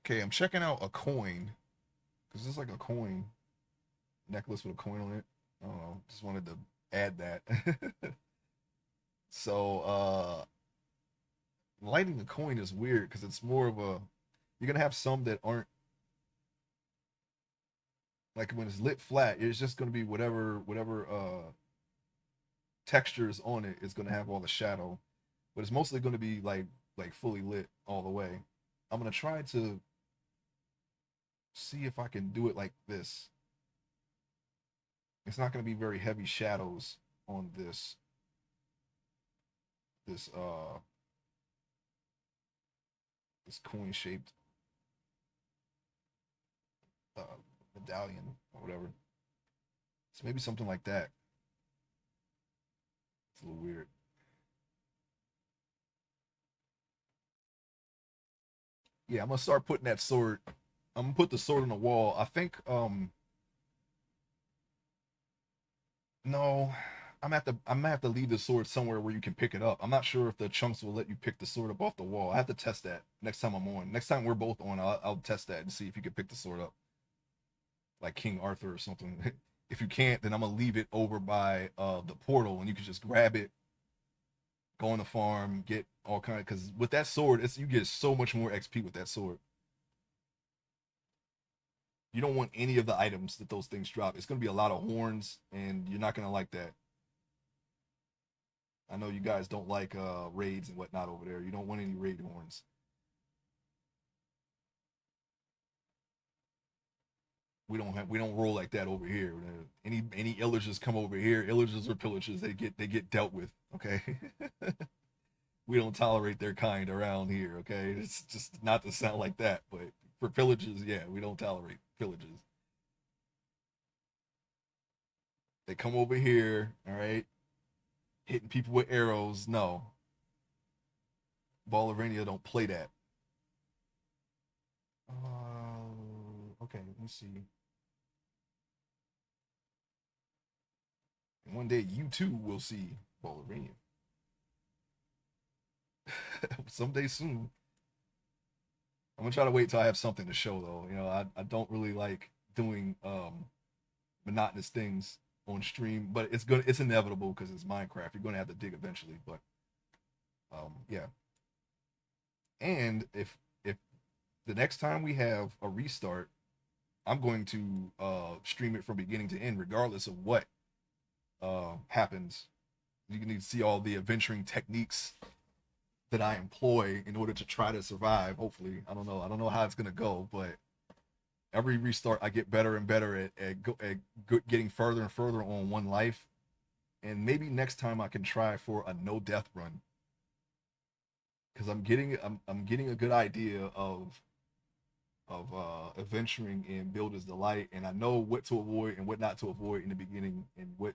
Okay, I'm checking out a coin because it's like a coin necklace with a coin on it. I don't know. Just wanted to add that. So lighting a coin is weird because it's more of a you're gonna have some that aren't like when it's lit flat, it's just gonna be whatever textures on it is gonna have all the shadow. But it's mostly gonna be like fully lit all the way. I'm gonna try to see if I can do it like this. It's not gonna be very heavy shadows on this this coin shaped uh, medallion or whatever. So maybe something like that. It's a little weird. Yeah, I'm gonna start putting that sword. I'm gonna put the sword on the wall. I think no, I'm gonna have to leave the sword somewhere where you can pick it up. I'm not sure if the chunks will let you pick the sword up off the wall. I have to test that next time I'm on. Next time we're both on, I'll test that and see if you can pick the sword up like King Arthur or something. If you can't, then I'm gonna leave it over by the portal and you can just grab it, go on the farm, get all kind of because with that sword, it's you get so much more XP with that sword. You don't want any of the items that those things drop. It's gonna be a lot of horns, and you're not gonna like that. I know you guys don't like raids and whatnot over there. You don't want any raid horns. We don't roll like that over here. Any illagers come over here, illagers or pillagers, they get dealt with. Okay, we don't tolerate their kind around here. Okay, it's just not to sound like that, but for pillagers, yeah, we don't tolerate pillagers. They come over here, all right, hitting people with arrows. No, Ballerania don't play that. Okay, let me see. And one day you too will see Ballerina. Someday soon. I'm gonna try to wait till I have something to show though. You know, I don't really like doing monotonous things on stream, but it's inevitable because it's Minecraft. You're gonna have to dig eventually. But yeah. And if the next time we have a restart, I'm going to stream it from beginning to end, regardless of what happens. You can need to see all the adventuring techniques that I employ in order to try to survive. Hopefully, I don't know. I don't know how it's gonna go, but every restart I get better and better at getting further and further on one life. And maybe next time I can try for a no death run because I'm getting a good idea of adventuring in Builder's Delight, and I know what to avoid and what not to avoid in the beginning, and what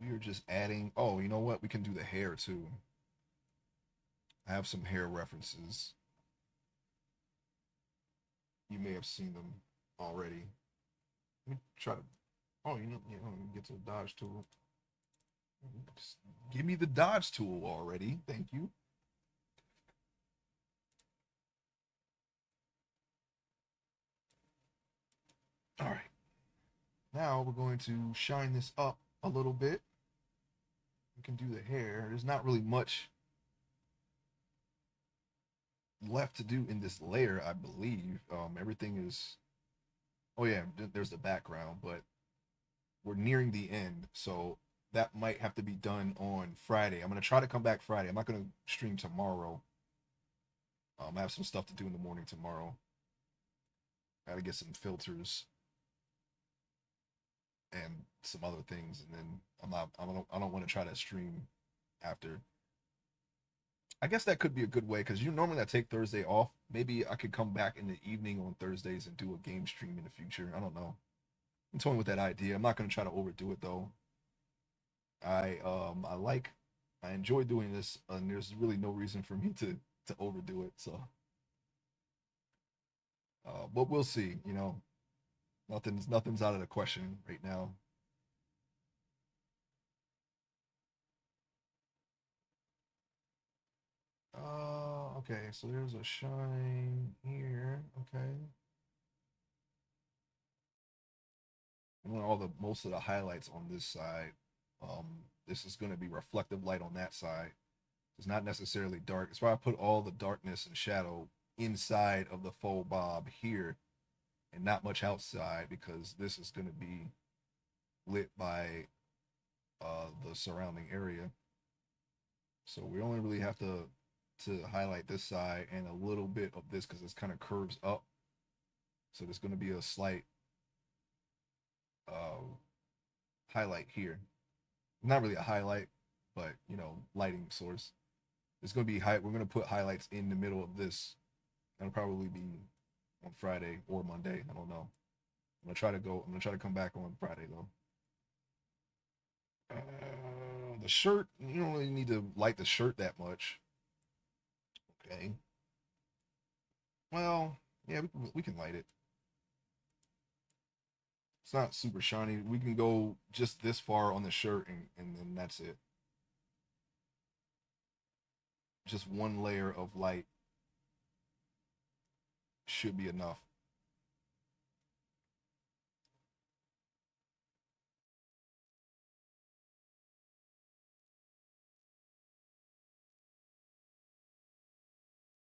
We are just adding. Oh, you know what? We can do the hair too. I have some hair references. You may have seen them already. Let me try to. Oh, get to the dodge tool. Just give me the dodge tool already. Thank you. All right. Now we're going to shine this up a little bit. We can do the hair. There's not really much left to do in this layer, I believe. Everything is. Oh yeah, there's the background, but we're nearing the end, so that might have to be done on Friday. I'm gonna try to come back Friday. I'm not gonna stream tomorrow. I have some stuff to do in the morning tomorrow. Got to get some filters and some other things, and then I'm not. I don't want to try to stream after. I guess that could be a good way because normally I take Thursday off. Maybe I could come back in the evening on Thursdays and do a game stream in the future. I don't know. I'm toying with that idea. I'm not gonna try to overdo it though. I enjoy doing this, and there's really no reason for me to overdo it. So, but we'll see. Nothing's out of the question right now. Okay, so there's a shine here. Okay, I want all the most of the highlights on this side. This is going to be reflective light on that side. It's not necessarily dark. It's why I put all the darkness and shadow inside of the faux bob here and not much outside because this is going to be lit by the surrounding area. So we only really have to highlight this side and a little bit of this because it's kind of curves up. So there's going to be a slight uh, highlight here. Not really a highlight, but lighting source. It's going to be high. We're going to put highlights in the middle of this. That'll probably be on Friday or Monday. I don't know. I'm gonna try to come back on Friday though. The shirt. You don't really need to light the shirt that much. Okay. Well, yeah, we can light it. It's not super shiny. We can go just this far on the shirt and then that's it. Just one layer of light should be enough.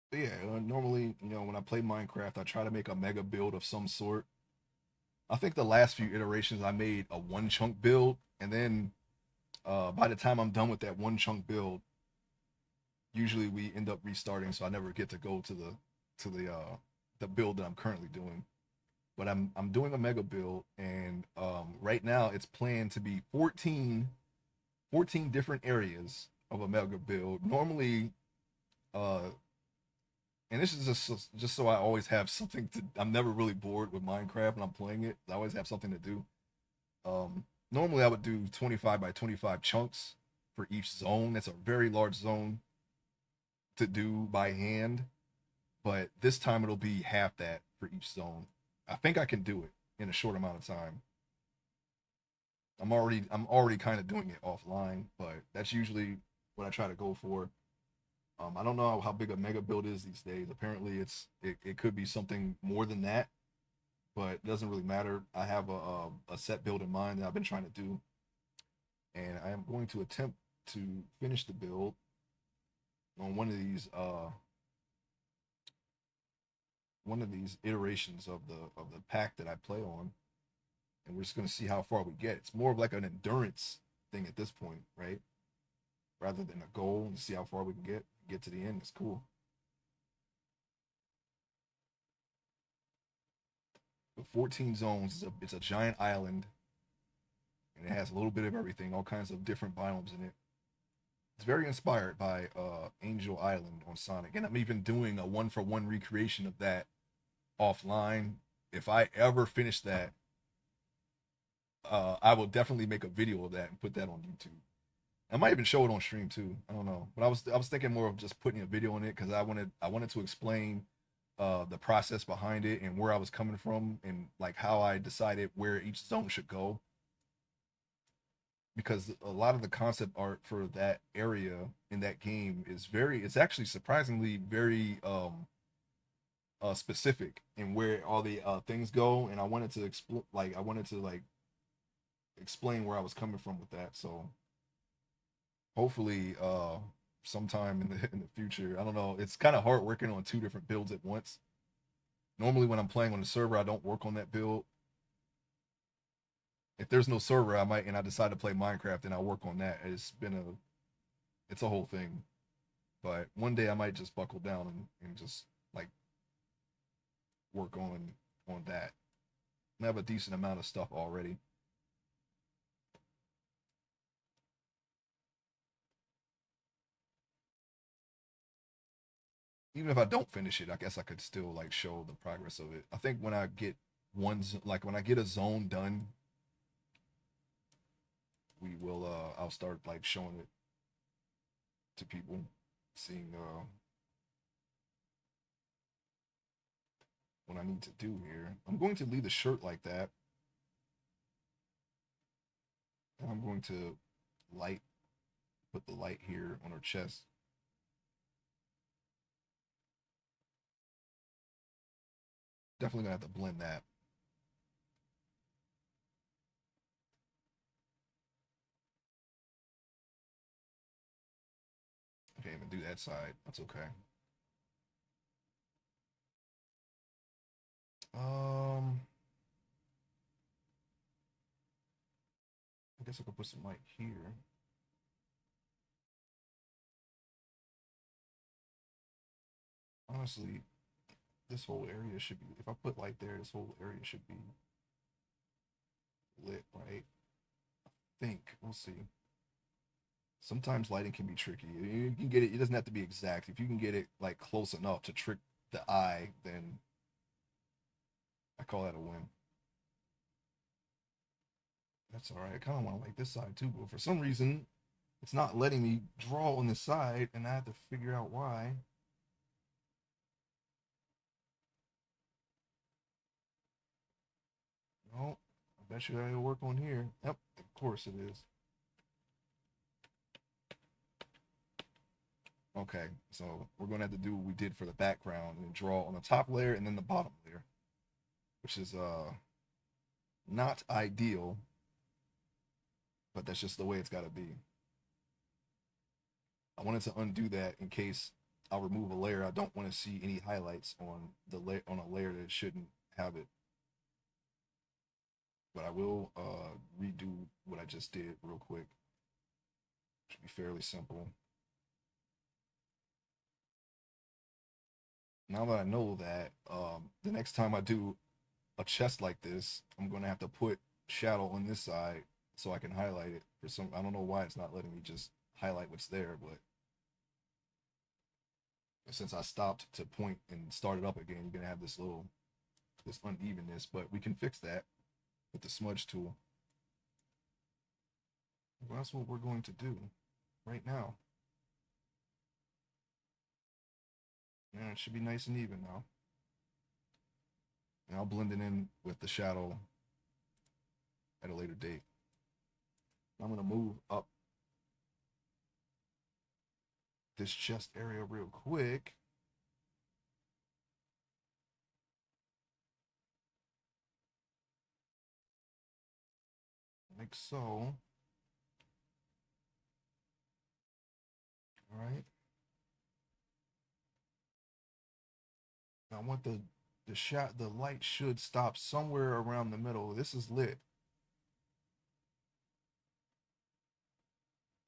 But yeah, normally, when I play Minecraft, I try to make a mega build of some sort. I think the last few iterations I made a one chunk build, and then by the time I'm done with that one chunk build, usually we end up restarting, so I never get to go to the build that I'm currently doing. But I'm doing a mega build, and right now it's planned to be 14 different areas of a mega build. Normally, uh, and this is just so I always have something to. I'm never really bored with Minecraft when I'm playing it. I always have something to do. Normally I would do 25 by 25 chunks for each zone. That's a very large zone to do by hand, but this time it'll be half that for each zone. I think I can do it in a short amount of time. I'm already kind of doing it offline, but that's usually what I try to go for. I don't know how big a mega build is these days. Apparently, it could be something more than that, but it doesn't really matter. I have a set build in mind that I've been trying to do, and I am going to attempt to finish the build on one of these iterations of the pack that I play on, and we're just going to see how far we get. It's more of like an endurance thing at this point, right? Rather than a goal and see how far we can get to the end. It's cool. But 14 zones. It's a giant island, and it has a little bit of everything, all kinds of different biomes in it. It's very inspired by Angel Island on Sonic, and I'm even doing a one-for-one recreation of that offline. If I ever finish that, I will definitely make a video of that and put that on YouTube. I might even show it on stream too. I don't know, but I was thinking more of just putting a video on it because I wanted to explain the process behind it and where I was coming from and like how I decided where each zone should go, because a lot of the concept art for that area in that game is very, it's actually surprisingly very specific in where all the things go, and I wanted to explain where I was coming from with that. So hopefully sometime in the future, I don't know, it's kind of hard working on two different builds at once. Normally when I'm playing on the server, I don't work on that build. If there's no server, I might, and I decide to play Minecraft, and I work on that. It's a whole thing. But one day I might just buckle down and just like work on that. I have a decent amount of stuff already. Even if I don't finish it, I guess I could still like show the progress of it. I think when I get when I get a zone done, we will I'll start like showing it to people, seeing what I need to do here. I'm going to leave the shirt like that. And I'm going to light put the light here on her chest. Definitely gonna have to blend that. I can't even do that side. That's okay. I guess I could put some light here. Honestly, this whole area should be, if I put light there, this whole area should be lit, right? I think. We'll see. Sometimes lighting can be tricky. You can get it, it doesn't have to be exact. If you can get it like close enough to trick the eye, then I call that a win. That's all right. I kind of want to like this side too, but for some reason, it's not letting me draw on this side, and I have to figure out why. No, I bet you that'll work on here. Yep, of course it is. Okay, so we're going to have to do what we did for the background and draw on the top layer and then the bottom layer, which is not ideal, but that's just the way it's got to be. I wanted to undo that in case I'll remove a layer. I don't want to see any highlights on the layer on a layer that shouldn't have it. But I will redo what I just did real quick. Should be fairly simple. Now that I know that, the next time I do a chest like this, I'm going to have to put shadow on this side so I can highlight it. For some, I don't know why it's not letting me just highlight what's there, but since I stopped to point and started up again, you're gonna have this unevenness, but we can fix that with the smudge tool. Well, that's what we're going to do right now. Yeah, it should be nice and even now. And I'll blend it in with the shadow at a later date. I'm gonna move up this chest area real quick. Like so. All right. I want the light should stop somewhere around the middle. This is lit.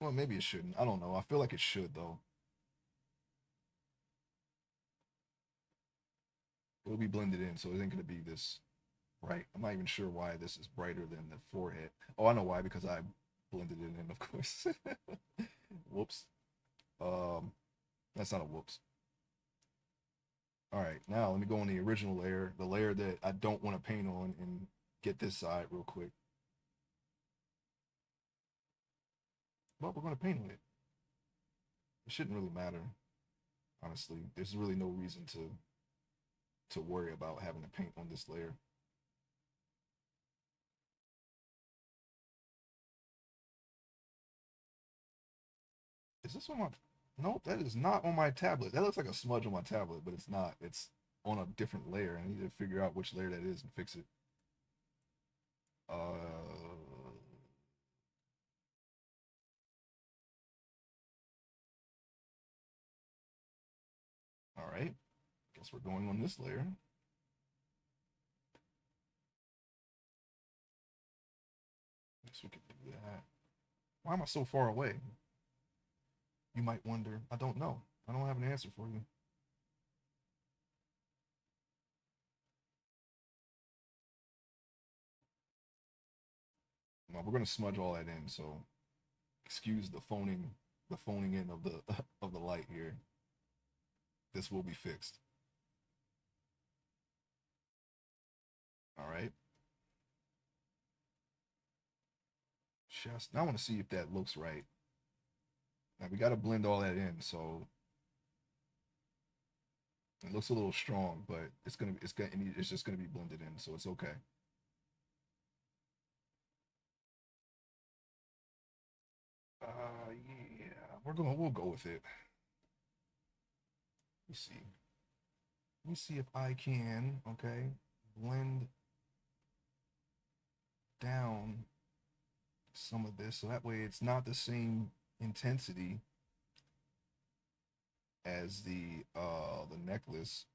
Well, maybe it shouldn't. I don't know. I feel like it should though. It'll be blended in, so it ain't gonna be this bright. I'm not even sure why this is brighter than the forehead. Oh, I know why, because I blended it in, of course. Whoops. Um, that's not a whoops. All right, now let me go on the original layer, the layer that I don't want to paint on, and get this side real quick. but we're going to paint on it. It shouldn't really matter, honestly. There's really no reason to worry about having to paint on this layer. Is this on my... Nope, that is not on my tablet. That looks like a smudge on my tablet, but it's not. It's on a different layer. I need to figure out which layer that is and fix it. All right. Guess we're going on this layer. Guess we could do that. Why am I so far away? You might wonder. I don't know. I don't have an answer for you. Well, we're gonna smudge all that in, so excuse the phoning in of the of the light here. This will be fixed. All right. Just now I want to see if that looks right. Now we got to blend all that in, so it looks a little strong, but it's just gonna be blended in, so it's okay. Yeah, we'll go with it. Let me see. Let me see if I can, okay, blend down some of this so that way it's not the same intensity as the necklace.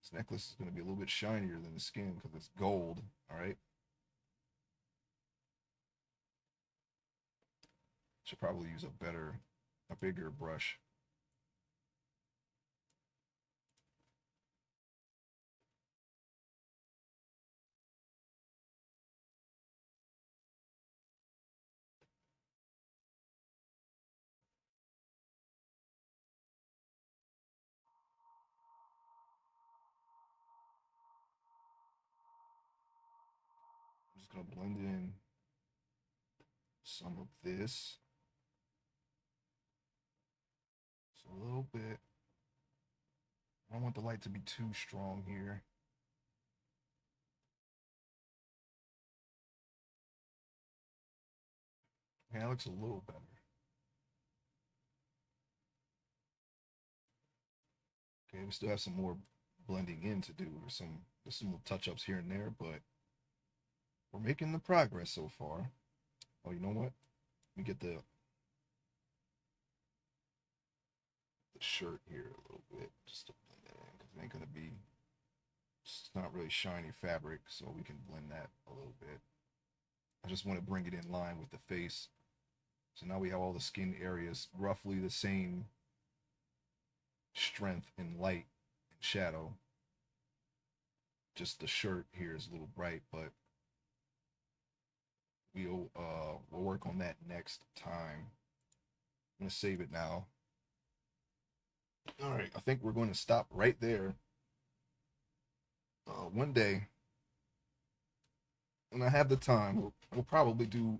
This necklace is going to be a little bit shinier than the skin because it's gold. All right. Should probably use a bigger brush. I'm just going to blend in some of this. Just a little bit. I don't want the light to be too strong here. Yeah, that looks a little better. Okay, we still have some more blending in to do, or some little touch-ups here and there, but we're making the progress so far. Oh, you know what? Let me get the shirt here a little bit, just to blend that in, because it ain't gonna be, it's not really shiny fabric, so we can blend that a little bit. I just want to bring it in line with the face. So now we have all the skin areas roughly the same strength in light and shadow. Just the shirt here is a little bright, but we'll work on that next time. I'm gonna save it now. All right, I think we're going to stop right there. One day, when I have the time, we'll probably do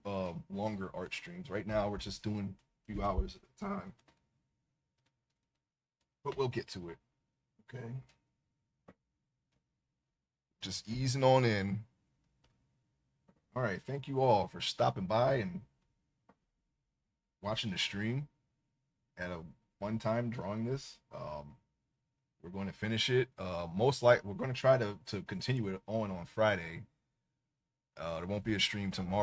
longer art streams. Right now, we're just doing a few hours at a time, but we'll get to it. Okay, just easing on in. All right, thank you all for stopping by and watching the stream. At a one time drawing this. We're going to finish it. Most like we're going to try to continue it on Friday. There won't be a stream tomorrow.